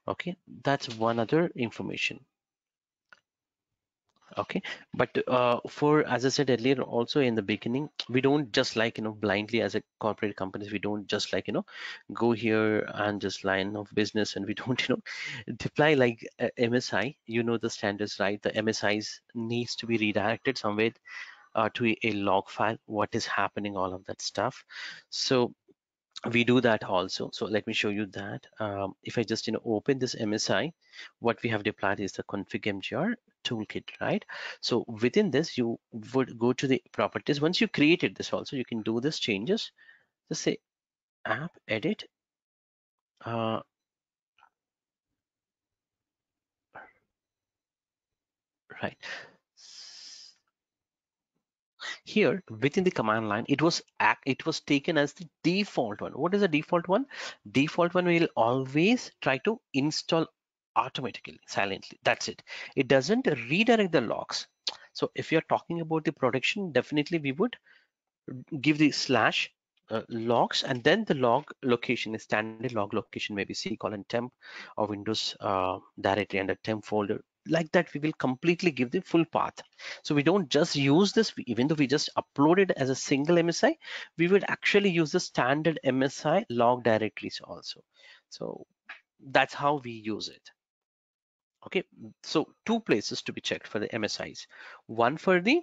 Okay, that's one other information. Okay, but for, as I said earlier also in the beginning, we don't just like blindly as a corporate companies, we don't just like go here and just line of business, and we don't deploy like MSI, the standards, right? The MSIs needs to be redirected somewhere to a log file, what is happening, all of that stuff. So we do that also. So let me show you that. If I just open this MSI, what we have deployed is the config mgr toolkit, right? So within this, you would go to the properties. Once you created this also, you can do this changes. Just say app edit. Right. Here within the command line, it was taken as the default one. What is the default one? Default one will always try to install automatically silently. That's it. It doesn't redirect the logs. So if you're talking about the production, definitely we would give the slash logs, and then the log location is standard log location, maybe C colon temp or Windows directory under temp folder. like that we will completely give the full path. So we don't just use this, even though we just upload it as a single MSI, we would actually use the standard MSI log directories also. So that's how we use it. Okay, so two places to be checked for the MSIs. One for the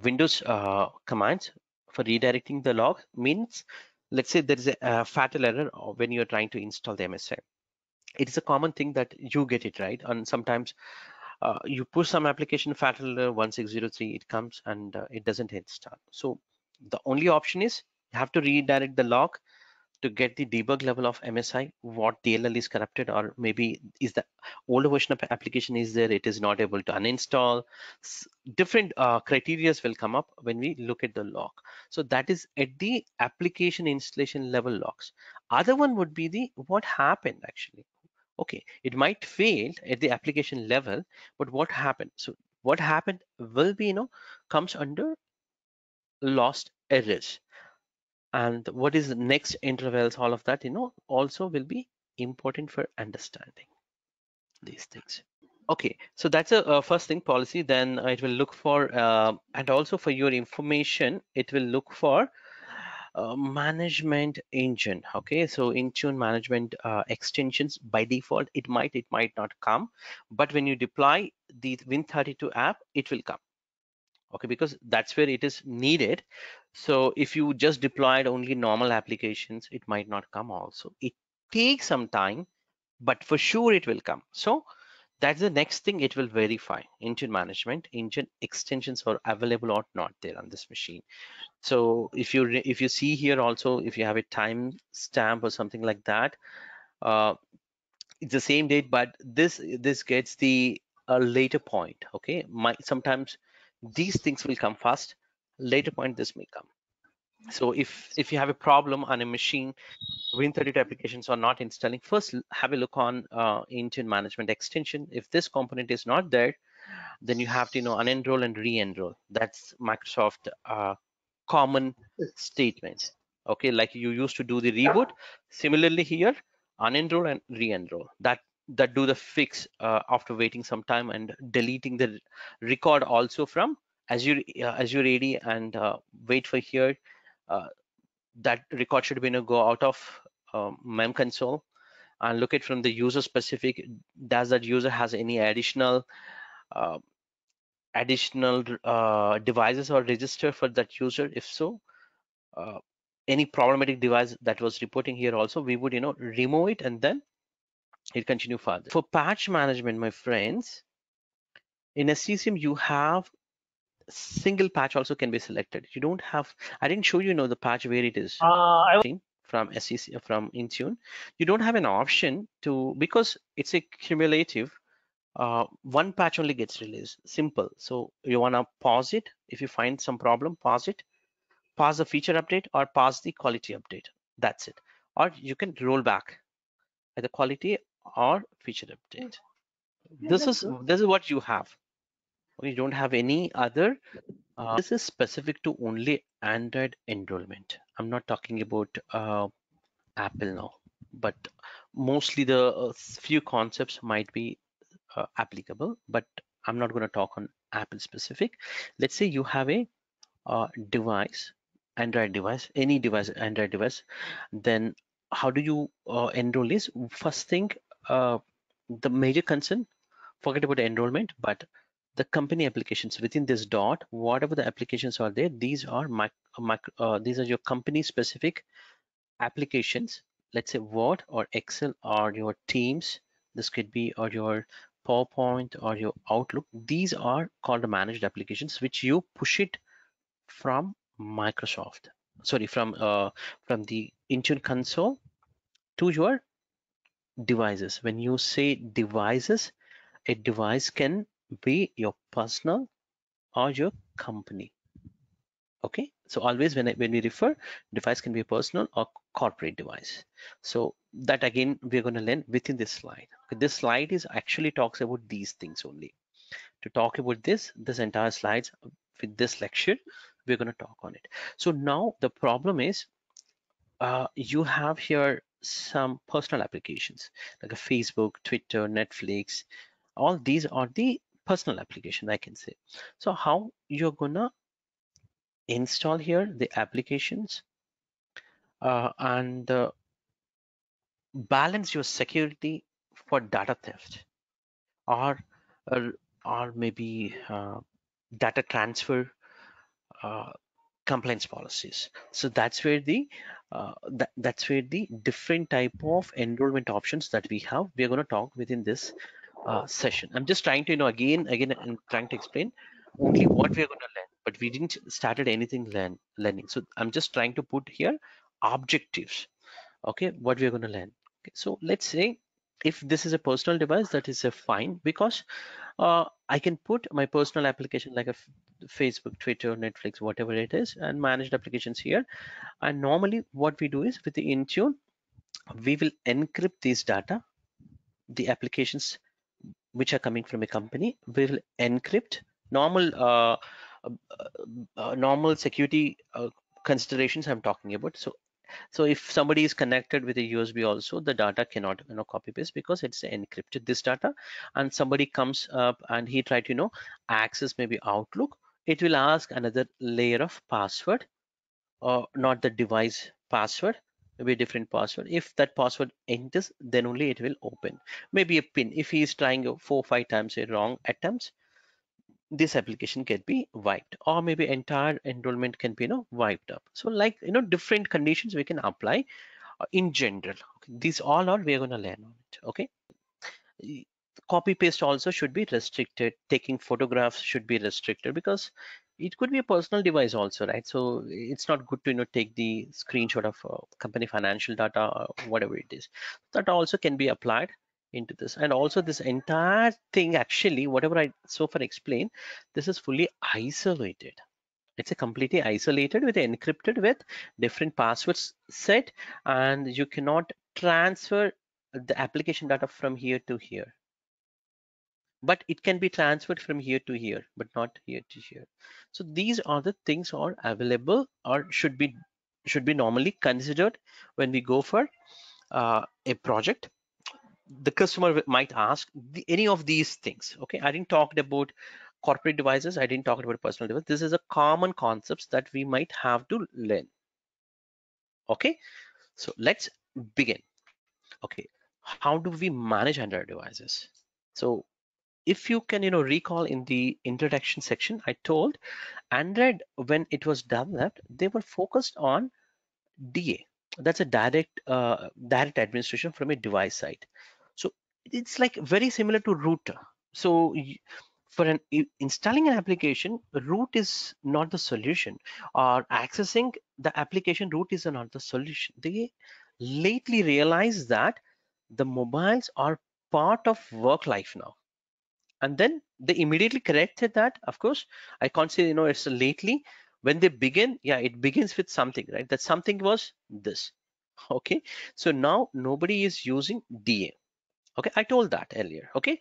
Windows commands for redirecting the log, means let's say there is a fatal error when you're trying to install the MSI. It is a common thing that you get it right, and sometimes you push some application fatal error 1603, it comes and it doesn't install. So the only option is you have to redirect the log to get the debug level of MSI, what DLL is corrupted, or maybe is the older version of application is there, it is not able to uninstall. Different criterias will come up when we look at the log. So that is at the application installation level logs. Other one would be the what happened actually. Okay, it might fail at the application level, but what happened? So what happened will be, comes under lost errors, and what is the next intervals, all of that, also will be important for understanding these things. Okay, so that's a first thing policy. Then it will look for and also for your information, it will look for management engine. Okay, so Intune management extensions, by default it might not come, but when you deploy the Win32 app, it will come. Okay, because that's where it is needed. So if you just deployed only normal applications, it might not come also. It takes some time, but for sure it will come. So that's the next thing it will verify. Intune management engine extensions are available or not there on this machine. So if you see here also, if you have a time stamp or something like that, uh, it's the same date, but this gets the later point. Okay, sometimes these things will come fast, later point this may come. So if you have a problem on a machine, Win32 applications are not installing, first have a look on Intune management extension. If this component is not there, then you have to unenroll and re-enroll. That's Microsoft common statement. Okay, like you used to do the reboot, similarly here, unenroll and re-enroll. That do the fix after waiting some time and deleting the record also from Azure AD, and wait for here. That record should be go out of mem console and look at from the user specific. Does that user has any uh, additional devices or register for that user? If so, uh, any problematic device that was reporting here also, we would remove it, and then it continue further. For patch management, my friends, in SCCM you have single patch also can be selected. You don't have, I didn't show the patch where it is from SCC from Intune. You don't have an option to, because it's a cumulative. One patch only gets released, simple. So you want to pause it. If you find some problem, pause it, pause the feature update or pause the quality update. That's it. Or you can roll back either quality or feature update. This is what you have. You don't have any other. This is specific to only Android enrollment. I'm not talking about Apple now, but mostly the few concepts might be applicable, but I'm not going to talk on Apple specific. Let's say you have a device, Android device, any device, Android device, then how do you enroll is first thing, the major concern, forget about the enrollment, but the company applications within this dot, whatever the applications are there, these are these are your company specific applications. Let's say Word or Excel or your Teams, this could be, or your PowerPoint or your Outlook. These are called managed applications, which you push it from Microsoft, sorry, from the Intune console to your devices. When you say devices, a device can be your personal or your company. Okay, so always when we refer, device can be a personal or corporate device. So that again we're going to learn within this slide. Okay, this slide is actually talks about these things only. To talk about this entire slides with this lecture, we're going to talk on it. So now the problem is, you have here some personal applications like a Facebook, Twitter, Netflix, All these are the personal application, I can say. So how you're gonna install here the applications and balance your security for data theft, or or, or maybe data transfer uh, compliance policies. So that's where the that's where the different type of enrollment options that we have, we are going to talk within this session. I'm just trying to, again and trying to explain only what we are going to learn, but we didn't started anything learning. So I'm just trying to put here objectives. Okay, what we are going to learn. Okay, so let's say if this is a personal device, that is a fine, because I can put my personal application like a Facebook, Twitter, Netflix, whatever it is, and managed applications here. And normally what we do is with the Intune, we will encrypt these data, the applications which are coming from a company, we will encrypt normal normal security considerations I'm talking about. So if somebody is connected with a USB also, the data cannot copy paste because it's encrypted this data. And somebody comes up and he tried to access maybe Outlook, it will ask another layer of password, or not the device password, maybe a different password. If that password enters, then only it will open. Maybe a pin. If he is trying 4 or 5 times a wrong attempts, this application can be wiped, or maybe entire enrollment can be wiped up. So like different conditions we can apply in general. Okay, these all are we are going to learn on it. Okay, copy paste also should be restricted, taking photographs should be restricted, because it could be a personal device also, right? So it's not good to take the screenshot of company financial data or whatever it is. That also can be applied into this. And also this entire thing, actually whatever I so far explained, this is fully isolated. It's a completely isolated with encrypted with different passwords set, and you cannot transfer the application data from here to here, but it can be transferred from here to here, but not here to here. So these are the things are available, or should be normally considered when we go for a project. The customer might ask any of these things. Okay, I didn't talk about corporate devices, I didn't talk about personal device. This is a common concepts that we might have to learn. Okay, so let's begin. Okay, how do we manage Android devices? So if you can recall in the introduction section, I told Android, when it was developed, they were focused on DA. That's a direct administration from a device side. So it's like very similar to root. So for installing an application, root is not the solution, or accessing the application root is not the solution. They lately realized that the mobiles are part of work life now, and then they immediately corrected that. Of course, I can't say it's lately. When they begin, yeah, it begins with something, right? That something was this. Okay, so now nobody is using DA. Okay, I told that earlier. Okay,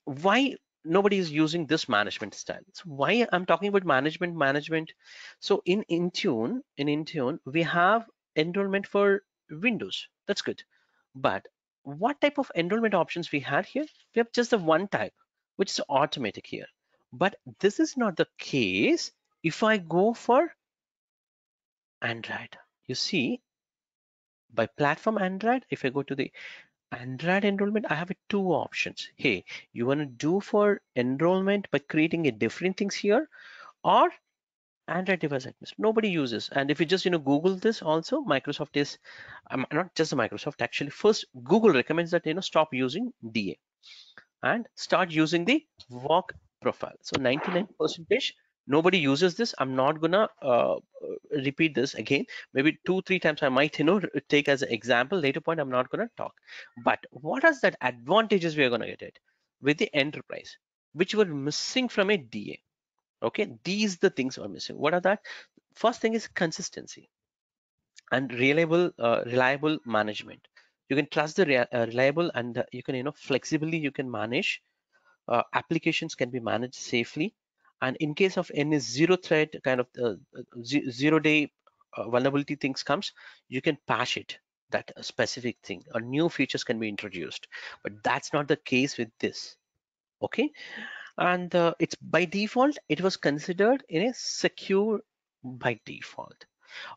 why nobody is using this management style? So why I'm talking about management? So in Intune we have enrollment for Windows. That's good. But what type of enrollment options we had here? We have just the one type, which is automatic here. But this is not the case if I go for Android. You see, by platform Android, if I go to the Android enrollment, I have two options. Hey, you want to do for enrollment by creating a different things here, or Android device administration. Nobody uses. And if you just Google this also, Microsoft is not just the Microsoft, actually first Google recommends that stop using DA and start using the work profile. So 99% nobody uses this. I'm not gonna repeat this again. Maybe 2-3 times I might take as an example. Later point I'm not gonna talk. But what are that advantages we are gonna get it with the enterprise, which were missing from a DA? Okay, these the things are missing. What are that? First thing is consistency and reliable management. You can trust the reliable, and you can flexibly you can manage. Applications can be managed safely, and in case of any zero threat kind of 0 day vulnerability things comes, you can patch it, that specific thing, or new features can be introduced. But that's not the case with this. Okay, and it's by default it was considered in a secure by default.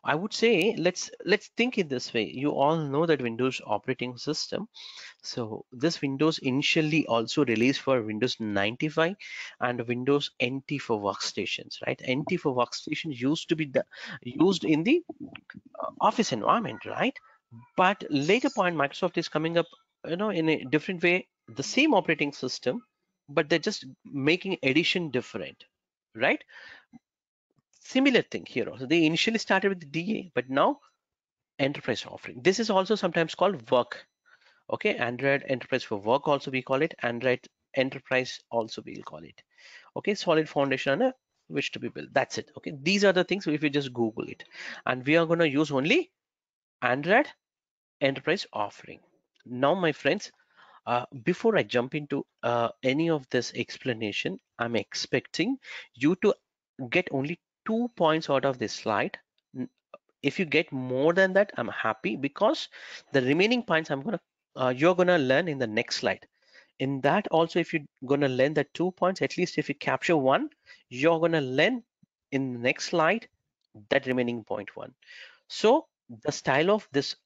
I would say let's think it this way. You all know that Windows operating system. So this Windows initially also released for Windows 95 and Windows NT for workstations, right? NT for workstations used to be used in the office environment, right? But later point, Microsoft is coming up, in a different way, the same operating system, but they're just making edition different, right? Similar thing here also. They initially started with DA, but now enterprise offering. This is also sometimes called work. Okay, Android Enterprise for Work also we call it. Android Enterprise also we'll call it. Okay, solid foundation and a wish to be built. That's it. Okay, these are the things if you just Google it, and we are going to use only Android Enterprise offering. Now, my friends, before I jump into any of this explanation, I'm expecting you to get only 2 points out of this slide. If you get more than that, I'm happy, because the remaining points you're gonna learn in the next slide. In that also, if you're gonna learn the 2 points, at least if you capture one, you're gonna learn in the next slide that remaining point one. So the style of this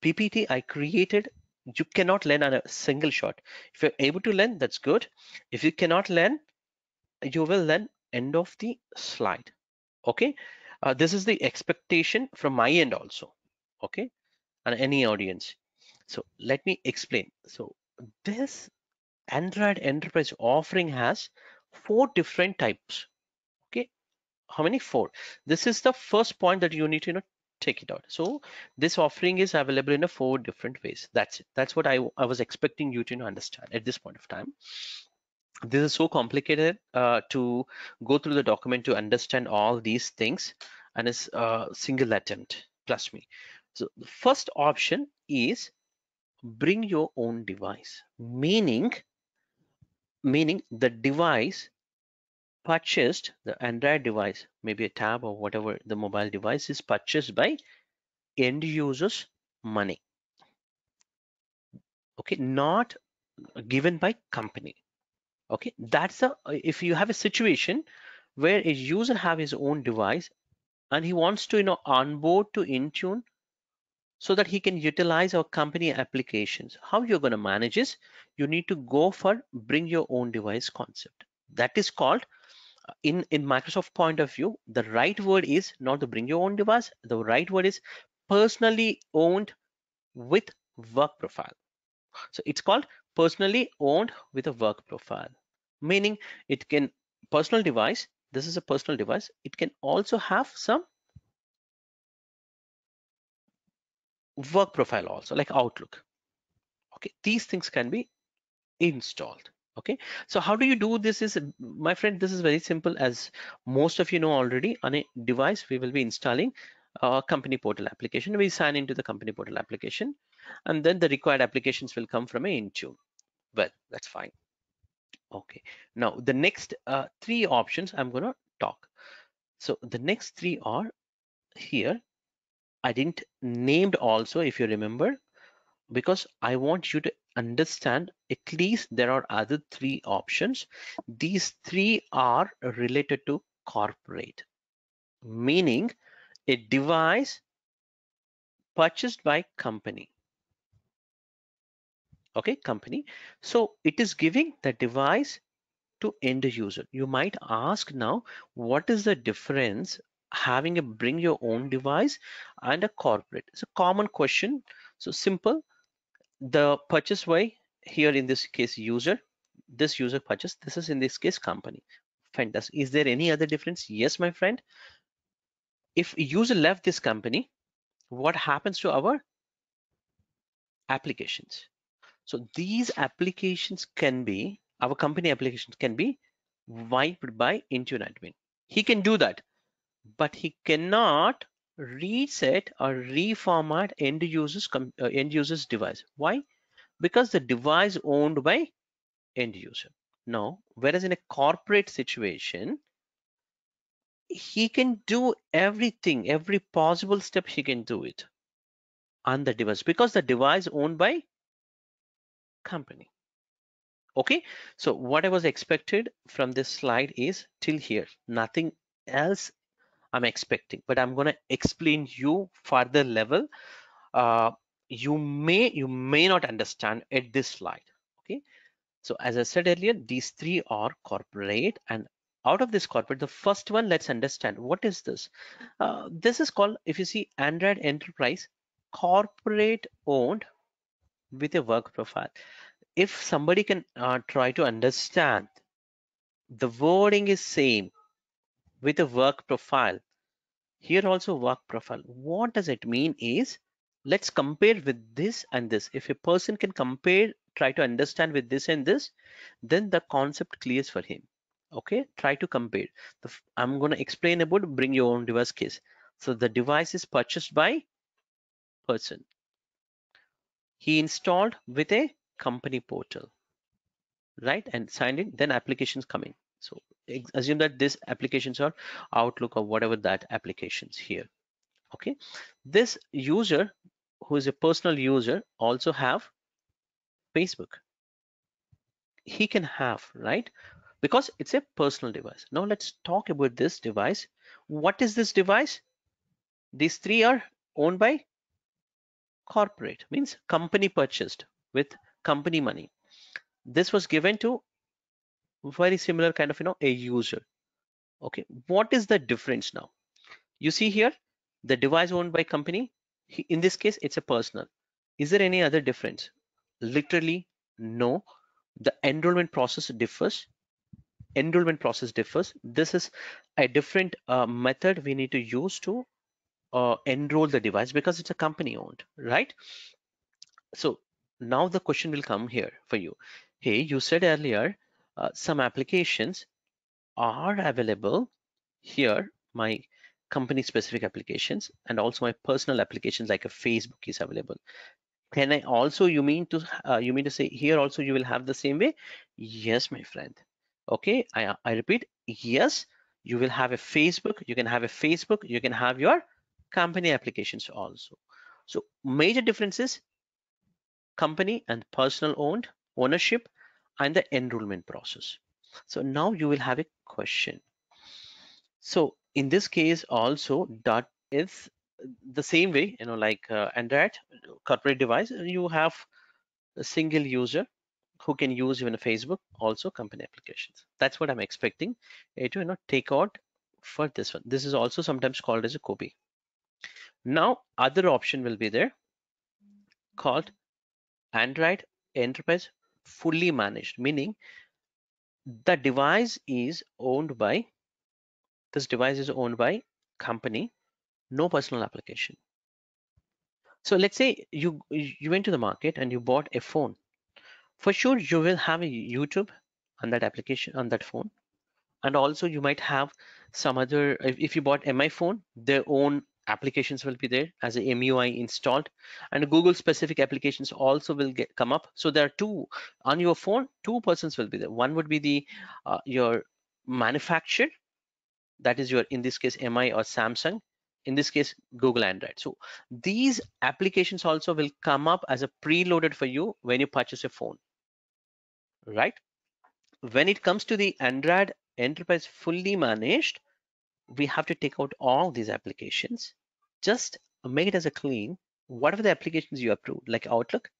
PPT I created, you cannot learn on a single shot. If you're able to learn, that's good. If you cannot learn, you will learn end of the slide. Okay, this is the expectation from my end also. Okay, and any audience. So let me explain. So this Android Enterprise offering has 4 different types. Okay, how many? 4. This is the first point that you need to take it out. So this offering is available in a 4 different ways. That's it. That's what I was expecting you to understand at this point of time. This is so complicated to go through the document to understand all these things, and it's a single attempt, trust me. So the first option is bring your own device, meaning the device purchased, the Android device, maybe a tab or whatever the mobile device is purchased by end users money. Okay, not given by company. Okay, that's a if you have a situation where a user have his own device and he wants to onboard to Intune so that he can utilize our company applications. How you're going to manage is you need to go for bring your own device concept. That is called in Microsoft point of view, the right word is not to bring your own device. The right word is personally owned with work profile. So it's called personally owned with a work profile, meaning it can personal device. This is a personal device. It can also have some work profile also, like Outlook. Okay, these things can be installed. Okay, so how do you do this? Is my friend, this is very simple. As most of you know already, on a device we will be installing a company portal application. We sign into the company portal application, and then the required applications will come from a Intune. Well, that's fine. Okay, now the next 3 options I'm going to talk. So the next 3 are here. I didn't named also, if you remember, because I want you to understand at least there are other 3 options. These 3 are related to corporate, meaning a device purchased by company. Okay, company. So it is giving the device to end user. You might ask now, what is the difference having a bring your own device and a corporate? It's a common question. So simple. The purchase by here in this case user, this user purchase, this is in this case company. Fantastic. Is there any other difference? Yes, my friend. If user left this company, what happens to our applications? So these applications can be, our company applications can be wiped by Intune admin. He can do that, but he cannot reset or reformat end user's device. Why? Because the device owned by end user. No, whereas in a corporate situation, he can do everything, every possible step he can do it on the device because the device owned by company. Okay, so what I was expected from this slide is till here, nothing else I'm expecting, but I'm going to explain you further level. uh, you may not understand at this slide. Okay, so as I said earlier, these three are corporate, and out of this corporate, the first one, let's understand what is this. This is called, if you see, Android Enterprise corporate owned with a work profile. If somebody can try to understand, the wording is same with a work profile. Here also work profile. What does it mean is, let's compare with this and this. If a person can compare, try to understand with this and this, then the concept clears for him. Okay, try to compare. I'm going to explain about bring your own device case. So the device is purchased by person. He installed with a company portal, right? And signed in, then applications coming. So assume that these applications are Outlook or whatever that applications here. Okay, this user who is a personal user also have Facebook. He can have, right? Because it's a personal device. Now let's talk about this device. What is this device? These three are owned by corporate, means company purchased with company money. This was given to very similar kind of, a user. Okay, what is the difference now? You see here, the device owned by company, in this case, it's a personal. Is there any other difference? Literally, no. The enrollment process differs. Enrollment process differs. This is a different method we need to use to enroll the device because it's a company owned, right? So now the question will come here for you. Hey, you said earlier some applications are available here, my company specific applications and also my personal applications like a Facebook is available. Can I also, you mean to say here also you will have the same way? Yes, my friend. Okay, I repeat, yes, you will have a Facebook, you can have a Facebook, you can have your company applications also. So major differences, company and personal owned ownership and the enrollment process. So now you will have a question. So in this case also, that is the same way, like Android corporate device, you have a single user who can use even a Facebook, also company applications. That's what I'm expecting it to take out for this one. This is also sometimes called as a copy. Now other option will be there called Android Enterprise fully managed, meaning the device is owned by this device is owned by company, no personal application. So let's say you went to the market and you bought a phone. For sure, you will have a YouTube on that application on that phone, and also you might have some other. If you bought MI phone, their own applications will be there as a MUI installed, and Google specific applications also will come up. So there are two on your phone. Two persons will be there. One would be the your manufacturer, that is your, in this case, MI or Samsung, in this case Google Android. So these applications also will come up as a preloaded for you when you purchase a phone, right? When it comes to the Android Enterprise fully managed, we have to take out all these applications, just make it as a clean. Whatever the applications you approve, like Outlook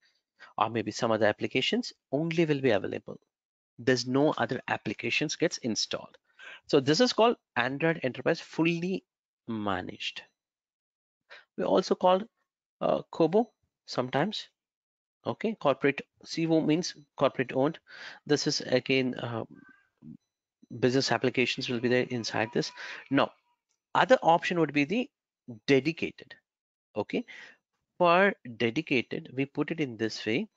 or maybe some other applications, only will be available. There's no other applications gets installed. So this is called Android Enterprise fully managed. We also call Kobo sometimes. Okay, corporate CO means corporate owned. This is again business applications will be there inside this. Now, other option would be the dedicated. Okay, for dedicated, we put it in this way.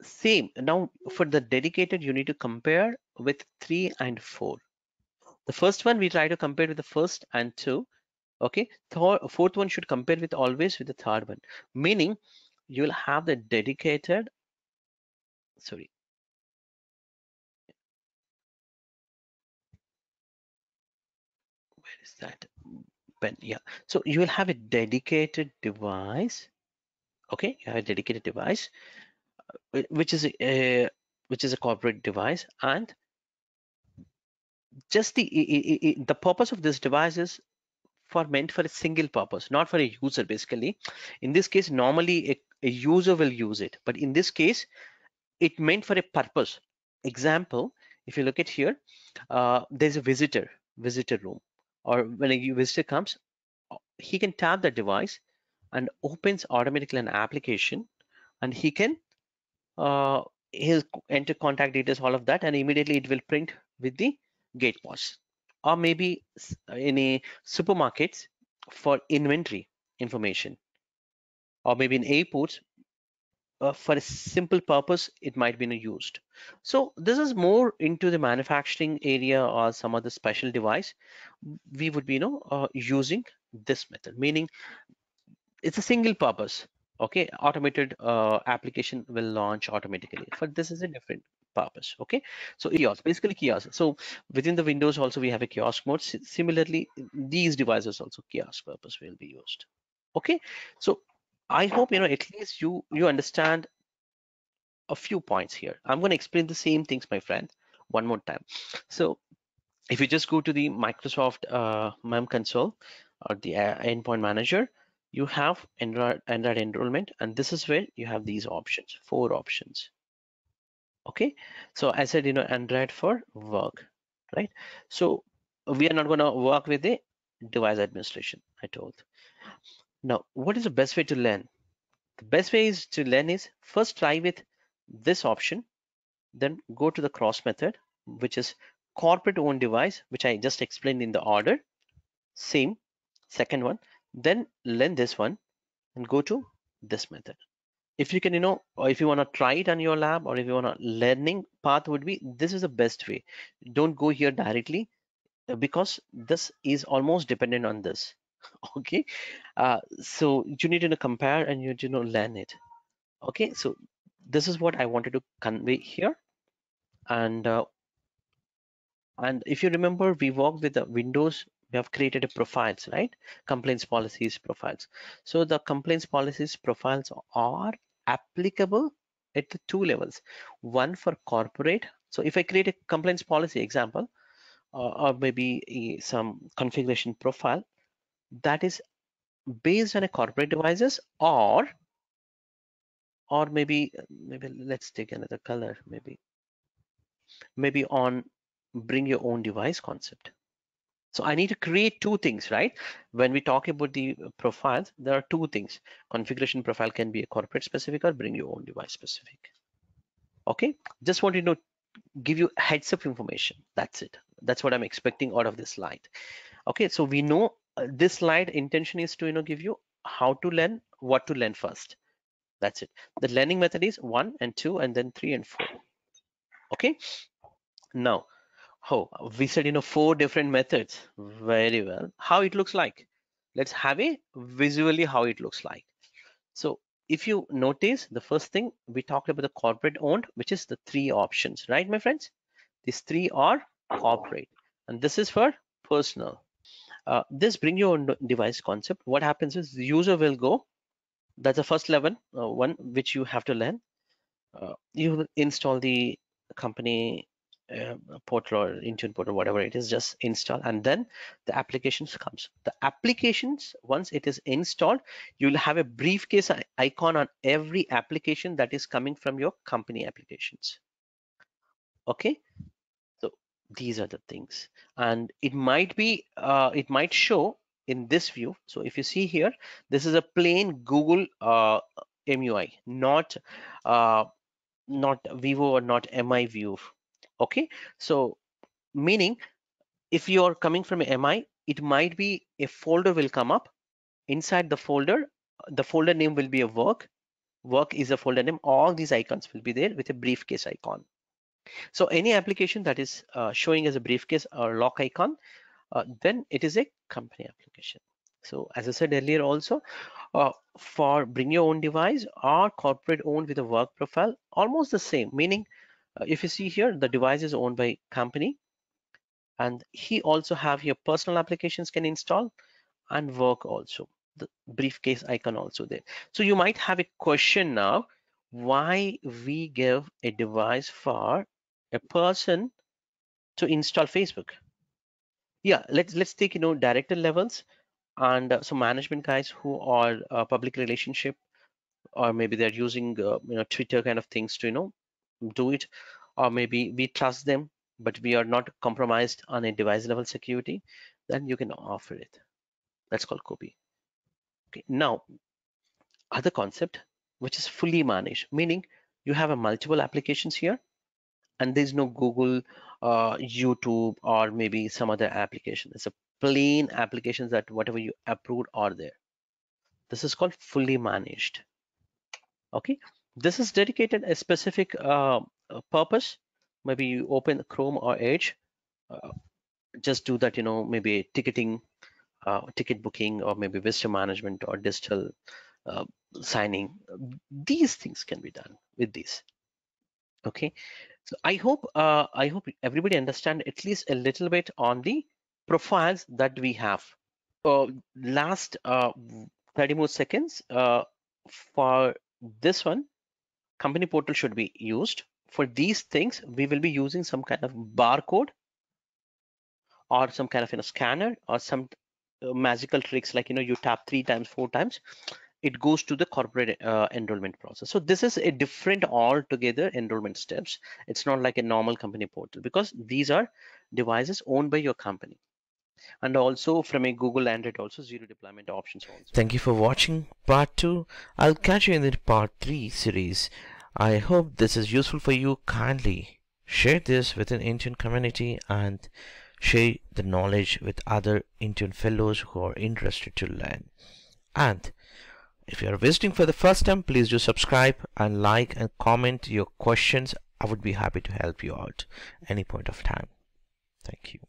Same. Now, for the dedicated, you need to compare with 3 and 4. The first one we try to compare with the first and 2. Okay, fourth one should compare with always with the third one, meaning you will have the dedicated, sorry, where is that pen? Yeah, so you will have a dedicated device. Okay, you have a dedicated device which is which is a corporate device, and just the purpose of this device is meant for a single purpose, not for a user. Basically, in this case, normally a user will use it, but in this case, it meant for a purpose. Example, if you look at here, there's a visitor room, or when a visitor comes, he can tap the device and opens automatically an application, and he can uh, he'll enter contact details, all of that, and immediately it will print with the gate pass. Or maybe in a supermarkets for inventory information, or maybe in airports for a simple purpose it might be used. So this is more into the manufacturing area or some other special device. We would be using this method, meaning it's a single purpose. Okay, automated application will launch automatically, but this is a different purpose. Okay, so kiosk, basically kiosk. So within the Windows also we have a kiosk mode. Similarly, these devices also kiosk purpose will be used. Okay, so I hope at least you understand a few points here. I'm going to explain the same things, my friend, one more time. So if you just go to the Microsoft MEM console or the endpoint manager, you have Android enrollment, and this is where you have these options, 4 options. Okay, so I said Android for work, right? So we are not going to work with the device administration, I told. Now, what is the best way to learn? The best way is to learn is first try with this option, then go to the cross method, which is corporate owned device, which I just explained in the order. Same, second one, then learn this one and go to this method. If you can, or if you want to try it on your lab, or if you want a learning path, would be this is the best way. Don't go here directly because this is almost dependent on this. Okay, so you need to compare and you need to learn it. Okay, so this is what I wanted to convey here. And if you remember, we worked with the Windows, we have created a profiles, right? Complaints policies profiles. So the complaints policies profiles are applicable at the 2 levels. One for corporate. So if I create a complaints policy example, or maybe some configuration profile that is based on a corporate devices, or maybe let's take another color, maybe on bring your own device concept. So I need to create 2 things, right? When we talk about the profiles, there are 2 things. Configuration profile can be a corporate specific or bring your own device specific. Okay, just want to give you heads up information. That's it. That's what I'm expecting out of this slide. Okay, so we know this slide intention is to give you how to learn, what to learn first. That's it. The learning method is 1 and 2 and then 3 and 4. Okay, now we said 4 different methods. Very well. How it looks like? Let's have a visually how it looks like. So if you notice, the first thing we talked about the corporate owned, which is the 3 options, right, my friends? These 3 are corporate, and this is for personal. This bring your own device concept. What happens is the user will go. That's the first level, one which you have to learn. You will install the company portal or Intune portal, whatever it is, just install, and then the applications comes. The applications, once it is installed, you'll have a briefcase icon on every application that is coming from your company applications. Okay, so these are the things, and it might be it might show in this view. So if you see here, this is a plain Google MUI, not Vivo or not MI view. Okay, so meaning if you're coming from MI, it might be a folder will come up. Inside the folder name will be a work is a folder name. All these icons will be there with a briefcase icon. So any application that is showing as a briefcase or lock icon, then it is a company application. So as I said earlier also, for bring your own device or corporate owned with a work profile, almost the same, meaning if you see here, the device is owned by company, and he also have your personal applications can install and work also. The briefcase icon also there. So you might have a question now, why we give a device for a person to install Facebook. Yeah, let's take director levels and some management guys who are public relationship, or maybe they're using Twitter kind of things to do it, or maybe we trust them but we are not compromised on a device level security. Then you can offer it. That's called copy. Okay, now other concept, which is fully managed, meaning you have a multiple applications here and there's no Google, YouTube, or maybe some other application. It's a plain applications that whatever you approved are there. This is called fully managed. Okay, this is dedicated a specific purpose. Maybe you open Chrome or Edge, uh, just do that, maybe ticketing, ticket booking, or maybe visitor management or digital uh, signing. These things can be done with these. Okay, so I hope everybody understand at least a little bit on the profiles that we have. Last 30 more seconds for this one. Company portal should be used. For these things, we will be using some kind of barcode or some kind of scanner or some magical tricks like you tap 3 times, 4 times, it goes to the corporate enrollment process. So this is a different altogether enrollment steps. It's not like a normal company portal because these are devices owned by your company. And also from a Google Android also zero deployment options also. Thank you for watching part 2. I'll catch you in the part 3 series. I hope this is useful for you. Kindly share this within Intune community and share the knowledge with other Intune fellows who are interested to learn. And if you are visiting for the first time, please do subscribe and like and comment your questions. I would be happy to help you out any point of time. Thank you.